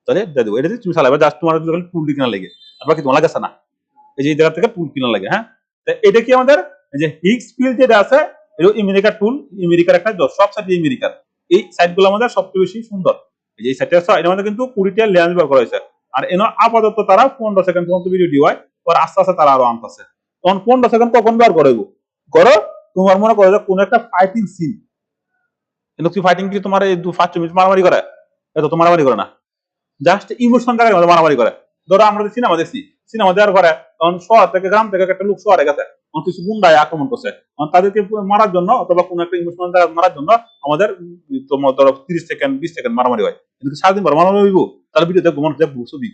তাহলে দিয়ে দেবো। এটা তুমি চালাবে, জাস্ট তোমার টুল কিনা লাগে, আর বাকি তোমার লাগে না, এই যে এই জায়গা থেকে টুল কিনা লাগে। হ্যাঁ, এটা কি আমাদের যে হিগসফিল্ড যেটা আছে, এটা আমেরিকার টুল, আমেরিকার একটা সব সাইট আমেরিকার, এই সাইটগুলো আমাদের সবচেয়ে বেশি সুন্দর। এই যে সাইটটা আছে এর মধ্যে কিন্তু 20টা লেন্স ব্যবহার করা হয়েছে, আর এনো আপাতত তারা 15 সেকেন্ড পর্যন্ত ভিডিও দি হয়, পরে আস্তে আস্তে তারা আরো আনতেছে। তখন 15 সেকেন্ড কখন ব্যবহার করবো করো, তোমার মনে করো যে কোন একটা ফাইটিং সিন, কিন্তু কি ফাইটিং কি তোমার এই 5 মিনিট মারামারি করে, এত তো মারামারি করে না, জাস্ট ইমোশন জায়গায় মধ্যে মারামারি করে। ধরো আমরা সিনেমা দেখছি, সিনেমা দেওয়ার পরে তখন শহর থেকে গ্রাম থেকে একটা লোক শহরে গেছে, কিছু গুন্ডায় আক্রমণ করছে, তাদেরকে মারার জন্য অথবা কোনো একটা ইমোশনাল জায়গা মারার জন্য আমাদের তোমার ধরো 30 সেকেন্ড 20 সেকেন্ড মারামারি হয়, কিন্তু সারাদিন পর মারামারি হইব, তাহলে ভিডিও দেখবো মানুষ দেখবো ছবি।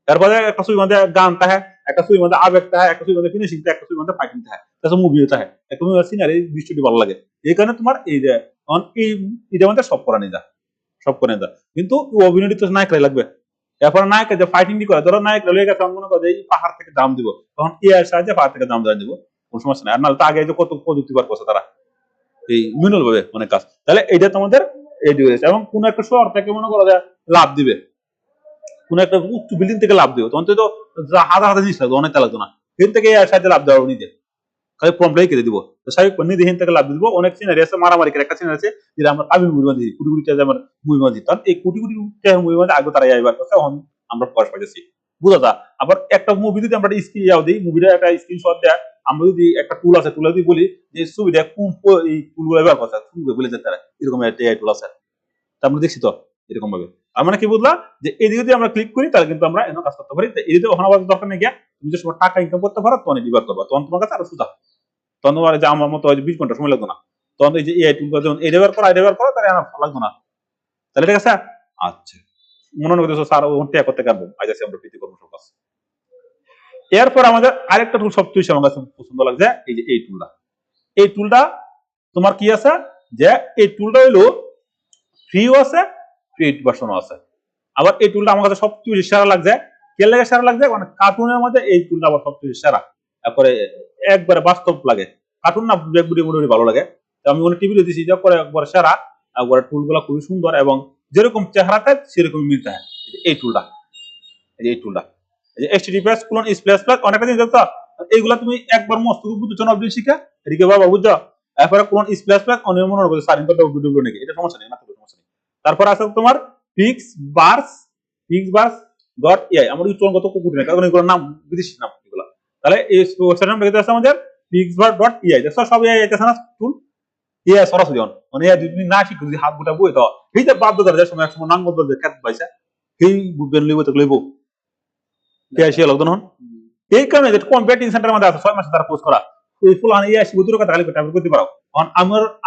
তারপরে একটা ছবির মধ্যে গান থাকে, একটা ছবির মধ্যে আবেগ থাকে, একটা ছবির মধ্যে ফিনিশিং থাকে, একটা ছবির মধ্যে ফাইটিং থাকে, তাছাড়া মুভিও থাকে, একটা মুভি সিনারি দৃশ্যটি ভালো লাগে। এই কারণে তোমার এই যে এই এটার মধ্যে সব করা নিয়ে যা, সব করে নিয়ে যা, কিন্তু অভিনয় তো নায়করাই লাগবে। এরপর নায়ক যে ফাইটিং করে, ধরো নায়ক লেগে গেছে, মনে করো যে এই পাহাড় থেকে দাম দিব, তখন এর সাহায্যে পাহাড় থেকে দাম দেওয়া দিব, কোনো সমস্যা নেই। আর নাহলে তো আগে যে কত প্রযুক্তি বার করছে তারা এই মিনুল ভাবে অনেক কাজ, তাহলে এইটা তোমাদের এই এবং কোন একটা শহর থেকে মনে করো যে লাভ দিবে, কোন একটা উচ্চ বিল্ডিং থেকে লাভ দিবে, তখন তো হাজার হাজার জিনিস লাগবে, অনেক লাগতো না, এখান থেকে এর সাহায্যে লাভ দেওয়া নিজে খালি প্রম্পটাই কেটে দিব, স্বাভাবিক নিজে এখান থেকে লাভ দিব। অনেক সিনারি আছে মারামারি করে, একটা সিনারি আছে যেটা আমরা আবির মুভি মাঝে কোটি কোটি টাকা আমার মুভি মাঝে, তখন এই কোটি কোটি টাকার মুভি মাঝে আগে তারা আইবার করছে, এখন আমরা প্রকাশ পাইতেছি, বুঝা যা। আবার একটা মুভি যদি আমরা স্ক্রিন ইয়াও দিই, মুভিটা একটা স্ক্রিনশট দেয়, আমরা যদি একটা টুল আছে, টুলে যদি বলি যে ছবিটা কোন এই টুলগুলো ব্যবহার করছে, টুলগুলো বলে যেতে পারে এরকম একটা এআই টুল আছে, তা আমরা দেখছি তো এরকম ভাবে। তার মানে কি বুঝলা, যে এদিকে যদি আমরা ক্লিক করি তাহলে কিন্তু আমরা এনে কাজ করতে পারি। এদিকে ওখানে আবার দরকার নেই গিয়া, তুমি যে সময় টাকা ইনকাম করতে পারো তখন ডিভাইড করবা, তখন তোমার কাছে আরো সুবিধা, তখন তোমার যে আমার মতো 20 ঘন্টা সময় লাগতো না, তখন এই যে এআই টুল যখন এই ব্যবহার করা, এই ব্যবহার করা, তাহলে আমার লাগতো না, তাহলে ঠিক আছে। আচ্ছা, মনে করতেছো স্যার ওখান থেকে করতে পারবো, আজ আছে আমরা প্রীতি করবো সব কাজ। এরপর আমাদের আরেকটা টুল সবচেয়ে বেশি আমার কাছে পছন্দ লাগছে, এই যে এই টুলটা। এই টুলটা তোমার কি আছে, যে এই টুলটা হইলো ফ্রিও আছে, পেইড ভার্সনও আছে। আবার এই টুলটা আমার কাছে সবচেয়ে বেশি সেরা লাগছে, কে লাগে সেরা লাগছে, মানে কার্টুনের মধ্যে এই টুলটা আবার সবচেয়ে বেশি সেরা, তারপরে একবারে বাস্তব লাগে, কার্টুন না মোটামুটি ভালো লাগে। আমি অনেক টিভিতে দিয়েছি, যে করে একবারে সেরা, একবারে টুলগুলো খুবই সুন্দর এবং যেরকম চেহারাটা সেরকমই মিলতে হয়। এই টুলটা, এই টুলটা HTTPS অনেকটা জিনিস দেখছো, এইগুলা তুমি একবার মস্ত বুঝছো না, শিখে এদিকে বাবা বুঝছো, এরপরে কোন অনেক মনে করছে সারিন নাকি, এটা সমস্যা নেই, না সমস্যা নেই। তারপর আছে তোমার fixbars.ai, আমার উচ্চারণগত কুকুর নেই, কারণ এগুলোর নাম বিদেশি নাম এগুলো। তাহলে এই ওয়েবসাইটের নাম আছে আমাদের fixbar.ai, দেখছো সব এআই আছে না টুল, এআই সরাসরি অন, মানে এআই তুমি না শিখো, যদি হাত গোটা বই তো এই যে বাধ্য করে সময় এক সময় নাম বদল যে খেত পাইছে সেই বুঝবেন লইব তো লইব এআই শিয়া লগদন হন। এই কারণে যে কম্পিউটিং সেন্টারের মধ্যে আছে 6 মাসে তারা কোর্স করা, ওই ফুল আনি এআই শিখো দূর কথা খালি ব্যবহার করতে পারো। কারণ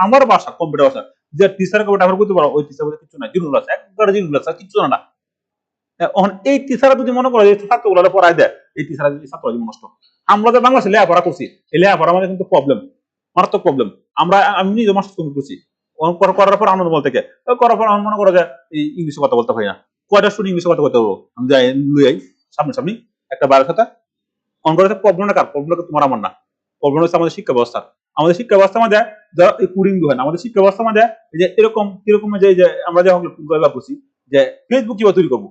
আমার ভাষা কম্পিউটার ভাষা যে টিচার কে ব্যবহার করতে পারো, ওই টিচার বলতে কিছু না, জিরুল আছে, একবারে জিরুল আছে, কিছু না। এখন এই টিচাররা যদি মনে করে যে ছাত্রগুলো পড়ায় দেয়, এই টিচাররা যদি ছাত্র জীবন নষ্ট। আমরা যে বাংলাদেশে লেখাপড়া করছি, এই লেখাপড়া আমাদের কিন্তু প্রবলেম, মারাত্মক প্রবলেম। আমি নিজে মাস্টার্স কমপ্লিট করছি, করার পর আনন্দ বলতে করার পর আমার মনে করো যে ইংলিশে কথা বলতে পারি না, কয়টা শুনি ইংলিশে কথা বলতে পারবো, আমি যাই লুই আই সামনাসামনি একটা বাইরের সাথে অন করে। প্রবলেমটা কার? প্রবলেমটা তোমার আমার না, প্রবলেম হচ্ছে আমাদের শিক্ষা ব্যবস্থা। আমাদের শিক্ষা ব্যবস্থা মধ্যে যারা এই কুরিং হয় না, আমাদের শিক্ষা ব্যবস্থা মধ্যে যে এরকম যে আমরা যে ব্যবহার করছি, যে ফেসবুক কিভাবে তৈরি করবো,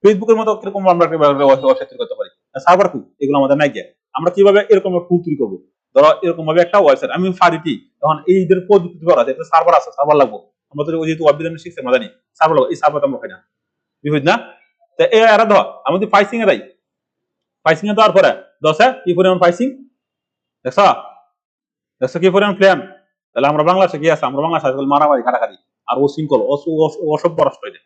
ফেসবুকের মতো কিরকম আমরা ওয়েবসাইট তৈরি করতে পারি, সার্ভার কি এগুলো আমাদের নাই, আমরা কিভাবে এরকম টুল তৈরি করবো। ধরো এরকম ভাবে একটা ওয়েবসাইট আমি ফারিটি, তখন এইদের প্রযুক্তি আছে, সার্ভার আছে, সার্ভার লাগবো, আমরা তো যেহেতু ওয়েব ডিজাইন শিখছি আমরা জানি সার্ভার লাগবে, এই সার্ভার আমরা পাই না, বুঝলি না। তো এরা ধর আমাদের পাইসিং এরাই পাইসিং এ দেওয়ার পরে দশে কি পরিমাণ পাইসিং দেখছ, দেখছো কি পরিমাণ প্ল্যান। তাহলে আমরা বাংলাদেশে কি আছে, আমরা বাংলাদেশে মারামারি কাটাকাটি আর ও শৃঙ্খল অসভ্য রাষ্ট্র এটা,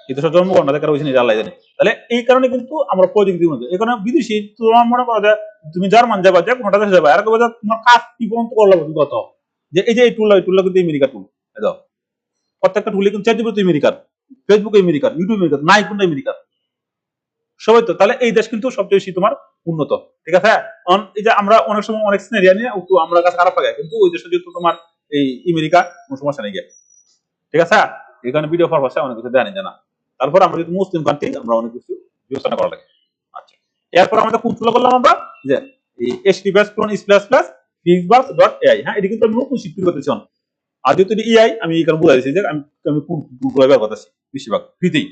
কিন্তু জন্মগ্রহণ তাদের কারো আল্লাহ জানে। তাহলে এই কারণে কিন্তু আমরা প্রযুক্তি উন্নত, এই কারণে বিদেশি তোমার মনে করো যে তুমি জার্মান যাবা, যে কোনোটা দেশে যাবা, এরকম তোমার কাজ কি পর্যন্ত করলে বিগত, যে এই যে এই টুলটা কিন্তু আমেরিকার টুল, প্রত্যেকটা টুলে কিন্তু চ্যাটজিপিটি আমেরিকার, ফেসবুক আমেরিকার, ইউটিউব আমেরিকার, নাই কোনটা আমেরিকার, সবাই তো। তাহলে এই দেশ কিন্তু সবচেয়ে বেশি তোমার উন্নত, ঠিক আছে। এই যে আমরা অনেক সময় অনেক সিনারিয়া নিয়ে একটু আমরা কাছে খারাপ লাগে, কিন্তু ওই দেশে যেহেতু তোমার এই আমেরিকা কোনো সমস্যা নেই গিয়ে, ঠিক আছে। এখানে ভিডিও পারপাসে অনেক কিছু দেয় না। তারপর আমরা যদি মুসলিম কান্ট্রি, আমরা অনেক কিছু বিবেচনা করা লাগে। আচ্ছা, এরপর আমাদের কোন টুল করলাম আমরা, যে এই https://fixbars.ai, হ্যাঁ, এটা কিন্তু আমি নতুন শিফট করতেছি। আর যেহেতু এআই আমি এই কারণে বুঝাই দিচ্ছি যে আমি কোন টুলগুলো ব্যবহার করতেছি বেশিরভাগ ফ্রিতেই।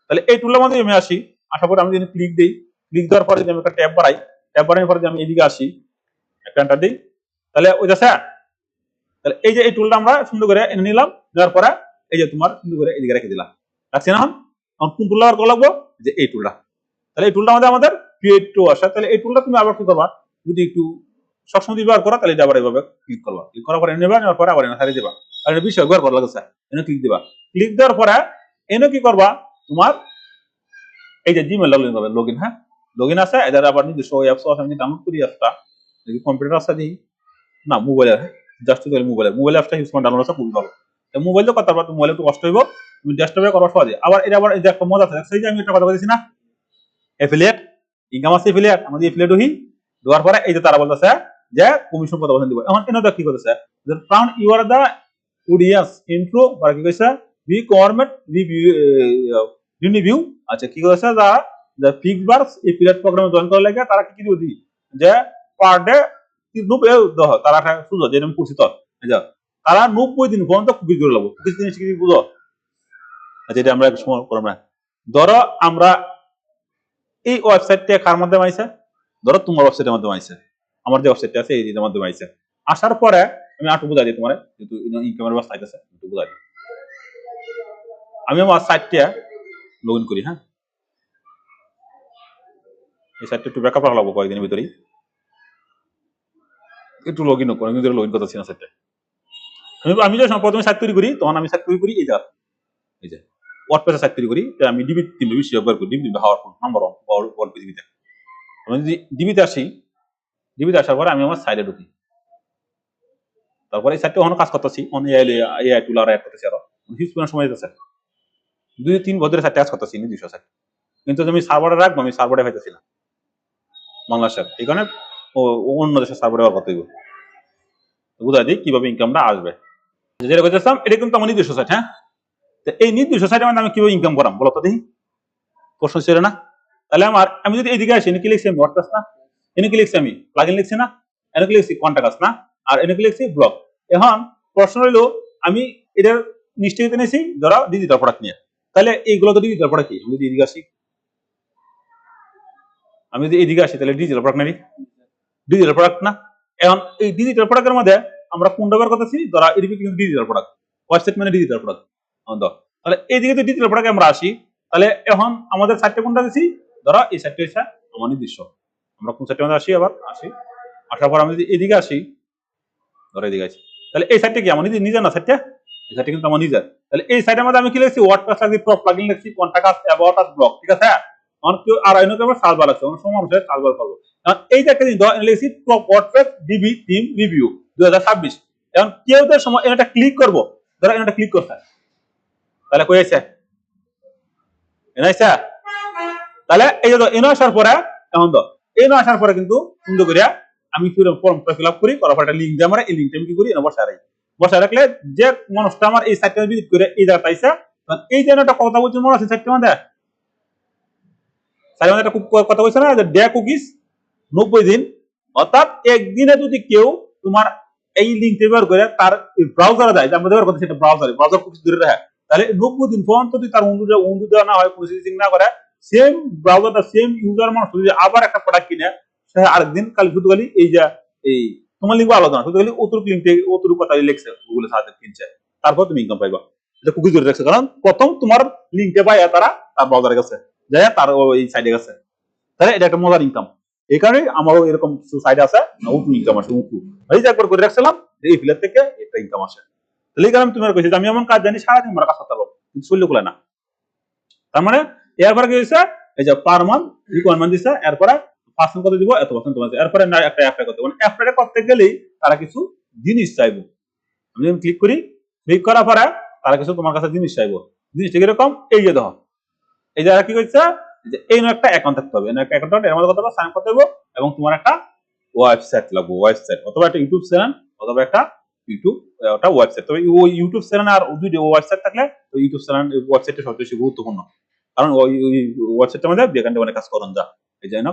তাহলে এই টুলের মধ্যে আমি আসি, আসার পরে আমি যদি ক্লিক দিই, ক্লিক দেওয়ার পরে যদি আমি একটা ট্যাব বাড়াই, ট্যাব বাড়ানোর পরে যদি আমি এদিকে আসি, একটা এন্টার দিই, তাহলে ওই যাচ্ছে। তাহলে এই যে এই টুলটা আমরা সুন্দর করে এনে নিলাম, নেওয়ার পরে এই যে তোমার সুন্দর করে এদিকে রেখে দিলাম, রাখছি না। এখন কোন টুল ব্যবহার করা লাগবো, যে এই টুলটা। তাহলে এই টুলটা আমাদের ক্রিয়েট টু আসা, তাহলে এই টুলটা তুমি আবার কি করবা, যদি একটু সবসময় ব্যবহার করা, তাহলে আবার এইভাবে ক্লিক করবা, ক্লিক করার পরে নেবা, নেওয়ার পরে আবার এনে সারিয়ে দেবা, আর এটা বিষয় ব্যবহার করা লাগছে, এনে ক্লিক দিবা। ক্লিক দেওয়ার পরে এনে কি করবা, তোমার এই যে জিমেল লগইন করবে, লগইন, হ্যাঁ লগইন আছে, এদের আবার নিজস্ব অ্যাপস আছে, আমি ডাউনলোড করি অ্যাপসটা, কম্পিউটার আছে দেখি না মোবাইলের জাস্ট মোবাইল অ্যাপসটা ইউজ করে ডাউনলোড আছে খুবই ভালো। মোবাইল তো কথা মোবাইল একটু কষ্ট হইব, তুমি ডেস্কটপে করবা সহজে। আবার এটা আবার এই যে একটা মজা আছে, সেই যে আমি একটা কথা বলেছি না এফিলিয়েট ইনকাম আছে, এফিলিয়েট আমাদের এফিলিয়েট হই দেওয়ার পরে এই যে তারা বলতেছে যে কমিশন কত পার্সেন্ট দিব। এখন এনে কি করতেছে যে found you are the audience intro বা কি কইছে বি গভর্নমেন্ট রিভিউ। আচ্ছা কি কইছে যা যে ফিক্স বার্স এই পিরিয়ড প্রোগ্রামে জয়েন করার লাগে তারা কি কি দিব দি যে পার ডে 90 তারা একটা সুযোগ যেটা আমি করছি তো তারা 90 দিন পর্যন্ত কুকিজ করে লাগবো। কুকিজ জিনিস কি বুঝো? আচ্ছা এটা আমরা সময় করব না। ধরো আমরা এই ওয়েবসাইটটা কার মাধ্যমে আইছে, ধরো তোমার ওয়েবসাইটের মাধ্যমে আইছে, আমার যে ওয়েবসাইটটা আছে এই মাধ্যমে আইছে। আসার পরে আমি আটু বুঝাই দিই তোমার, যেহেতু ইনকামের ব্যবস্থা আছে একটু বুঝাই দিই। আমি আমার সাইটটা লগ ইন করি। হ্যাঁ, এই সাইটটা একটু ব্যাকআপ রাখা লাগবো কয়েকদিনের ভিতরেই, একটু লগ ইন করো। আমি লগ ইন করতেছি না সাইটটা। আমি যখন প্রথমে সাইট তৈরি করি তখন আমি সাইট তৈরি করি এই যে ওয়ার্ডপ্রেসে সাইট তৈরি করি। আমি ডিবি 3 বেশি ব্যবহার করি। ডিবি পাওয়ারফুল নাম্বার 1 ওয়ার্ড ডিবিতে। আমি যদি ডিবিতে আসি, ডিবিতে আসার পরে আমি আমার সাইটে ঢুকি। তারপরে এই সাইটটা অন্য কাজ করতেছি, অন এআই টুল আর অ্যাড করতেছি, আরো হিউজ পরিমাণ সময় যাচ্ছে। 2-3 বছরের সাইটে কাজ করতেছি, নিজস্ব সাইট। কিন্তু আমি সার্ভারে রাখবো, আমি সার্ভারে পাইতেছি না বাংলাদেশের, এই কারণে অন্য দেশের সার্ভারে ব্যবহার করতে হইব। বুঝাই দিই কিভাবে ইনকামটা আসবে। যেটা করতেছিলাম এটা কিন্তু আমার নিজস্ব সাইট। হ্যাঁ, এই নিজস্ব সাইটের মধ্যে আমি কিভাবে ইনকাম করাম বলো তো দেখি? প্রশ্ন ছিল না? তাহলে আমি যদি এইদিকে আসি, এনে কি লিখছি আমি ওয়ার্ডপ্রেস না, এনে কি লিখছি আমি প্লাগইন লিখছি না, এনে কি লিখছি কন্টাক্ট না, আর এনে কি লিখছি ব্লগ। এখন প্রশ্ন হইলো আমি এটার নিশ্চয়ই নিয়েছি ধরো ডিজিটাল প্রোডাক্ট নিয়ে, তাহলে এইগুলো তো ডিজিটাল প্রোডাক্ট কি? আমি যদি এদিকে আসি, আমি যদি এদিকে আসি তাহলে ডিজিটাল প্রোডাক্ট নেই, ডিজিটাল প্রোডাক্ট না? এখন এই ডিজিটাল প্রোডাক্টের মধ্যে আমরা কোনটা ব্যবহার করতেছি? ধরা এদিকে কিন্তু ডিজিটাল প্রোডাক্ট, ওয়েবসাইট মানে ডিজিটাল প্রোডাক্ট। তাহলে এইদিকে যদি ডিজিটাল প্রোডাক্ট আমরা আসি, তাহলে এখন আমাদের সাইটটা কোনটা দিছি? ধরো এই সাইটটা হচ্ছে আমার নিজস্ব। আমরা কোন সাইটের মধ্যে আসি? আবার আসি, আসার পর আমি যদি এদিকে আসি, ধরো এদিকে আসি, তাহলে এই সাইটটা কি আমার নিজের না? সাইটটা এই সাইটটা কিন্তু আমার নিজের। তাহলে এই সাইটের মধ্যে আমি কি লিখছি? ওয়ার্ডপ্রেস লাগছি, টপ প্লাগইন লিখছি, contact us, about us, blog. ঠিক আছে? আর কেউ আর আইনকে আমরা সার্ভার লাগছে, অনেক সময় মানুষের সার্ভার পাবো। এখন এই যে একটা জিনিস ধর লিখছি top WordPress DB theme review 2026। এখন কেউ তো সময় এটা ক্লিক করব, ধরো এটা ক্লিক করছে, তাহলে কই আছে? এনে আইছে। তাহলে এই যে এনে আসার পরে এখন তো এনে আসার পরে কিন্তু সুন্দর করিয়া আমি ফর্মটা ফিল আপ করি, করার পর একটা লিঙ্ক দিয়ে আমরা এই লিঙ্কটা আমি কি করি? এনে বসায় রাখলে যে মানুষটা আমার এই সাইটটা ভিজিট করে এই জায়গাটা আইছে, এই জন্য একটা কথা বলছি মনে আছে সাইটটার মধ্যে? সাইটের মধ্যে একটা কথা বলছে না যে ডে কুকিজ 90 দিন, অর্থাৎ একদিনে যদি কেউ তোমার এই লিঙ্ক ব্যবহার করে তার ব্রাউজারে যায়, আমরা ব্যবহার করতেছি এটা ব্রাউজার কুকিজ ধরে রাখে, তাহলে 90 দিন পর্যন্ত যদি তার উন্ডু দেওয়া না হয়, প্রসেসিং না করে, সেম ব্রাউজারটা সেম ইউজার মানুষ যদি আবার একটা প্রোডাক্ট কিনে, সে আরেকদিন শুধু খালি এই যে এই তোমার লিঙ্ক আলাদা না, শুধু খালি অতটুকু লিঙ্কে অতটুকু কথা লিখছে গুগলের সাহায্যে কিনছে, তারপর তুমি ইনকাম পাইবা। এটা কুকিজ ধরে রাখছে, কারণ প্রথম তোমার লিঙ্কে পাইয়া তারা তার ব্রাউজারে গেছে, যায় তার ওই সাইডে গেছে, তাহলে এটা একটা মজার ইনকাম। এই কারণে আমারও এরকম সাইড আছে, উঁচু ইনকাম আসে, উঁচু এই যে একবার করে রাখছিলাম এই ফিলার থেকে একটা ইনকাম আসে। তাহলে এই কারণে আমি তোমার কইছি আমি এমন কাজ জানি সারাদিন আমরা কাজ করতে পারবো, কিন্তু চললে কোলে না। তার মানে এরপরে কি হয়েছে? এই যে পার মান্থ রিকোয়ারমেন্ট দিচ্ছে, এরপরে পার্সেন্ট কত দিব? এত পার্সেন্ট তোমার, এরপরে না একটা অ্যাপ্লাই করতে, মানে অ্যাপ্লাই করতে গেলেই তারা কিছু জিনিস চাইবো। আমি যখন ক্লিক করি, ক্লিক করার পরে তারা কিছু তোমার কাছে জিনিস চাইবো। জিনিসটা কিরকম? এই যে দেখো, এই যে কি করছে যে এই একটা অ্যাকাউন্ট থাকতে হবে, একটা অ্যাকাউন্ট এর মধ্যে কত সাইন করতে হবে, এবং তোমার একটা ওয়েবসাইট লাগবে, ওয়েবসাইট অথবা একটা ইউটিউব চ্যানেল অথবা একটা ইউটিউব ওটা ওয়েবসাইট। তবে ওই ইউটিউব চ্যানেল আর দুইটা ওয়েবসাইট থাকলে তো ইউটিউব চ্যানেল ওয়েবসাইটটা সবচেয়ে বেশি গুরুত্বপূর্ণ, কারণ ওই ওয়েবসাইটের মধ্যে বেকান্ডে অনেক কাজ করুন যা এই জন্য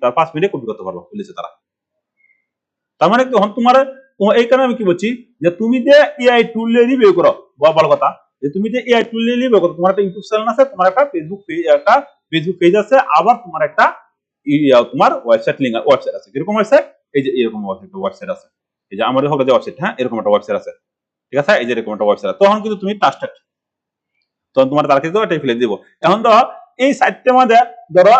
তার 5 মিনিটে কপি করতে পারবো বলেছে তারা। তার মানে তখন তোমার এই কারণে আমি কি বলছি যে তুমি যে এআই টুল নিয়ে রিভিউ করো, বড় কথা যে তুমি যে এআই টুল নিয়ে রিভিউ করো, তোমার একটা ইউটিউব চ্যানেল আছে, তোমার একটা ফেসবুক পেজ আছে, আবার তোমার একটা তোমার ওয়েবসাইট লিংক ওয়েবসাইট আছে। কিরকম ওয়েবসাইট? এই যে এরকম ওয়েবসাইট আছে, এই যে আমাদের হবে যে ওয়েবসাইট, হ্যাঁ এরকম একটা ওয়েবসাইট আছে, ঠিক আছে? এই যে এরকম একটা ওয়েবসাইট, তখন কিন্তু তুমি ট্রাস্টেড, তখন তোমার তার কিন্তু এটাই ফেলে দিব। এখন ধরো এই সাইটটার মধ্যে ধরো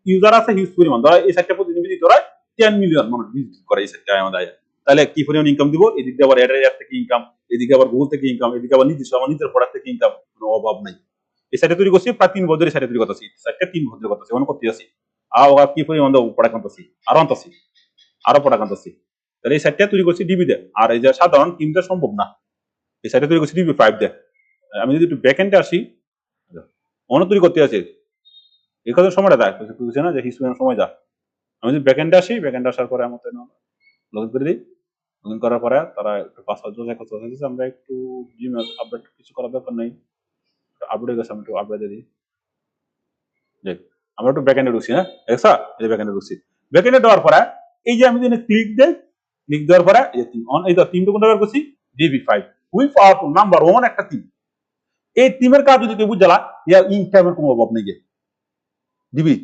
ইউজার আছে হিউজ পরিমাণ, ধরো এই সাইটটা প্রতিদিন ভিজিট করে 10 মিলিয়ন মানুষ ভিজিট করে এই সাইটটা আমাদের, তাহলে কি পরিমাণ ইনকাম দিব? এদিকে আবার অ্যাড থেকে ইনকাম, এদিকে আবার গুগল থেকে ইনকাম, এদিকে আবার নিজস্ব আমার নিজের প্রোডাক্ট থেকে ইনকাম, কোনো অভাব নাই। এই সাইটে তৈরি করছি প্রায় 3 বছরের সাইটে তৈরি করতেছি, সাইটটা 3 বছরের করতেছি, মানে করতে আছি আর কি পরিমাণ প্রোডাক্ট আনতেছি আর আনতেছি। আরো পড়া কাঁদছি। তাহলে এই সাইটটা তৈরি করছি ডিবি দিয়ে, আর এই যে সাধারণ টিমটা সম্ভব না, এই সাইটটা তৈরি করছি ডিবি 5 দিয়ে। আমি যদি একটু ব্যাকএন্ডে আসি, অনেক তৈরি করতে আছে, এই কথা সময়টা দেয় বুঝছে না যে হিস্ট্রি সময় যা। আমি যদি ব্যাকএন্ডে আসি, ব্যাকএন্ডে আসার পরে আমাদের লগ ইন করে দিই, লগ ইন করার পরে তারা একটু পাসওয়ার্ড দিয়েছে, আমরা একটু জিমেল আপডেট কিছু করার ব্যাপার নেই, আপডেট হয়ে গেছে, আমি একটু আপডেট দিয়ে দিই। দেখ আমরা একটু ব্যাকএন্ডে ঢুকছি, হ্যাঁ দেখছা, এই ব্যাকএন্ডে ঢুকছি। ব্যাকএন্ডে দেওয়ার পরে এই যে আমি যদি ক্লিক দেই, ক্লিক দেওয়ার পরে এই তো টিমটা কোনটা বের করছি, DB5 উই পাওয়ারফুল নাম্বার 1 একটা টিম। এই টিমের কাজ যদি কেউ বুঝলা, ইয়া ইনকামের কোনো অভাব নেই, ডিবি,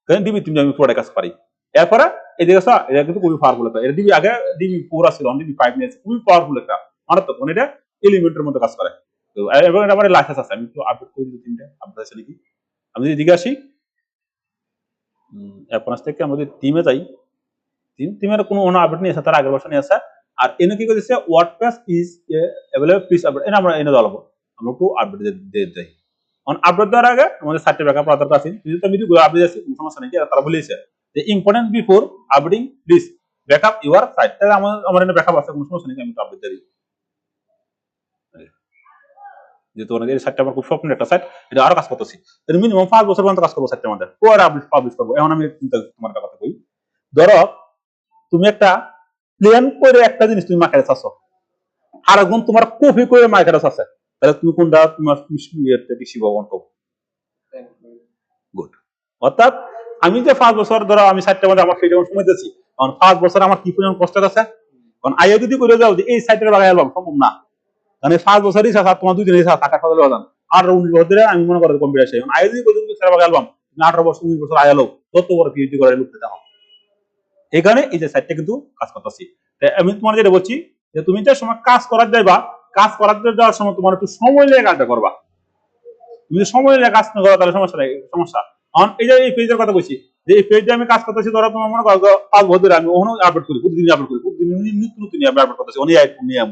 কারণ ডিবি টিম আমি পুরোটা কাজ পারি। এরপরে এই যে এটা কিন্তু খুবই পাওয়ারফুল একটা, এটা ডিবি আগে DB4 ছিল, DB5 নিয়েছে, খুবই পাওয়ারফুল একটা মারাত্মক, মানে এটা এলিমেন্টের মতো কাজ করে। তো এবং এটা আমার লাইসেন্স আছে, আমি একটু আপডেট করে দিই টিমটা, আপডেট আছে নাকি। আমি যদি এদিকে আসি, অ্যাপনাস থেকে আমাদের টিমে যাই, টিমের কোনো আপডেট নিয়ে আসে, তার আগের বছর নিয়ে আসে। আর এনে কি করেছে, WordPress is available please update, এনে আমরা এনে দেওয়া আমরা একটু আপডেট দিয়ে দেই। আপডেট দেওয়ার আগে আমাদের সাইটে ব্যাকআপ করা দরকার আছে, যদি আমি ভিডিও আপডেট আছে কোনো সমস্যা নেই, তারা বলেছে যে important before updating please backup your site, তাহলে আমার এনে ব্যাকআপ আছে, কোনো সমস্যা নেই, আমি একটু আপডেট দিয়ে দিই। যেহেতু এই সাইটটা আমার খুব স্বপ্নের একটা সাইট, এটা আরো কাজ করতেছি, মিনিমাম 5 বছর পর্যন্ত কাজ করবো সাইটটা আমাদের, পরে আপডেট পাবলিশ করবো। এখন আমি তোমার একটা কথা কই, ধরো তুমি একটা প্লেন করে একটা জিনিস তুমি মার্কেটে চাচ্ছো, আর একদম তোমার কপি করে মার্কেটে আছে, তাহলে তুমি কোনটা তোমার বেশি ভবন করবো? গুড। অর্থাৎ আমি যে 5 বছর ধরো আমি সাইটটার মধ্যে আমার সেই যখন সময় দিয়েছি, কারণ 5 বছর আমার কি পরিমাণ কষ্ট আছে, কারণ আইয়া যদি করে যাও যে এই সাইটের বাগায় অ্যালবাম সম্ভব না, কারণ এই 5 বছরই তোমার 2 দিনের থাকা ফেলে বাজান, আর 19 বছর ধরে আমি মনে করি কম্পিউটার সেই আইয়া যদি করে সেরা বাগায় অ্যালবাম, 18 বছর 19 বছর আয়ালো তত বড় পিএইচডি করে লুকতে দাও। এখানে এই যে সাইটটা কিন্তু কাজ করতেছি। আমি তোমার যেটা বলছি যে তুমি যে সময় কাজ করার যাইবা, কাজ করার যাওয়ার সময় তোমার একটু সময় লেগে কাজটা করবা, তুমি সময় লেগে কাজ না করো তাহলে সমস্যা নেই, সমস্যা। কারণ এই যে এই পেজের কথা বলছি, যে এই পেজে আমি কাজ করতেছি, ধরো তোমার মনে করো 5 বছর আমি ওখানে আপডেট করি, প্রতিদিন আপডেট করি, প্রতিদিন নিত্য নতুন আপডেট করতেছি, অনেক নিয়ম,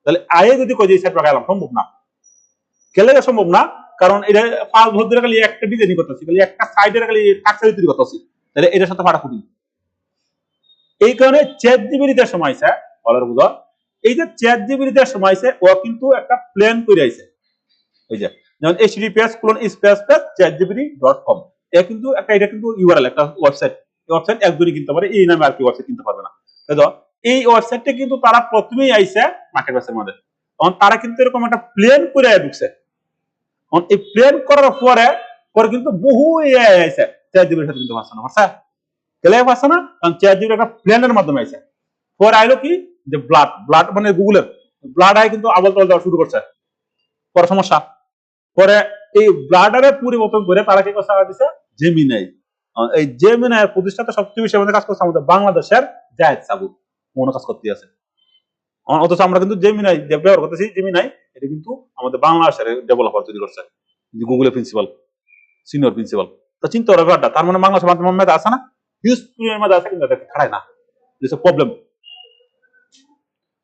তাহলে আয়ে যদি কই যে সাইট লাগাইলাম সম্ভব না, কেলে সম্ভব না, কারণ এটা 5 বছর ধরে খালি একটা ডিজাইন করতেছি, খালি একটা সাইডের খালি টাকসারি তৈরি করতেছি, তাহলে এটার সাথে ফাটাফুটি। এই কারণে চ্যাট জিপিটির সময় আছে বলার বুঝা, এই যে চ্যাট জিপিটির সময় আছে ও কিন্তু একটা প্ল্যান করে আইছে, এই যে যেমন https://chatgpt.com, এটা কিন্তু একটা, এটা কিন্তু ইউআরএল একটা ওয়েবসাইট, এই ওয়েবসাইট একজনই কিনতে পারে, এই নামে আর কি ওয়েবসাইট কিনতে পারবে না। তাই তো এই ওয়েবসাইটটা কিন্তু তারা প্রথমেই আইছে মার্কেট প্লেসের মধ্যে, তখন তারা কিন্তু এরকম একটা প্ল্যান করে ঢুকছে, এই প্ল্যান করার পরে পরে কিন্তু বহু এআই আইছে চ্যাট জিপিটির সাথে কিন্তু পারছে না, পারছে কেলে পারছে না, কারণ চ্যাট জিপিটি একটা প্ল্যানের মাধ্যমে আইছে। পরে আইলো কি যে ব্লাড মানে গুগলের ব্লাড আই কিন্তু আবল তল দেওয়া শুরু করছে, পরে সমস্যা। পরে এই ব্লাডারে পরিবর্তন করে তারা কি কথা দিচ্ছে, জেমিনাই। এই জেমিনাইয়ের প্রতিষ্ঠাতা সবচেয়ে বেশি আমাদের কাজ করছে আমাদের বাংলাদেশের জায়েদ সাবু, মনে কাজ করতে আছে। অথচ আমরা কিন্তু জেমিনাই ব্যবহার করতেছি, জেমিনাই এটা কিন্তু আমাদের বাংলাদেশের ডেভেলপার তৈরি করছে, গুগলের প্রিন্সিপাল, সিনিয়র প্রিন্সিপাল। তো চিন্তা করার ব্যাপারটা, তার মানে বাংলাদেশের মাধ্যমে মেধা আছে না, হিউজ পরিমাণের মেধা আছে, কিন্তু এটাকে খাড়ায় না, প্রবলেম।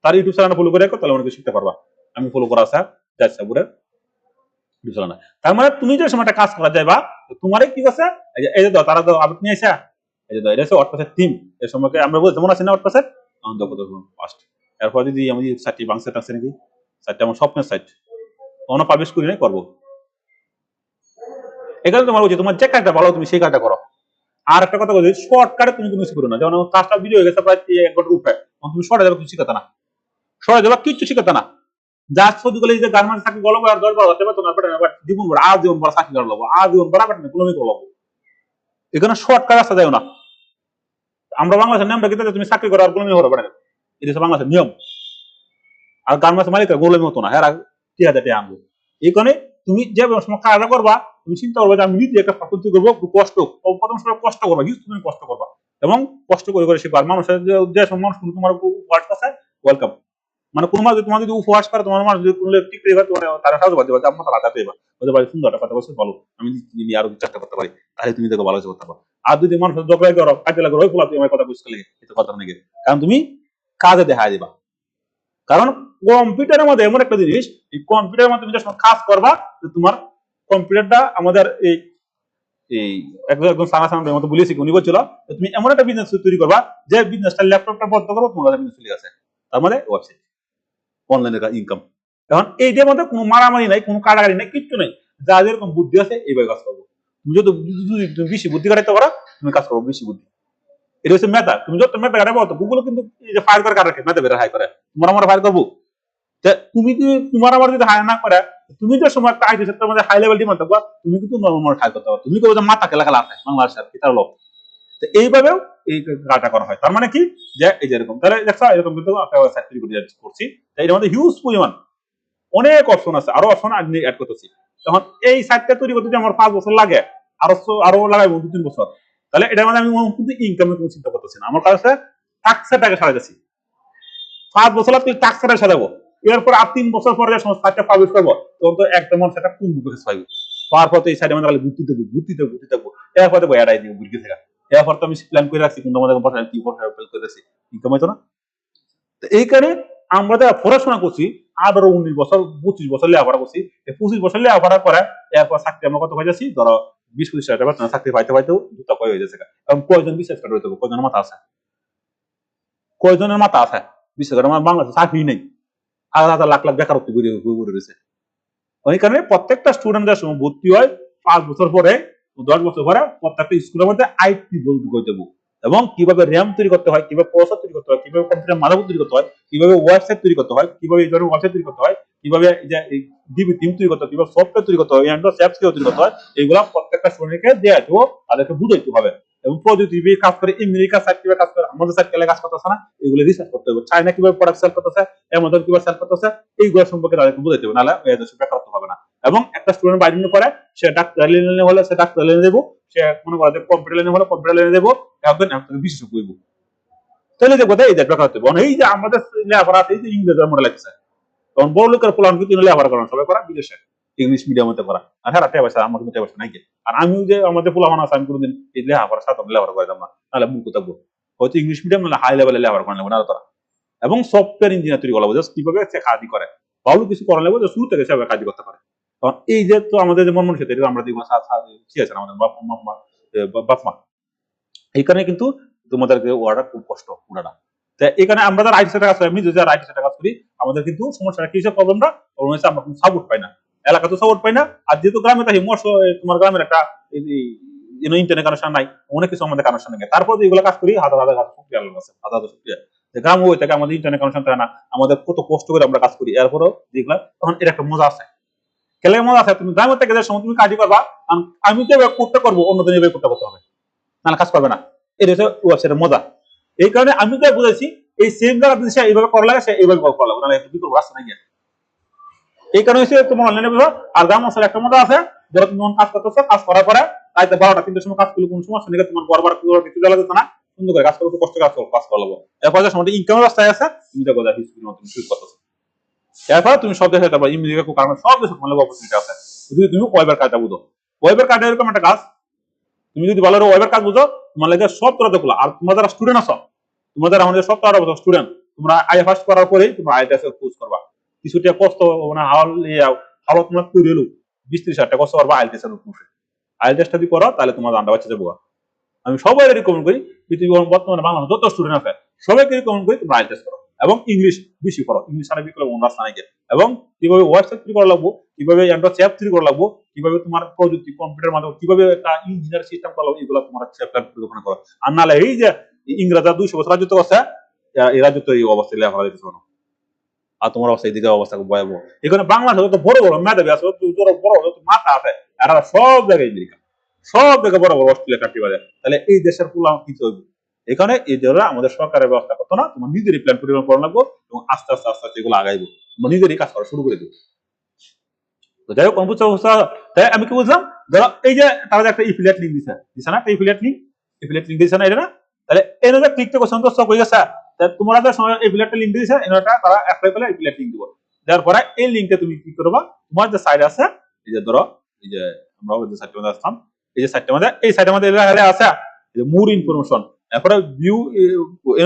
তার ইউটিউব চ্যানেল ফলো করে রাখো, তাহলে অনেক শিখতে পারবা। আমি ফলো করা আছে জায়েদ সাবুরের ইউটিউব চ্যানেল। তার মানে তুমি যে সময়টা কাজ করা যাইবা, তোমার কি আছে, এই যে তারা তো আপডেট নিয়ে আসা, এই যে এটা হচ্ছে ওয়ার্ডপ্রেসের থিম, এই সময়কে আমরা বলি যেমন আছে না ওয়ার্ডপ্রেসের, ফার্স্ট। এরপর যদি আমি সাইটটি বাংসেট আছে নাকি, সাইটটা আমার স্বপ্নের সাইট, কোনো পাবলিশ করি নাই, করবো। এখানে তোমার উচিত তোমার যে কাজটা ভালো তুমি সেই কাজটা করো। আর একটা কথা বলছি, শর্টকাটে তুমি কোনো কিছু করো না, যেমন কাজটা ভিডিও হয়ে গেছে প্রায় 1 ঘন্টার উপরে, তুমি শর্টে যাবে কিছু শিখাতে না, শর্টে যাবে কিচ্ছু শিখাতে না, যা শুধু গেলে যে গার্মেন্টস চাকরি গলব আর 10 12 টাকা তোমার বেটা জীবন বড় আজীবন বড় চাকরি করে লব, আজীবন বড় বেটা কোনোমি করে লব। এখানে শর্টকাট রাস্তা যায় না। আমরা বাংলাদেশের নিয়মটা কিন্তু তুমি চাকরি করো আর গোলামি হতে পারে না, এটা হচ্ছে বাংলাদেশের নিয়ম। আর গার্মেন্টস মালিকের গোলামি হতো না, হ্যাঁ 3000 টাকা আনবো। এই কারণে তুমি যে সময় কাজটা করবা, তুমি চিন্তা করবে যে আমি নিজে একটা প্রকৃতি করবো, একটু কষ্ট, প্রথম সময় কষ্ট করবা, হিউজ তুমি কষ্ট করবা, এবং কষ্ট করে করে শিখবা। মানুষের যে মানুষ তোমার ওয়ার্ড আছে ওয়েলকাম, মানে কোনো মাস তোমার যদি উপহাস করে, তোমার মাস যদি কোনো ঠিক করে তোমার তারা সাহায্য করতে পারে, আপনার হাতাতে এবার বলতে পারি সুন্দর একটা কথা বলছে, বলো আমি আরো চেষ্টা করতে পারি, তাহলে তুমি দেখো ভালো করতে পারো। আর যদি মানুষের জগড়াই করো, কাজে লাগো, ওই ফোলা তুমি আমার কথা বুঝতে লেগে এটা কথা নাকি, কারণ তুমি কাজে দেখা দিবা। কারণ কম্পিউটারের মধ্যে এমন একটা জিনিস, এই কম্পিউটারের মধ্যে তুমি যখন কাজ করবা, তোমার কম্পিউটারটা আমাদের এই এই একজন একজন সানা সানার মতো বলেছি উনি বলছিল তুমি এমন একটা বিজনেস তৈরি করবা যে বিজনেসটা ল্যাপটপটা বন্ধ করবো তোমার কাছে বিজনেস চলে গেছে, তার মানে ওয়েবসাইট অনলাইনের ইনকাম। এখন এইটার মধ্যে কোনো মারামারি নাই, কোনো কাটাকাটি নাই, কিচ্ছু নাই। যা যেরকম বুদ্ধি আছে এইভাবে কাজ করবো। তুমি যদি তুমি বেশি বুদ্ধি কাটাইতে পারো তুমি কাজ করবো বেশি বুদ্ধি। এটা হচ্ছে মেধা। তুমি যত মেধা কাটাবো তো গুগল কিন্তু এই যে ফায়ার করে কাটাকে মেধা বেড়ে হাই করে তোমার আমার ফায়ার করবো। তুমি যদি তোমার আমার যদি হাই না করে তুমি যে সময় একটা আইটি সেক্টরের মধ্যে হাই লেভেল ডিমান্ড থাকবা তুমি কিন্তু নর্মাল হাই করতে পারো। তুমি কেউ যে মাথা খেলা খেলা আছে বাংলাদেশের কি তার লোক এইভাবেও এই কাজটা করা হয়। তার মানে কি যে এই যে এরকম তাহলে দেখছো এরকম কিন্তু একটা ওয়েবসাইট তৈরি করছি, এর মধ্যে হিউজ পরিমাণ অনেক অপশন আছে, আরো অপশন আমি অ্যাড করতেছি। তখন এই সাইটটা তৈরি করতে যদি আমার 5 বছর লাগে, আরো লাগাইবো 2-3 বছর, তাহলে এটার মধ্যে আমি কিন্তু ইনকামের কোনো চিন্তা করতেছি না। আমার কাছে টাক্সের টাকা সাজাইতেছি, 5 বছর তুই টাক্সের সাজাবো, এরপর আর 3 বছর পরে যে সমস্ত সাইটটা পাবলিশ করবো তখন তো একটা মন সেটা কোন বুকে পাইবো পাওয়ার পর তো এই সাইডে মানে বুদ্ধি থাকবো এরপর দেবো এড়াই দিব বুদ্ধি থেকে। এরপর তো আমি প্ল্যান করে রাখছি কিন্তু আমাদের কি করে রাখছি ইনকাম হয়তো না। এই কারণে আমরা যারা পড়াশোনা করছি 18-19 বছর 25 বছর লেখাপড়া করছি, 25 বছর লেখাপড়া করে এরপর চাকরি আমরা কত পাইতেছি ধরো 20-25 হাজার টাকা চাকরি পাইতে পাইতেও দুটা কয় হয়ে যাচ্ছে। কারণ কয়জন বিশ্বাস করে হইতে কয়জনের মাথা আছে, কয়জনের মাথা আছে বিশ্বাস করে আমার বাংলাদেশে চাকরি নেই, হাজার হাজার লাখ লাখ বেকারত্ব ঘুরে রয়েছে। ওই কারণে প্রত্যেকটা স্টুডেন্ট যার সময় ভর্তি হয় 5 বছর পরে 10 বছর পরে প্রত্যেকটা স্কুলের মধ্যে আইটি বই দেবো এবং কিভাবে র্যাম তৈরি করতে হয়, কিভাবে প্রসেসর তৈরি করতে হয়, কিভাবে কম্পিউটার মাদারবোর্ড তৈরি করতে হয়, কিভাবে ওয়েবসাইট তৈরি করতে হয়, কিভাবে এই ধরনের ওয়েবসাইট তৈরি করতে হয়, কিভাবে ডিবি টিম তৈরি করতে হয়, কিভাবে সফটওয়্যার তৈরি করতে হয়, অ্যান্ড্রয়েড অ্যাপস কিভাবে তৈরি করতে হয়, এগুলা প্রত্যেকটা স্টুডেন্টকে দেওয়া দেবো, তাদেরকে বুঝাইতে হবে। এবং প্রযুক্তি কাজ করে আমেরিকা সাইড কিভাবে কাজ করে আমাদের সাইড কাজ করতেছে না এগুলো রিসার্চ করতে হবে। চায়না কিভাবে প্রোডাক্ট সেল করতেছে, অ্যামাজন কিভাবে সেল করতেছে, এইগুলো সম্পর্কে তাদেরকে বুঝাইতে হবে, নাহলে বেকারত্ব হবে না। এবং একটা স্টুডেন্ট বাইরে করে সে ডাক্তার লাইনে হলে সে ডাক্তার লাইনে দেবো, সে মনে করে যে কম্পিউটার লাইনে হলে কম্পিউটার লাইনে দেবো, একজন বিশেষজ্ঞ হইব। তাহলে দেখবো এই যে বেকারত্ব এই যে আমাদের লেখাপড়া আছে এই যে ইংরেজের মনে লাগছে, তখন বড় লোকের প্লান কিন্তু লেখাপড়া করেন সবাই করা বিদেশে ইংলিশ মিডিয়ামে করা। আর হ্যাঁ টেবাসা আমার কিন্তু টেবাসা নাই। আর আমিও যে আমাদের পোলামান আছে আমি কোনোদিন এই লেখাপড়া সাধারণ লেখাপড়া করে না, নাহলে মুখ থাকবো হয়তো ইংলিশ মিডিয়াম নাহলে হাই লেভেলে লেখাপড়া করে নেবো না তারা। এবং সফটওয়্যার ইঞ্জিনিয়ার তৈরি করা জাস্ট কিভাবে সে কাজই করে ভালো কিছু করা লাগবে যে শুরু থেকে সেভাবে কাজই করতে পারে। কারণ এই যে তো আমাদের যে মন মানুষ আমরা যেগুলো শিখেছেন আমাদের বাপ মা, এই কারণে কিন্তু তোমাদেরকে ওয়াটা খুব কষ্ট পুরাটা। এখানে আমরা যারা আইটি সেক্টরে কাজ করি, আমি যদি আইটি সেক্টরে কাজ করি আমাদের কিন্তু সমস্যাটা কি হিসেবে প্রবলেমটা প্রবলেম হচ্ছে আমরা কোনো সাপোর্ট পাই না, এলাকা তো সাপোর্ট পাই না। আর যেহেতু গ্রামে থাকি তোমার গ্রামের একটা ইন্টারনেট কানেকশন নাই, অনেক কিছু আমাদের কানেকশন নেই, তারপর এগুলো কাজ করি হাজার হাজার শুক্রিয়া আল্লাহর কাছে হাজার হাজার শুক্রিয়া যে গ্রাম হয়ে থাকে আমাদের ইন্টারনেট কানেকশন থাকে না, আমাদের কত কষ্ট করে আমরা কাজ করি এরপরও দেখলাম তখন এর একটা মজা আছে। খেলে মজা আছে তুমি গ্রামের থেকে যে সময় তুমি কাজই করবা আমি তো এবার করতে করবো অন্যদিন এবার করতে হবে নাহলে কাজ করবে না, এটা হচ্ছে ওয়েবসাইটের মজা। এই কারণে আমি তো বুঝেছি এই সেম জায়গা যদি সে এইভাবে করা লাগে সে এইভাবে করা লাগবে নাহলে একটু কি করবো রাস্তা নাই। এই কারণে হচ্ছে তোমার অনলাইনে বিষয়। আর গ্রাম অঞ্চলে একটা মজা আছে, ধরো তুমি কাজ করতেছো, কাজ করার পরে রাইতে 12টা-3টার সময় কাজ করলে কোনো সমস্যা নেই, তোমার বরবার কিছু দেওয়া লাগছে না, সুন্দর করে কাজ করতে কষ্ট কাজ করা লাগবে। এরপর যে সময় ইনকামের রাস্তায় আছে তুমি দেখো যা হিস্ট্রি মতো শুরু করতেছো, এরপরে তুমি সব দেশে যাবো ইমেরিকা কারণে সব দেশে তোমার অপরচুনিটি আছে যদি তুমি ওয়েবের কাজটা বুঝো। ওয়েবের কাজ এরকম একটা কাজ তুমি যদি ভালো ওয়েবের কাজ বুঝো তোমার লাগে সব তোরা দেখলো। আর তোমার যারা স্টুডেন্ট আছো, তোমাদের আমাদের সব তারা স্টুডেন্ট, তোমরা আই ফার্স্ট করার পরেই তোমরা আইএলটিএস কোর্স করবা, কিছুটা কষ্ট মানে হাওয়া তোমরা করে এলো 20-30 হাজার টাকা কষ্ট করবা আইএলটিএস এর উপরে। আইএলটিএসটা যদি করো তাহলে তোমার জানটা বাচ্চা যাবো। আমি সবাই রিকমেন্ড করি পৃথিবী বর্তমানে বাংলাদেশ যত স্টুডেন্ট আছে সবাইকে রিকমেন্ড করি তোমরা আইএলটিএস করো এবং ইংলিশ বেশি করো, ইংলিশ আরবি করলে অন্য রাস্তা নাই। এবং কিভাবে ওয়েবসাইট তৈরি করা লাগবো, কিভাবে অ্যান্ড্রয়েড অ্যাপ তৈরি করা লাগবো, কিভাবে তোমার প্রযুক্তি কম্পিউটার মাধ্যমে কিভাবে একটা ইঞ্জিনিয়ার সিস্টেম করা লাগবে, এগুলো তোমার পরিকল্পনা করো। আর নাহলে এই যে ইংরেজরা 200 বছর রাজত্ব করছে এই রাজত্ব এই অবস্থায় লেখাপড়া দিতেছে না, আর তোমার অবস্থা এদিকে অবস্থা ভয়াবহ। এখানে বাংলাদেশে যত বড় বড় মেধাবী আছে বড় যত মাথা আছে এরা সব জায়গায় আমেরিকা, সব জায়গায় বড় বড় অস্ট্রেলিয়া কান্ট্রি বাজার, তাহলে এই দেশের পুলা কিছু হইবে। এখানে এই জন্য আমাদের সরকারের ব্যবস্থা করতো না, তোমার নিজেরই প্ল্যান পরিমাণ করা লাগবো এবং আস্তে আস্তে আস্তে আস্তে এগুলো আগাইবো, তোমার নিজেরই কাজ করা শুরু করে দেবো। তো যাই হোক কম্পিউটার অবস্থা তাই আমি কি বুঝলাম, ধরো এই যে তারা একটা ইফিলিয়েট লিঙ্ক দিছে না, একটা ইফিলিয়েট লিঙ্ক দিছে না, এটা না, তাহলে এই যে ক্লিক করছো সন্তোষ হয়ে গেছে, তোমরা যে সময় এফিলিয়েট লিঙ্ক দিয়েছে এটা তারা অ্যাপ্লাই করলে এফিলিয়েট লিঙ্ক দিব, দেওয়ার পরে এই লিঙ্কে তুমি কি করবা, তোমার যে সাইট আছে এই যে ধরো এই যে আমরা যে সাইটের মধ্যে আসলাম, এই যে সাইটের মধ্যে এই সাইটের মধ্যে আছে এই যে মোর ইনফরমেশন, এরপরে ভিউ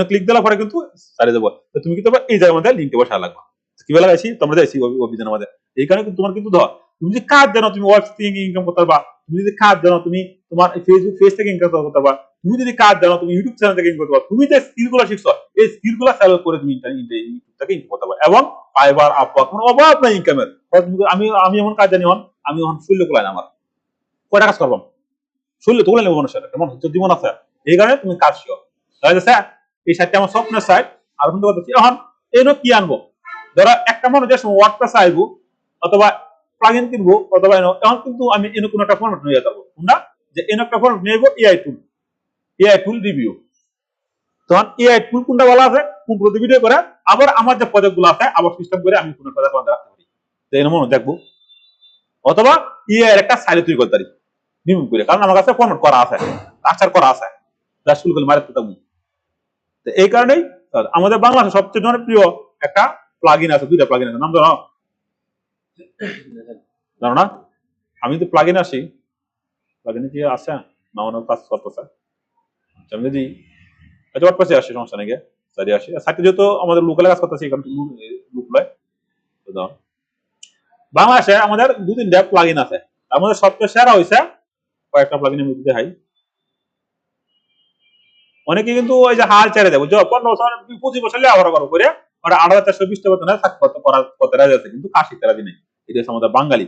ক্লিক দেওয়ার পরে কিন্তু সাইটে যাবো, তো তুমি কিন্তু এই জায়গার মধ্যে লিঙ্কে বসা লাগবে। কিভাবে লাগাইছি তোমরা যাইছি অভিযানের মধ্যে, এই কারণে কিন্তু তোমার কিন্তু ধর তুমি যে কাজ জানো তুমি ওয়েবসাইট থেকে ইনকাম করতে পারবা, তুমি যদি কাজ জানো, তুমি তোমার ফেসবুক পেজ থেকে ইনকাম করতে পারবা। তুমি যদি কাজ জানো, তুমি ইউটিউব চ্যানেল থেকে ইনকাম করতে পারবা। তুমি যে স্কিল গুলো শিখছো, এই স্কিল গুলো সেল করে তুমি ইউটিউব থেকে ইনকাম করতে পারবা। এবং ফাইবার, আপওয়ার্ক, কোনো অভাব নাই ইনকামের। আমি আমি এমন কাজ জানি, আমি এখন শূন্য কুলাই আমার কয়টা কাজ করবাম, শূন্য তুলে নেবো মানুষের কেমন হচ্ছে জীবন আছে। এই কারণে তুমি কাজ শিখো। এই সাইটটা আমার স্বপ্নের সাইট। আর শুনতে পাচ্ছি এখন এনো কি আনবো, ধরো একটা মানুষ যে ওয়ার্ডপ্রেস আইবো অথবা প্লাগইন কিনবো অথবা এখন কিন্তু আমি এনো কোনো একটা ফরম্যাট নিয়ে যাবো না, যে এনো একটা ফরম্যাট নিয়ে যাবো এআই টুল রিভিউ। তখন এআই টুল কোনটা ভালো আছে, কোন প্রতি ভিডিও করে, আবার আমার যে প্রজেক্ট গুলো আছে আবার সিস্টেম করে আমি কোনো প্রজেক্ট রাখতে পারি, তো এর মনে দেখবো। অথবা এআই এর একটা সাইড তৈরি করতে পারি নিয়ম করে, কারণ আমার কাছে ফরম্যাট করা আছে, আচার করা আছে, যা শুরু করে মারতে থাকবো। তো এই কারণেই আমাদের বাংলাদেশে সবচেয়ে জনপ্রিয় একটা প্লাগইন আছে, দুইটা প্লাগইন আছে, নাম জানো জানো না? আমি তো প্লাগইন আসি, প্লাগইনে কি আছে না অনেক কাজ করতেছে, আমি যদি ওয়ার্ড পাশে আসি সমস্যা নাকি সারি আসি সাইটে যেহেতু আমাদের লোকালে কাজ করতেছি এখানে লুক লয়। বাংলাদেশে আমাদের দু তিনটা প্লাগইন আছে, তার মধ্যে সবচেয়ে সেরা হয়েছে কয়েকটা প্লাগইনের মধ্যে দেখাই। অনেকে কিন্তু ওই যে হাল ছেড়ে দেয়, বুঝছো, 15 বছর 25 বছর ব্যবহার করো করে ওরা 8,420 বেতনে করতে রাজি আছে, কিন্তু কাজ শিখতে রাজি নেই। এটা হচ্ছে আমাদের বাঙালি।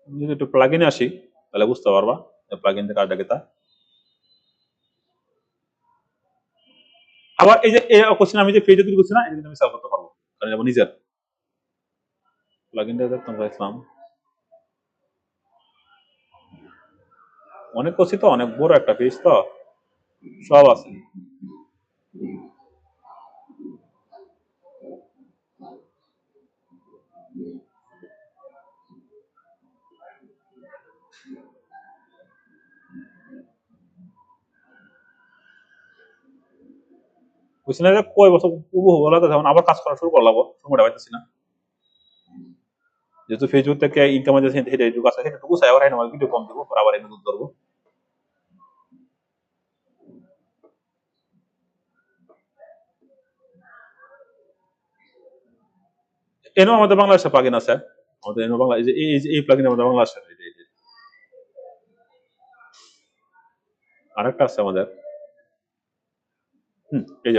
যদি একটু প্লাগইনে আসি তাহলে বুঝতে পারবা প্লাগইন থেকে কাজটা কেতা। আবার এই যে কোশ্চেন আমি যে পেজে তৈরি করছি না, এটা কিন্তু আমি সলভ করতে পারবো, কারণ এটা নিজের প্লাগইনটা দেখতাম ইসলাম অনেক করছি, তো অনেক বড় একটা পেজ, তো সব আছে। বুঝছি না যে কয় বছর উপভোগ হলো, তখন আবার কাজ করা শুরু করলাম, সময়টা পাইতেছি না। যেহেতু ফেসবুক থেকে ইনকাম আছে সেটা এটুকু আছে, সেটাটুকু চাই, আবার আমার ভিডিও কম দেবো, আবার এনে দুধ ধরবো। এনো আমাদের বাংলাদেশে প্লাগইন আছে, আমাদের এনো বাংলা এই প্লাগইন আমাদের বাংলাদেশে। আরেকটা আছে আমাদের, এই যে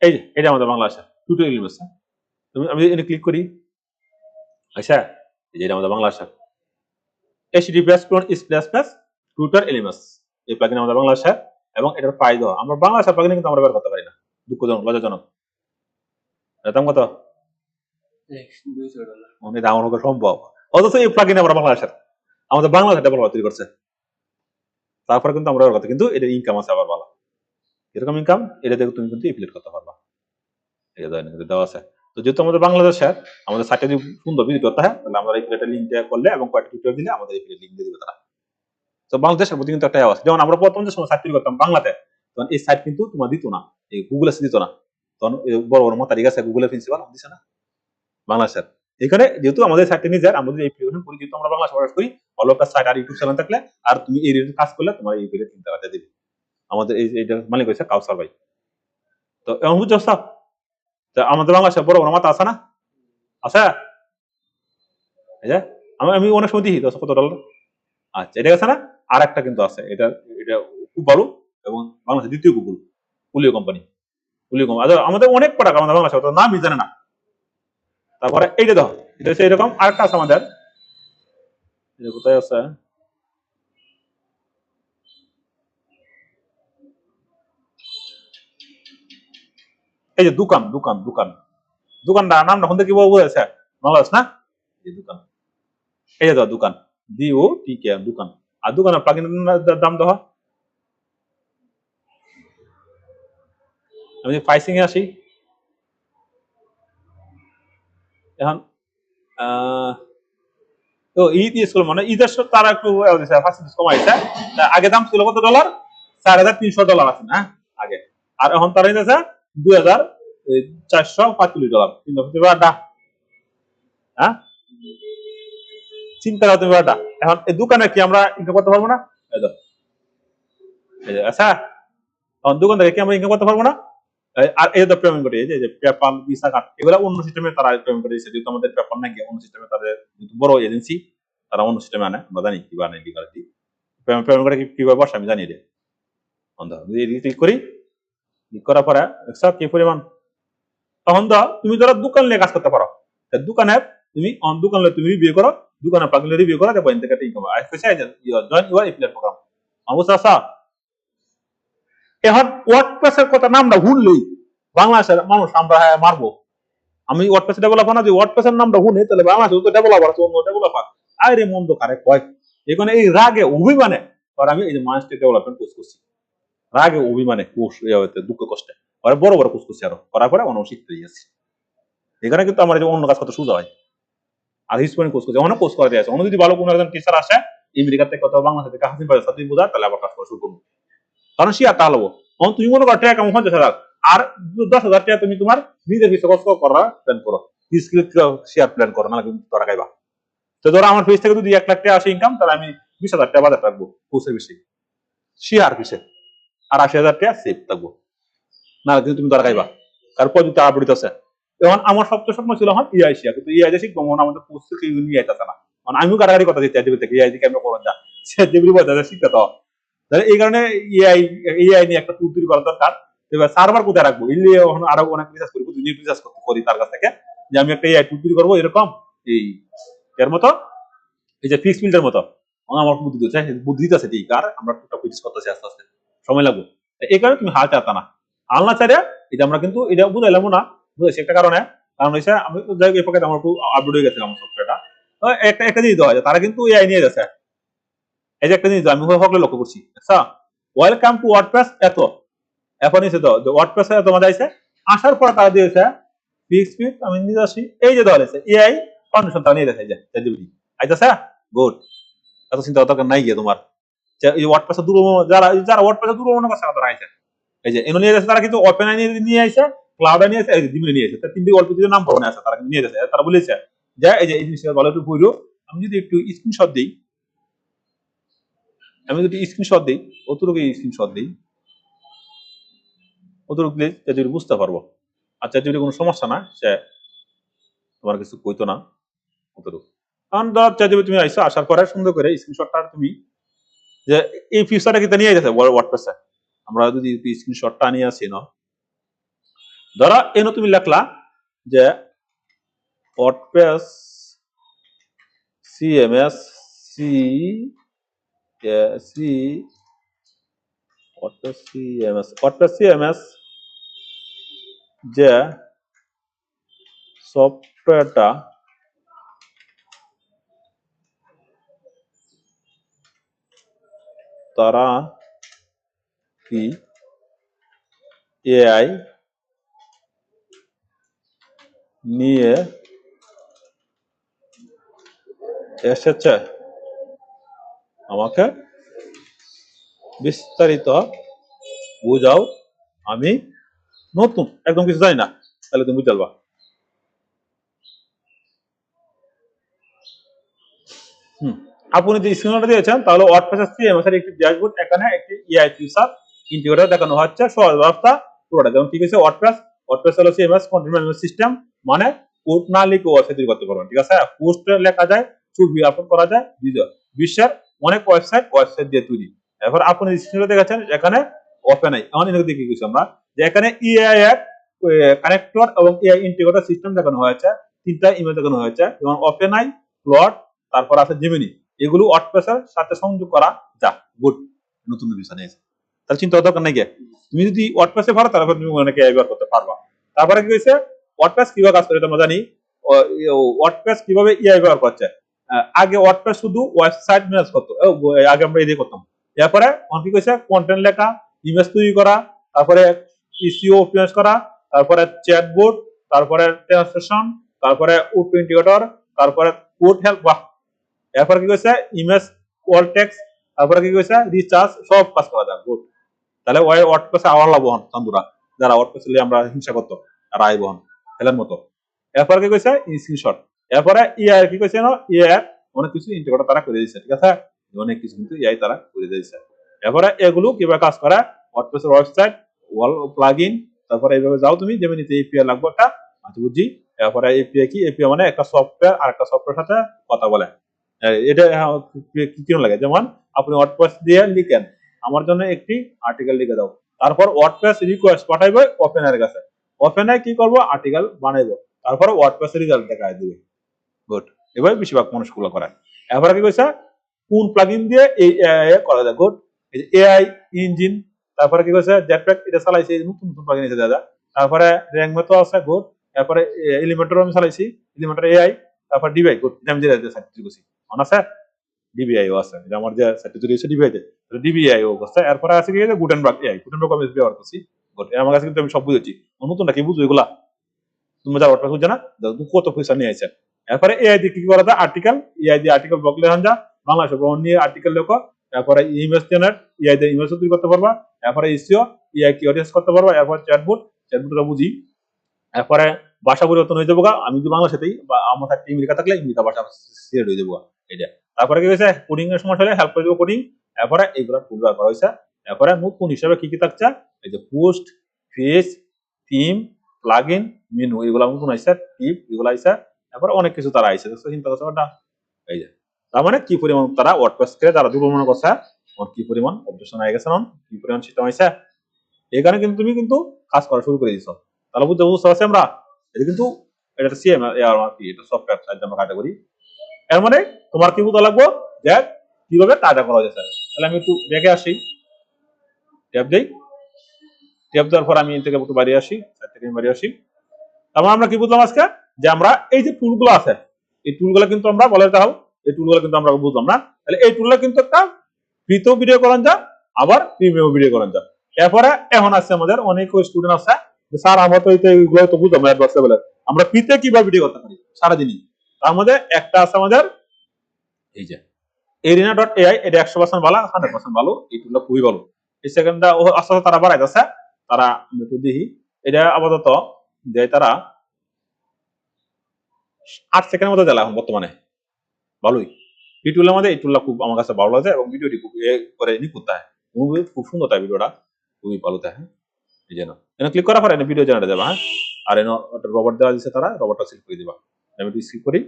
এই যে এটা আমাদের বাংলাদেশে টিউটোরিয়াল আছে। তুমি আমি এনে ক্লিক করি, আচ্ছা এই যে এটা আমাদের বাংলাদেশে https:// টিউটর এলিমেন্টস, এই প্লাগইন আমাদের বাংলাদেশে। এবং এটার প্রাইস আমরা বাংলাদেশের প্লাগইন কিন্তু আমরা বের করতে পারি না, দুঃখজনক, লজ্জাজনক। এর দাম কত? $200 অনেক দাম হোক সম্ভব, অথচ এই প্লাগইন আমরা বাংলাদেশের, আমাদের বাংলাদেশ ডেভেলপার তৈরি করছে, তারপরে কিন্তু আমরা কথা, কিন্তু এটা ইনকাম আছে আবার ভালো, এরকম ইনকাম এটা থেকে তুমি কিন্তু এফিলিয়েট করতে পারবা, এটা দেওয়া আছে। তো যেহেতু আমাদের বাংলাদেশের, আমাদের সাইটে যদি সুন্দর ভিজিট করতে হয়, তাহলে আমরা এই প্লেটের লিঙ্ক করলে এবং কয়েকটা টিউটোরিয়াল দিলে আমাদের এই প্লেটের লিঙ্ক দিয়ে দিবে তারা। তো বাংলাদেশের প্রতি কিন্তু একটা আছে, যেমন আমরা প্রথম যে সময় সাইট তৈরি করতাম বাংলাতে, তখন এই সাইট কিন্তু তোমার দিত না, এই গুগল এসে দিত না, তখন বড় বড় মাতারি গেছে গুগলের প্রিন্সিপাল দিছে না বাংলাদেশের। এখানে যেহেতু আমাদের সাইটে নিজের, আমরা যদি এই প্রিপারেশন করি, যেহেতু আমরা বাংলা প্রকাশ করি, অল একটা সাইট আর ইউটিউব চ্যানেল থাকলে, আর তুমি এই রিলেটেড কাজ করলে তোমার এই প্লেট কিনতে রাখতে দিবে। আমাদের এইটা মালিক হয়েছে কাউসার ভাই। তো এমন বুঝছো সব, আমাদের বাংলাদেশে বড় বড় মাথা আছে না, আছে, এই যে আমি অনেক সময় দিই $10-15। আচ্ছা এটা আছে না, আর একটা কিন্তু আছে, এটা এটা খুব ভালো, এবং বাংলাদেশের দ্বিতীয় গুগল, উলিও কোম্পানি, উলিও কোম্পানি আমাদের অনেক প্রোডাক্ট আমাদের বাংলাদেশে নামই জানে না। তারপরে এইটা দেখো, এটা হচ্ছে এরকম আরেকটা আছে আমাদের, কোথায় আছে, এই যে দোকান দোকান দোকান, দোকানটা নামটা কোন থেকে বলেছে, বাংলাদেশ না, এই দোকান, এই যে দোকান DOTK দোকান। আর দোকানের প্লাগইনের দাম দেখো, আমি প্রাইসিং এ আসি এখন, তো ঈদ স্কুল মানে ঈদের তারা একটু কমাইছে, আগে দাম ছিল কত ডলার, $4,300 আছে না আগে, আর এখন তারা দিতেছে $2,445, হ্যাঁ চিন্তা করো তুমি ব্যাপারটা। এখন এই দোকানে কি আমরা ইনকাম করতে পারবো না? আচ্ছা এখন দোকান থেকে কি আমরা ইনকাম করতে পারবো না? আর এই যে পেমেন্ট করে এই যে পেপাল ভিসা কার্ড এগুলো অন্য সিস্টেমে তারা পেমেন্ট করে দিচ্ছে, যেহেতু আমাদের পেপাল নাকি অন্য সিস্টেমে তাদের বড় এজেন্সি, তারা অন্য সিস্টেমে আনে, আমরা জানি কিভাবে আনে লিগালিটি পেমেন্ট করে কিভাবে বসে আমি জানি রে বন্ধ ক্লিক করি, ক্লিক করার পরে সব কি পরিমাণ তখন তো তুমি ধরো দোকান নিয়ে কাজ করতে পারো, দোকানে তুমি দোকান তুমি রিভিউ করো, দোকানে পাকলে রিভিউ করো, দেখো এখান থেকে ইনকাম হয় আজকে চাই জয়েন ইউর এফিলিয়েট প্রোগ্রাম অবস্থা আসা। এখন ওয়ার্ডপ্রেসের কথা নামটা ভুললেই বাংলাদেশের মানুষ আমরা মারবো। আমি ওয়ার্ডপ্রেস ডেভেলপার না, যদি ওয়ার্ডপ্রেসের নামটা শুনে তাহলে বাংলাদেশে তো ডেভেলপার আছে, অন্য ডেভেলপার আরে মন্দ কারে কয় এখানে এই রাগে অভিমানে, আর আমি এই যে মানস্টিক ডেভেলপমেন্ট কোর্স করছি, রাগে অভিমানে কোর্স দুঃখ কষ্টে আর বড় বড় কোর্স করছি, আরো করার পরে অনেক শিখতে গেছি। এখানে কিন্তু আমার অন্য কাজ করতে সুবিধা হয়। আর হিস্টোরি কোর্স করছে অনেক কোর্স করা আছে, অন্য যদি ভালো কোনো একজন টিচার আসে আমেরিকা থেকে অথবা বাংলাদেশ থেকে হাসিন পাবে সাথে বোঝা, তাহলে আবার কাজ করা শুরু করবো, কারণ সে একটা হলো তুমি মনে করো টাকা কেমন 50,000 আর 10,000 টাকা তুমি তোমার নিজের পিছিয়ে কষ্ট করা প্ল্যান করো, স্কিল শেয়ার প্ল্যান করো, না কিন্তু তোরা খাইবা। তো ধরো আমার ফিস থেকে যদি 1 লাখ টাকা আসে ইনকাম, তাহলে আমি 20,000 টাকা বাজার রাখবো কোর্সের বেশি শেয়ার পিছে, আর 80,000 টাকা সেভ থাকবো, না কিন্তু তুমি তোরা খাইবা, কারণ প্রযুক্তি আপডেট আছে। এখন আমার সবচেয়ে স্বপ্ন ছিল এখন ইআই শিয়া, কিন্তু ইআই যে শিখবো মনে আমাদের কোর্স থেকে নিয়ে আইতেছে না, মানে আমিও কারাগারি কথা দিচ্ছি চ্যাট থেকে ইআই দিকে আমরা করেন যা চ্যাট জিপিটি বলতে শিখতে তো, এই কারণে এআই এআই নিয়ে একটা টুল তৈরি করা দরকার। এবার সার্ভার কোথায় রাখবো এলে আরো অনেক রিসার্চ করি, প্রতিদিন রিসার্চ করি তার কাছ থেকে, যে আমি একটা এআই টুল তৈরি করবো এরকম এই এর মতো, এই যে ফিক্স ফিল্ডের মতো আমার বুদ্ধি দিচ্ছে, বুদ্ধি আছে ঠিক, আর আমরা টুকটাক প্র্যাকটিস করতেছি আস্তে আস্তে, সময় লাগবে। এই কারণে তুমি হাল চাতা না, হাল না চাইলে এটা আমরা কিন্তু এটা বুঝাইলাম না, বুঝেছি একটা কারণে, কারণ হচ্ছে আমি যাই এই পকেটে আমার একটু আপডেট হয়ে গেছে আমার সফটওয়্যারটা, একটা একটা জিনিস দেওয়া যায়, তারা কিন্তু এআই নিয়ে গেছে, এই যে একটা জিনিস আমি সকলে লক্ষ্য করছি, আচ্ছা ওয়েলকাম টু ওয়ার্ডপ্রেস এত এখন এসে দাও যে ওয়ার্ডপ্রেস তোমাদের আইছে, আসার পর তারা দিয়েছে ফিক্স ফিট আমি নিজে আসি, এই যে দেওয়া আছে এআই ফাউন্ডেশন তারা নিয়ে গেছে, এই যে চ্যাটজিপিটি আইতাছে গুড, এত চিন্তা দরকার নাই গিয়ে তোমার, এই ওয়ার্ডপ্রেসের দূর যারা যারা ওয়ার্ডপ্রেসের দূর মনে করছে তারা আইছে, এই যে এনো নিয়ে গেছে, তারা কিন্তু ওপেন নিয়ে আইছে, ক্লাউড নিয়ে আসে, এই দিমিনে নিয়ে আসে, তিনটি অল্প কিছু নাম পড়ে আছে তারা নিয়ে গেছে, তারা বলেছে যে এই যে এই জিনিসটা ভালো একটু বুঝো, আমি যদি একটু স্ক্রিনশট দিই, আমি যদি স্ক্রিনশট দিই অতটুকু স্ক্রিনশট দিই অতটুকু দিলে যদি বুঝতে পারবো, আচ্ছা যদি কোনো সমস্যা না সে তোমার কিছু কইতো না অতটুকু, কারণ ধর যদি তুমি আইসো আসার পরে সুন্দর করে স্ক্রিনশটটা তুমি যে এই ফিচারটা কিন্তু নিয়ে গেছে ওয়ার্ডপ্রেসে, আমরা যদি স্ক্রিনশটটা নিয়ে আসি না, ধরো এনো তুমি লেখলা যে WordPress CMS C C WordPress CMS যে সফটওয়্যারটা তারা কি এআই নিয়ে এসেছে, আমাকে বিস্তারিত বুঝাও, আমি নতুন একদম কিছু জানি না, তাহলে তুমি বুঝালবা। আপনি যে স্ক্রিনটা দিয়েছেন তাহলে ওয়ার্ডপ্রেস সিএমএস এর একটি ড্যাশবোর্ড, এখানে একটি এআই ফিচার ইন্টিগ্রেটর দেখানো হচ্ছে, সহজ ব্যবস্থা পুরোটা যেমন ঠিক আছে। ওয়ার্ডপ্রেস হলো সিএমএস কন্টেন্ট ম্যানেজমেন্ট সিস্টেম, মানে কোড না লিখে ওয়েবসাইট তৈরি করতে পারবেন, ঠিক আছে। পোস্ট লেখা যায়, ছবি আপলোড করা যায়, বিশ্বের অনেক ওয়েবসাইট দিয়ে তৈরি। এরপর আপনি স্ক্রিনে দেখাচ্ছেন এখানে ওপেন আই, এমন এখানে দেখে গেছি আমরা যে এখানে এআই এর কানেক্টর এবং এআই ইন্টিগ্রেটর সিস্টেম দেখানো হয়েছে, তিনটা ইমেজ দেখানো হয়েছে, যেমন ওপেন আই, ক্লড, তারপর আছে জেমিনি, এগুলো ওয়ার্ডপ্রেসের সাথে সংযোগ করা যা গুড, নতুন বিষয় নিয়েছে, তাহলে চিন্তা দরকার নাই গিয়ে, তুমি যদি ওয়ার্ডপ্রেসে পারো তাহলে তুমি অনেকে ব্যবহার করতে পারবা। তারপরে কি হয়েছে ওয়ার্ডপ্রেস কিভাবে কাজ করে তোমরা জানি, ওয়ার্ডপ্রেস কিভাবে ইআই ব্যবহার করছে, আগে ওয়ার্ডপ্রেস শুধু ওয়েবসাইট ম্যানেজ করতো, আগে আমরা এই করতাম, এরপরে কি কইছে কন্টেন্ট লেখা, ইমেজ তৈরি করা, তারপরে ইসিও অপটিমাইজ করা, তারপরে চ্যাটবোর্ড, তারপরে ট্রান্সলেশন, তারপরে ওপেন ইন্টিগ্রেটর, তারপরে কোড হেল্প, বাহ, এরপর কি কইছে ইমেজ কল টেক্সট, তারপরে কি কইছে রিচার্জ, সব কাজ করা যায় গুড। তাহলে ওয়ার্ডপ্রেসে আওয়ার লাভবান বন্ধুরা, যারা ওয়ার্ডপ্রেস নিয়ে আমরা হিংসা করতো তারা আইবহন খেলার মতো। এরপর কি কইছে স্ক্রিনশট, এরপরে ইআই কি কইছে না ইআই অনেক কিছু ইন্টিগ্রেটর তারা করে দিয়েছে, ঠিক আছে, অনেক কিছু কিন্তু ইআই তারা করে দিয়েছে। এরপরে এগুলো কিভাবে কাজ করে ওয়ার্ডপ্রেসের ওয়েবসাইট, ওয়াল প্লাগইন, তারপরে এইভাবে যাও তুমি জেমিনিতে এপিআই লাগবে একটা। আচ্ছা বুঝছি। এরপরে এপিআই কি? এপিআই মানে একটা সফটওয়্যার আর একটা সফটওয়্যার সাথে কথা বলে। এটা কি কি লাগে? যেমন আপনি ওয়ার্ডপ্রেস দিয়ে লিখেন আমার জন্য একটি আর্টিকেল লিখে দাও, তারপর ওয়ার্ডপ্রেস রিকোয়েস্ট পাঠাইবে ওপেনের কাছে, ওপেনে কি করবো? আর্টিকেল বানাইবো, তারপর ওয়ার্ডপ্রেস রেজাল্ট দেখায় দিবে। গুড। এভাবে বেশিরভাগ মানুষগুলো করে। এরপরে কি কইছে? কোন প্লাগইন দিয়ে এই এআই করা যায়? গুড। এই যে এআই ইঞ্জিন, তারপরে কি কইছে? জেটপ্যাক এটা চালাইছে, নতুন নতুন প্লাগইন এসে দাদা। তারপরে র্যাংমেতো আছে, গুড। এরপরে এলিমেন্টর আমি চালাইছি, এলিমেন্টর এআই, তারপর ডিবিআই, গুড। আমি যে সাইট করছি মনে আছে, ডিবিআই ও আছে, এটা আমার যে সাইট তৈরি হয়েছে ডিবিআই তে, ডিবিআই ও করছে। এরপরে আছে কি যে গুটেনবার্গ এআই, গুটেনবার্গ আমি ব্যবহার করছি। গুড। আমার কাছে কিন্তু আমি সব বুঝেছি। নতুনটা কি বুঝো এগুলা? তুমি যা ওয়ার্ডপ্রেস বুঝছো না, তুমি কত পয়সা নিয়ে আইছে। এরপরে এআই দিয়ে কি করা যায়? আর্টিকেল, এআই দিয়ে আর্টিকেল ব্লক লেখান যা, বাংলাদেশে ভ্রমণ নিয়ে আর্টিকেল লেখো। এরপরে ইমেজ জেনারেট, এআই দিয়ে ইমেজ তৈরি করতে পারবা। এরপরে এসইও, এআই কি অডিয়েন্স করতে পারবা। এরপর চ্যাটবট, চ্যাটবটটা বুঝি। এরপরে ভাষা পরিবর্তন হয়ে যাবো, আমি যদি বাংলাদেশেই বা আমার সাথে আমেরিকা থাকলে আমেরিকা ভাষা সিলেক্ট হয়ে যাবো এটা। তারপরে কি হয়েছে? কোডিং এর সমস্যা হলে হেল্প করে দেবো কোডিং। এরপরে এইগুলা টুল ব্যবহার করা হয়েছে। এরপরে নতুন হিসাবে কি কি থাকছে? এই যে post, face, theme, plugin, menu, এগুলা নতুন আইছে, টিপ এগুলা আইছে। তারপরে অনেক কিছু তারা আইছে, চিন্তা করছে ওটা। এই যে তার মানে কি পরিমাণ তারা ওয়ার্ডপ্রেস কে যারা দুর্বল মনে করছে, কি পরিমাণ অবজেকশন হয়ে গেছে, কি পরিমাণ সিস্টেম আইছে, এখানে কিন্তু তুমি কিন্তু কাজ করা শুরু করে দিছো। তাহলে বুঝতে পারছি আমরা। এটা কিন্তু এটা সিএম কি, এটা সফটওয়্যার সাইজ আমরা কাটাগরি। এর মানে তোমার কি বুঝা লাগবো যে কিভাবে কাজটা করা যাচ্ছে। তাহলে আমি একটু দেখে আসি, ট্যাব দেই, ট্যাব দেওয়ার পর আমি এর থেকে একটু বাইরে আসি, সাইড থেকে বাইরে আসি। তারপর আমরা কি বুঝলাম আজকে? যে আমরা এই যে টুলগুলো আছে, এই টুলগুলো কিন্তু আমরা বলে দাও, এই টুলগুলো কিন্তু আমরা বুঝলাম না। তাহলে এই টুলগুলো কিন্তু একটা ফ্রিতেও ভিডিও করান যা, আবার প্রিমিয়াম ভিডিও করান যা। এরপরে এখন আছে আমাদের অনেক স্টুডেন্ট আছে যে স্যার আমরা তো এইগুলো তো বুঝলাম না অ্যাডভান্স লেভেলের, আমরা ফ্রিতে কিভাবে ভিডিও করতে পারি সারাদিনই। তার মধ্যে একটা আছে আমাদের এই যে এরিনা.এআই, এটা 100% ভালো, 100% ভালো, এই টুলটা খুবই ভালো। এই সেকেন্ডটা আস্তে আস্তে তারা বাড়াইতেছে, তারা একটু দেখি। এটা আপাতত দেয় তারা 8 সেকেন্ডের মধ্যে দিলাম বর্তমানে, ভালোই। এই টুলের মধ্যে এই টুলটা খুব আমার কাছে ভালো লাগে, এবং ভিডিওটি খুব করে নিখুঁত হয়, খুব সুন্দর তাই ভিডিওটা, খুবই ভালো থাকে। এই জন্য ক্লিক করার পরে ভিডিও জেনারেট যাবে। হ্যাঁ, আর রবার্ট দেওয়া দিচ্ছে, তারা রবার্টটা সিলেক্ট করে দিবা। আমি একটু স্কিপ করি,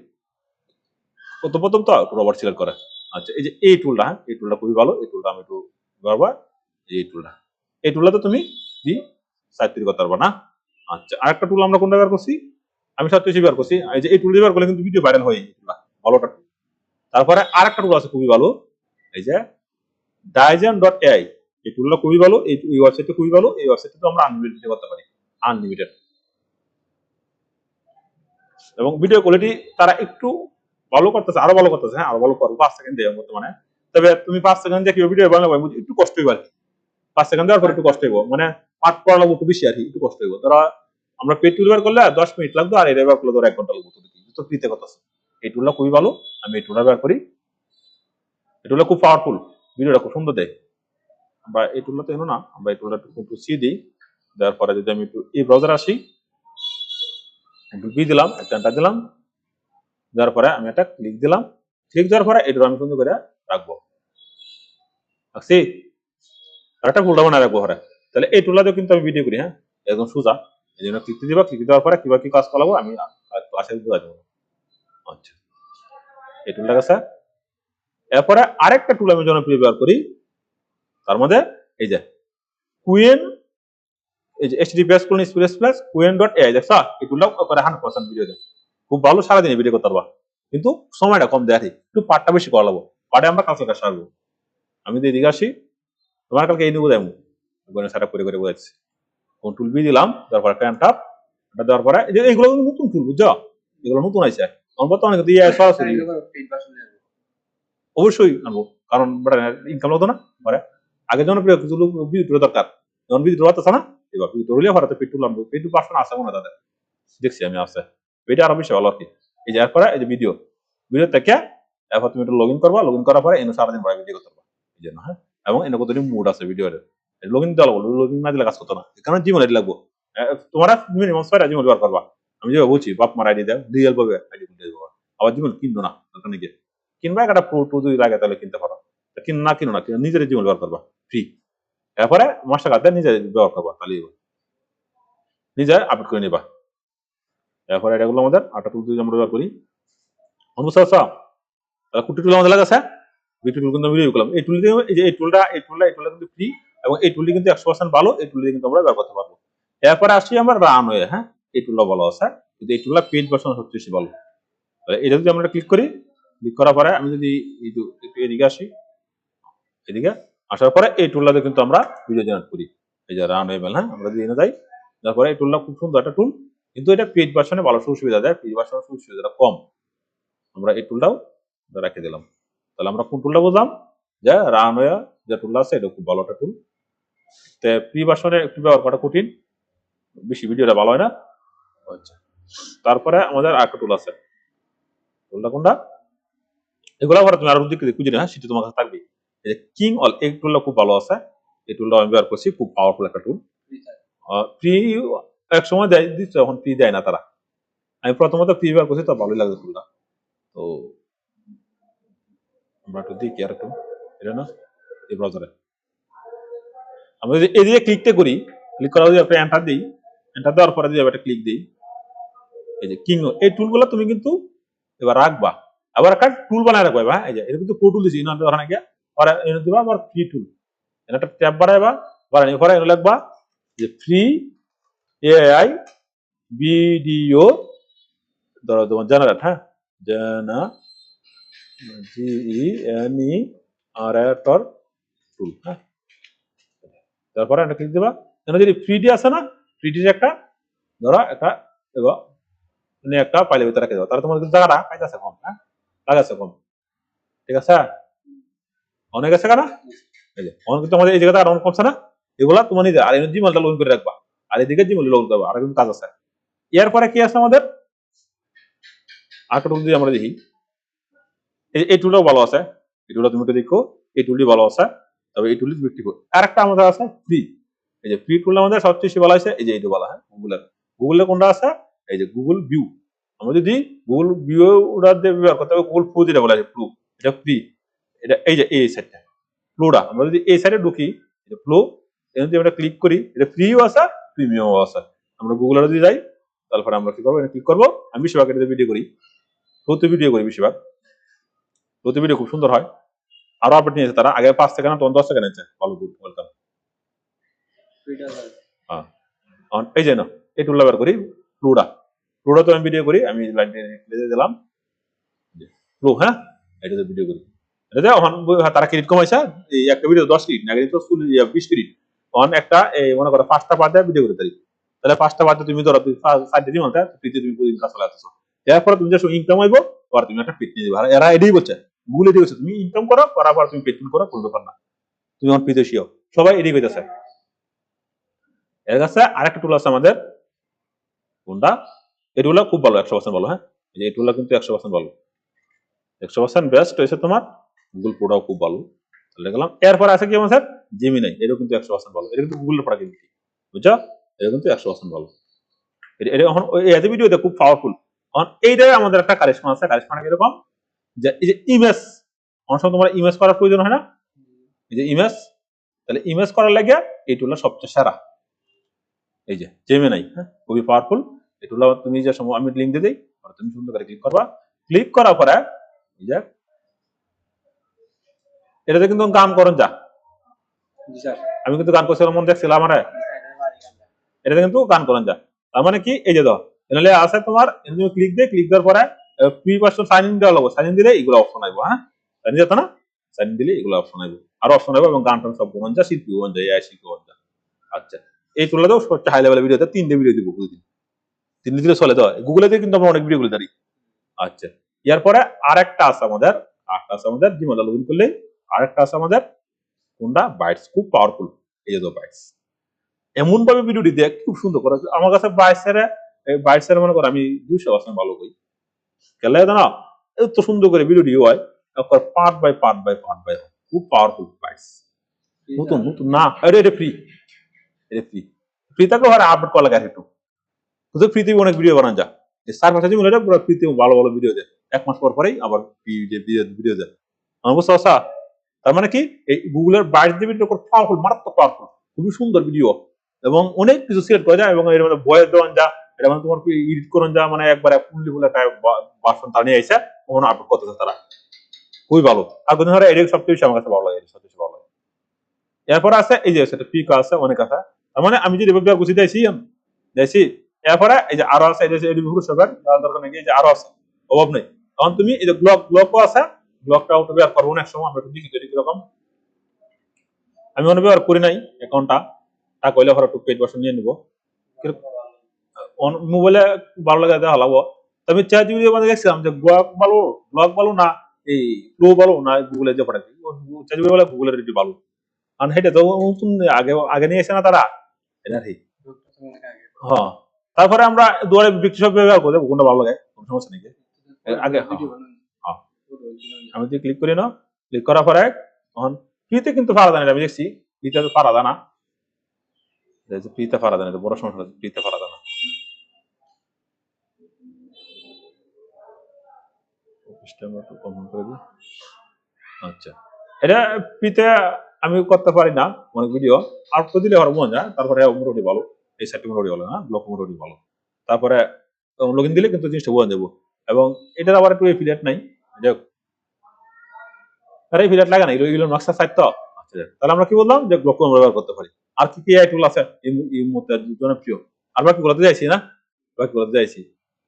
প্রথম তো রবার্ট সিলেক্ট করে। আচ্ছা, এই যে এই টুলটা, হ্যাঁ এই টুলটা খুবই ভালো, এই টুলটা আমি একটু ব্যবহার, এই টুলটা তো তুমি সাইট তৈরি করতে পারবা না। আচ্ছা, আরেকটা টুল আমরা কোনটা ব্যবহার করছি? আমি সবচেয়ে ব্যবহার করছি এই যে এই টুল ব্যবহার করলে কিন্তু ভিডিও ভাইরাল হয়, ভালোটা। তারপরে আরেকটা টুল আছে খুবই ভালো, এই যে Digen.ai, এই টুলটা খুবই ভালো, এই ওয়েবসাইটটা খুবই ভালো। এই ওয়েবসাইটে তো আমরা আনলিমিটেড করতে পারি, আনলিমিটেড। এবং ভিডিও কোয়ালিটি তারা একটু ভালো করতেছে, আরো ভালো করতেছে। হ্যাঁ, আরো ভালো করবো, 5 সেকেন্ড দেয় বর্তমানে। তবে তুমি 5 সেকেন্ড দিয়ে কিভাবে ভিডিও বানাবো একটু কষ্ট হইব আর কি। 5 সেকেন্ড দেওয়ার পর একটু কষ্ট হইব, মানে পাঠ পড়া লাগবো একটু বেশি আর কি, একটু কষ্ট হইব। ধরো আমরা পেড টুল ব্যবহার করলে 10 মিনিট লাগতো, আর এটা ব্যবহার করলে ধরো 1 ঘন্টা লাগতো, তো ফ্রিতে করতেছে। এই টুলটা খুবই ভালো, আমি এই টুলটা ব্যবহার করি। এই টুলটা খুব পাওয়ারফুল, ভিডিওটা খুব সুন্দর দেয়। আমরা এই টুলটা তো এনো না, আমরা এই টুলটা একটু সি দিই, দেওয়ার পরে যদি আমি একটু এই ব্রাউজারে আসি, একটু বি দিলাম, একটা এন্টার দিলাম, দেওয়ার পরে আমি একটা ক্লিক দিলাম, ক্লিক দেওয়ার পরে এটা আমি সুন্দর করে রাখবো, রাখছি। আর একটা ফোল্ডার বানায় রাখবো ঘরে। তাহলে এই টুলটাতেও কিন্তু আমি ভিডিও করি, হ্যাঁ একদম সোজা। এই জন্য ক্লিক দিবা, ক্লিক দেওয়ার পরে কিভাবে কি কাজ করাবো আমি ক্লাসে বুঝাই দেবো। আচ্ছা, এই টুলটা আছে। এরপরে আরেকটা টুল আমি জনপ্রিয় ব্যবহার করি, তার মধ্যে এই যে কুইন, এই যে queen.ai, দেখছা এই টুলটা করে 100% ভিডিও দেয়, খুব ভালো, সারাদিনে ভিডিও করতে পারবা। কিন্তু সময়টা কম দেয়, একটু পার্টটা বেশি করা লাগবো, পার্টে আমরা কালকে সারবো। আমি তো এদিকে আসি, তোমার কালকে এই নিয়ে বোঝাবো, সেট আপ করে করে বোঝাচ্ছি। কন্ট্রোল বি দিলাম, তারপর একটা এন্টার, এটা দেওয়ার পরে এইগুলো নতুন টুল, বুঝছো, এগুলো নতুন আইছে বর্তমানে, কিন্তু সরাসরি অবশ্যই আনবো, কারণ ইনকাম হতো না পরে। আগে জনপ্রিয় কিছু লোক বিদ্রোহ দরকার, যখন বিদ্রোহ হতেছে না, এবার বিদ্রোহ হলে হঠাৎ পেট্রোল আনবো, পেট্রোল পার্সন আছে মনে তাদের, দেখছি আমি আছে, এটা আরো বেশি ভালো আর কি। এই যে এরপরে এই যে ভিডিও থেকে এরপর তুমি একটু লগ ইন করবা, লগ ইন করার পরে এনে সারাদিন পরে ভিডিও করতে পারবা, এই জন্য। হ্যাঁ, এবং এনে কতদিন মুড আছে ভিডিওর, লগ ইন দেওয়া লাগবো, লগ ইন না দিলে কাজ করতো না, কারণ জীবন আইডি লাগবো। তোমরা মিনিমাম 6টা জীবন ব্যবহার করবা। আমি যেভাবে বলছি, বাপ মার আইডি দেয়, রিয়েল ভাবে আইডি খুলতে দেবো, আবার জীবন কিনবো না, ওখানে গিয়ে কিনবা একটা প্রো টু যদি লাগে তাহলে কিনতে পারো, কিনো না নিজের জীবন ব্যবহার করবা ফ্রি। এরপরে মাস্টার কার্ড নিজে ব্যবহার করবা, তাহলে নিজে আপডেট করে নিবা। এরপরে এটা গুলো আমাদের আটা টুল যদি আমরা ব্যবহার করি বুঝতে পারছো? তাহলে কুটি টুল আমাদের লাগাছে, বিটি টুল কিন্তু আমি রিভিউ করলাম। এই টুল দিয়ে এই যে এই টুলটা কিন্তু ফ্রি এবং এই টুলটি কিন্তু 100% ভালো। এই টুল দিয়ে কিন্তু আমরা ব্যবহার করতে পারবো। এরপরে আসছি আমরা রানওয়ে। হ্যাঁ, এই টুলটা ভালো আছে, কিন্তু এই টুলটা পেজ ভার্সন সবচেয়ে বেশি ভালো। তাহলে এটা যদি আমরা ক্লিক করি, ক্লিক করার পরে আমি যদি একটু এদিকে আসি, এদিকে আসার পরে এই টুলটাতে কিন্তু আমরা ভিডিও জেনারেট করি। এই যে রানওয়ে মেল। হ্যাঁ, আমরা যদি এনে যাই, তারপরে এই টুলটা খুব সুন্দর একটা টুল, কিন্তু এটা পেজ ভার্সনে ভালো সুবিধা দেয়, পেজ ভার্সনে সুবিধাটা কম। আমরা এই টুলটাও রেখে দিলাম। তাহলে আমরা কোন টুলটা বুঝলাম যে রানওয়ে যে টুলটা আছে এটা খুব ভালো একটা টুল। তো প্রি ভার্সনে একটু ব্যবহার করা কঠিন, বেশি ভিডিওটা ভালো হয় না। আচ্ছা, তারপরে আমাদের আরেকটা টুল আছে, টুলটা কোনটা? এগুলো আবার তুমি আরো দিকে খুঁজে না, সেটা তোমার কাছে থাকবে। এই যে কিং অল, এই টুলটা খুব ভালো আছে। এই টুলটা আমি ব্যবহার করছি, খুব পাওয়ারফুল একটা টুল। ফ্রি এক সময় দেয়, দিচ্ছে, এখন ফ্রি দেয় না তারা। আমি প্রথমত ফ্রি ব্যবহার করছি, তো ভালোই লাগে টুলটা। তো আমরা একটু দেখি আর একটু, এটা না এই ব্রাউজারে আমরা যদি এদিকে ক্লিকটা করি, ক্লিক করা যদি একটা এন্টার দিই, এন্টার দেওয়ার পরে যদি একটা ক্লিক দিই, এই যে কিং, এই টুলগুলো তুমি কিন্তু এবার রাখবা। আবার একটা টুল বানায় রাখবা। এই যে এটা কিন্তু প্রো টুল দিছি, ইনার ধরনের গিয়া আর এনে দিবা আবার ফ্রি টুল, একটা ট্যাব বাড়াইবা, বাড়ানি পরে এনে লিখবা যে ফ্রি এআই ভিডিও, ধরো তোমার জেনারেট। হ্যাঁ, জেনা জিইএনইআরএটর টুল। হ্যাঁ, তারপরে একটা ক্লিক দিবা। এখানে যদি ফ্রিডি আছে না, ফ্রিডির একটা ধরো একটা এবার একটা পাইলে ভিতরে রেখে দেবো, তাহলে তোমার কিন্তু জায়গাটা পাইতেছে কম। হ্যাঁ, লাগাচ্ছে কম। ঠিক আছে, অনেক আছে কেনা, এই যে অনেক কিন্তু আমাদের এই জায়গাটা আর অনেক কমছে না। এগুলা তোমার নিজে আর জিমেলটা লগ ইন করে রাখবা, আর এদিকে জিমেল লগ ইন করবা, আর কিন্তু কাজ আছে। এরপরে কি আছে আমাদের আরেকটা টুল যদি আমরা দেখি, এই টুলটাও ভালো আছে, এই টুলটা তুমি একটু দেখো, এই টুলটি ভালো আছে। তবে এই টুলটি বিক্রি করো। আর একটা আমাদের আছে ফ্রি, এই যে ফ্রি টুল আমাদের সবচেয়ে বেশি ভালো আছে। এই যে এইটা ভালো। হ্যাঁ, গুগলের কোনটা আছে, এই যে গুগল ভিউ। আমরা যদি গুগল ভিউ ওটা দিয়ে ব্যবহার করতে হবে, গুগল ফ্লু যেটা বলা হয়, ফ্লু, এটা ফ্রি। এটা এই যে এই সাইডটা ফ্লুটা, আমরা যদি এই সাইডে ঢুকি, এটা ফ্লু, এখানে যদি আমরা ক্লিক করি, এটা ফ্রিও আছে, প্রিমিয়ামও আছে। আমরা গুগলে যদি যাই, তারপরে আমরা কি করবো, এটা ক্লিক করবো। আমি বেশিরভাগ এটাতে ভিডিও করি, প্রতি ভিডিও করি বেশিরভাগ, প্রতি ভিডিও খুব সুন্দর হয়। আরো আপডেট নিয়েছে তারা, আগে 5 সেকেন্ড, তখন 10 সেকেন্ড নিচ্ছে। ভালো, গুড, ওয়েলকাম। হ্যাঁ, এই যে না, এই টুল ব্যবহার করি ফ্লুটা। ফ্লুটা তো আমি ভিডিও করি, আমি লাইনে দিলাম ফ্লু। হ্যাঁ, এটাতে ভিডিও করি। এটা তারা ক্রেডিট কমাইছে, এই একটা ভিডিও 10 ক্রেডিট, আগে তো 20 ক্রেডিট। তখন একটা এই মনে করো 5টা পার্ট দিয়ে ভিডিও করতে পারি, তাহলে 5টা পার্ট তুমি ধরো 5 দিন মধ্যে ফ্রিতে তুমি প্রতিদিন কাজ চালাতেছো। এরপরে তুমি যখন ইনকাম হইব, আর তুমি একটা পেট নিয়ে যাবে। এরা এটাই বলছে, গুগল এটাই বলছে, তুমি ইনকাম করো, করার পর তুমি পেট করো, কোনো ব্যাপার না, তুমি আমার ফ্রিতে শিও। সবাই এটাই কইতেছে। এর কাছে আরেকটা টুল আছে আমাদের, কোনটা? এই টুলটা খুব ভালো, 100% ভালো। হ্যাঁ, এই টুলটা কিন্তু 100% ভালো, 100% বেস্ট হয়েছে তোমার। গুগল প্রোটাও খুব ভালো। তাহলে গেলাম। এরপর আছে কি আমাদের জেমিনাই, এটা কিন্তু 100% ভালো। এটা কিন্তু গুগলের প্রোডাক্ট, বুঝছো? এটা কিন্তু 100% ভালো। এটা এখন এই ভিডিওতে খুব পাওয়ারফুল। এখন এইটাই আমাদের একটা কারিশমা আছে। কারিশমাটা কিরকম, যে এই যে ইমেজ, অনেক সময় তোমার ইমেজ করার প্রয়োজন হয় না, এই যে ইমেজ, তাহলে ইমেজ করার লাগে এই টুলটা সবচেয়ে সেরা। এই যে জেমিনাই, হ্যাঁ, খুবই পাওয়ারফুল। এই টুলটা তুমি যে সময় আমি লিঙ্ক দিয়ে দিই, তুমি সুন্দর করে ক্লিক করবা। ক্লিক করার পরে এই যে এটাতে কিন্তু গান করেন যা, আমি কিন্তু গান করছিলাম, মন দেখছিলাম আমার, এটাতে কিন্তু গান করেন যা। তার মানে কি, এই যে দাও এখানে আছে তোমার, তুমি ক্লিক দিয়ে, ক্লিক দেওয়ার পরে ফ্রি ভার্সন সাইন ইন দেওয়া লাগবে। সাইন ইন দিলে এগুলো অপশন আইব। হ্যাঁ, সাইন যেত না, সাইন ইন দিলে এগুলো অপশন আইব, আর অপশন আইব, এবং গান টান সব বন যা, শিল্পী বন যায়, এআই শিল্পী বন যা। আচ্ছা, এই তুলনাতেও সবচেয়ে হাই লেভেলের ভিডিওতে 3টে ভিডিও দিব প্রতিদিন, 3 দিলে চলে দেওয়া। গুগলে দিয়ে কিন্তু আমরা অনেক ভিডিও গুলো দাঁড়ি। আচ্ছা, এরপরে আরেকটা আছে আমাদের, জিমেল লগ ইন করলে আরেকটা আছে আমাদের, কোনটা? বাইটস, খুব পাওয়ারফুল। এই যে বাইটস, এমন ভাবে ভিডিওটি দেখ, খুব সুন্দর করে। আমার কাছে বাইটসের মনে করো আমি 200% ভালো করি, খেলে না এত সুন্দর করে ভিডিওটি হয়, part by part by part by, খুব পাওয়ারফুল বাইটস। নতুন নতুন না, এটা ফ্রি, এটা ফ্রি। ফ্রি থাকলে আর আপডেট করা লাগে একটু, তো ফ্রিতে অনেক ভিডিও বানানো যায়। স্যার ভাষা যেমন এটা পুরো ফ্রিতে ভালো ভালো ভিডিও দেয়, 1 মাস পর পরেই আবার ভিডিও দেয়। আমার বুঝতে পারছা? তার মানে কি, এই গুগলের বাইট দিয়ে ভিডিও পাওয়ারফুল, মারাত্মক পাওয়ারফুল, খুবই সুন্দর ভিডিও। এবং অনেক কিছু সিলেক্ট করা যায় এবং এর মধ্যে ভয়েস দেওয়ান যা এটা মানে তোমার এডিট করুন যা মানে একবারে ফুললি ফুল একটা ভার্সন তারা নিয়ে আইসা ওখানে আপলোড করতেছে তারা খুবই ভালো আর কোনো ধরো এডিট সবচেয়ে বেশি আমার কাছে ভালো লাগে সবচেয়ে বেশি ভালো লাগে এরপরে আছে এই যে সেটা পিক আছে অনেক আছে তার মানে আমি যদি ব্যবহার করছি দেখছি এরপরে এই যে আরো আছে এই যে এডিট সবার দরকার নাকি এই যে আরো আছে অভাব নেই তখন তুমি এই যে ব্লকও আছে ব্লকটাও তো ব্যবহার করবো না এক সময় আমরা একটু দেখি তৈরি কিরকম আমি মনে ব্যবহার করি নাই অ্যাকাউন্টটা তা কইলে পরে একটু পেড ভার্সন নিয়ে নিবো মোবাইলে ভালো লাগে দেখা হলাবো তবে চ্যাট জিপিটি মানে দেখছিলাম যে ব্লগ ভালো না এই ফ্লো ভালো না গুগলে যে পাঠাচ্ছি চ্যাট জিপিটি বলে গুগলের রেটি ভালো কারণ সেটা তো নতুন আগে আগে নিয়ে এসে না তারা এটা ঠিক হ্যাঁ তারপরে আমরা দুয়ারে ব্যক্তি সব ব্যবহার করে দেবো কোনটা ভালো লাগে কোনো সমস্যা নেই আগে হ্যাঁ আমি যদি ক্লিক করি না ক্লিক করার পরে তখন ফ্রিতে কিন্তু পারা যায় না আমি দেখছি ফ্রিতে তো পারা যায় না ফ্রিতে পারা যায় না বড় সমস্যা ফ্রিতে পারা যায় না আচ্ছা এটা ফ্রিতে আমি করতে পারি না অনেক ভিডিও আর তো দিলে হরমো না তারপরে মোটামুটি ভালো এই সাইটটি মোটামুটি ভালো না ব্লক মোটামুটি ভালো তারপরে লগ ইন দিলে কিন্তু জিনিসটা বোঝা যাবো এবং এটার আবার একটু এফিলিয়েট নাই যাই তার এফিলিয়েট লাগে না এগুলো নকশা সাইট তো আচ্ছা তাহলে আমরা কি বললাম যে ব্লক আমরা ব্যবহার করতে পারি আর কি কি আই টুল আছে এই মুহূর্তে জনপ্রিয় আর বাকি গুলোতে যাইছি না বাকি গুলোতে যাইছি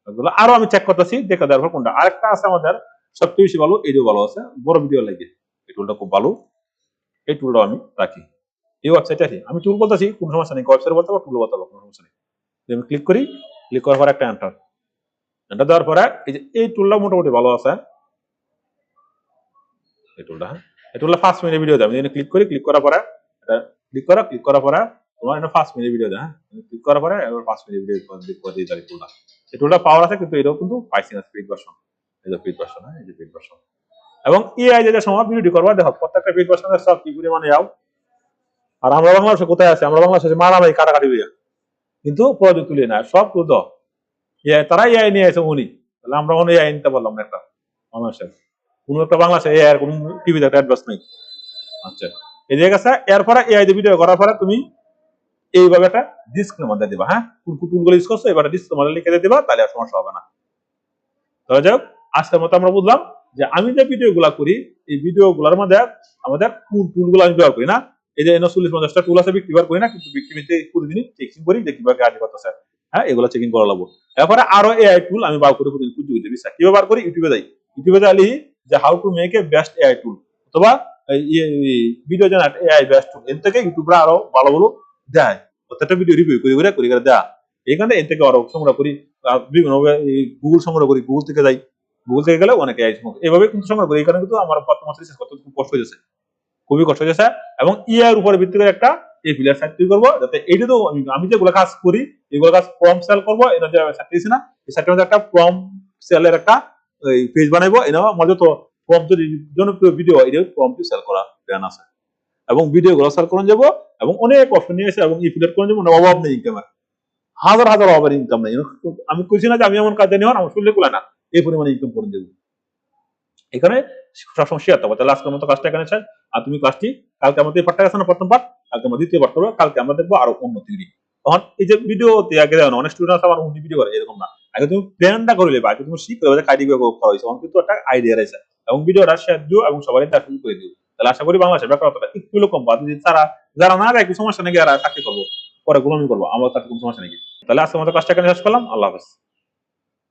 ওগুলো আরো আমি চেক করতেছি দেখা দেওয়ার কোনটা আরেকটা আছে আমাদের সবচেয়ে বেশি ভালো এইটাও ভালো আছে বড় ভিডিও লাগে এই টুলটা খুব ভালো এই টুলটা আমি রাখি এই ওয়েবসাইটে আছি আমি টুল বলতেছি কোনো সমস্যা নেই ওয়েবসাইট বলতে পারবো টুল বলতে পারবো কোনো সমস্যা নেই আমি ক্লিক করি ক্লিক করার পর একটা এন্টার এন্টার দেওয়ার পরে এই যে এই টুলটা মোটামুটি ভালো আছে এই টুলটা এই টুলটা 5 মিনিট ভিডিও দেয় আমি এখানে ক্লিক করি ক্লিক করার পরে এটা ক্লিক করার পরে তোমার এটা 5 মিনিট ভিডিও দেয় ক্লিক করার পরে এবার 5 মিনিট ভিডিও করে দিয়ে দেয় টুলটা এই টুলটা পাওয়ার আছে কিন্তু এটাও কিন্তু পাইছি না স্পিড ভার্সন এই যে স্পিড ভার্সন এই যে স্পিড ভার্সন এবং এআই যে সময় ভিডিও করবা দেখো প্রত্যেকটা ভিডিও ভার্সনের সব কি পরিমাণে যাও আর আমরা বাংলাদেশে কোথায় আছি আমরা বাংলাদেশে মারামারি কাটাকাটি হইয়া কিন্তু প্রযুক্তি তুলে না সব টুল দাও তারা এআই নিয়ে আসে উনি তাহলে আমরা মনে এআই নিতে পারলাম না একটা বাংলাদেশের কোনো একটা বাংলাদেশে এআই এর কোনো টিভিতে একটা অ্যাডভার্স নেই আচ্ছা এই জায়গা আছে এরপরে এআই দিয়ে ভিডিও করার পরে তুমি এইভাবে একটা ডিসক্লেমার দিবা হ্যাঁ কোন টুলগুলো ইউজ করছো এবার ডিসক্লেমার লিখে দিয়ে দিবা তাহলে আর সমস্যা হবে না তাহলে যাই হোক আজকের মতো আমরা বুঝলাম যে আমি যে ভিডিওগুলো করি এই ভিডিওগুলোর মধ্যে আমাদের কোন টুলগুলো আমি ব্যবহার করি না এই যে 40-50টা টুল আছে বিক্রি করি না কিন্তু বিক্রি প্রতিদিনই চেকিং করি যে কিভাবে কাজ করতেছে হ্যাঁ এগুলো চেকিং করা লাগবো এরপরে আরো এআই টুল আমি বার করে প্রতিদিন খুঁজে খুঁজে বিশ্বাস কিভাবে বার করি ইউটিউবে যাই যে how to make a best AI tool অথবা video generate AI best tool এর থেকে ইউটিউবরা আরো ভালো ভালো দেয় প্রত্যেকটা ভিডিও রিভিউ করে দেয়া এখানে এর থেকে আরো সংগ্রহ করি বিভিন্ন গুগল সংগ্রহ করি গুগল থেকে যাই গুগল থেকে গেলে অনেক এআই এভাবে কিন্তু সংগ্রহ করি এখানে কিন্তু আমার বর্তমান রিসার্চ করতে খুব কষ্ট হয়েছে খুবই কষ্ট হয়েছে এবং ইয়ার উপরে ভিত্তি করে একটা এফিলিয়েট সাইট তৈরি করবো যাতে এইটা তো আমি যেগুলো কাজ করি এগুলো কাজ প্রম সেল করবো এটা যে সাইট দিয়েছি না এই সাইটের মধ্যে একটা প্রম সেলের একটা পেজ বানাইবো এটা আমার যত প্রম যদি জনপ্রিয় ভিডিও এটা প্রমটি সেল করা প্ল্যান আছে এবং ভিডিও গুলো সেল করে যাবো এবং অনেক অপশন নিয়ে এসে এবং এফিলিয়েট করে যাবো অভাব নেই ইনকামের হাজার হাজার অভাবের ইনকাম নেই আমি কইছি না যে আমি এমন কাজ জানি আমার শুনলে কুলা না এই পরিমাণে ইনকাম করে দেবো এখানে সবসময় শেয়ার করবো তাহলে আজকের মতো কাজটা এখানে শেষ আর তুমি কাজটি কালকে আমাদের পার্টটা গেছে না প্রথম পার্ট কালকে আমরা দ্বিতীয় পার্ট করবো কালকে আমরা দেখবো আরো উন্নতি তখন এই যে ভিডিওতে আগে দেখো অনেক স্টুডেন্ট আছে আমার উন্নতি ভিডিও করে এরকম না আগে তুমি প্ল্যানটা করে নেবে আগে তুমি শিখবে যে কাইডি করা হয়েছে তখন কিন্তু একটা আইডিয়া রয়েছে এবং ভিডিওটা শেয়ার দিও এবং সবাই দেখা শুরু করে দিও তাহলে আশা করি বাংলাদেশের ব্যাপারটা একটু কম বা তারা যারা না একটু সমস্যা নাকি আর চাকরি করবো পরে গোলামি করবো আমার তাতে কোনো সমস্যা নাকি তাহলে আজকের মতো কাজটা এখানে শেষ করলাম আল্লাহ হাফেজ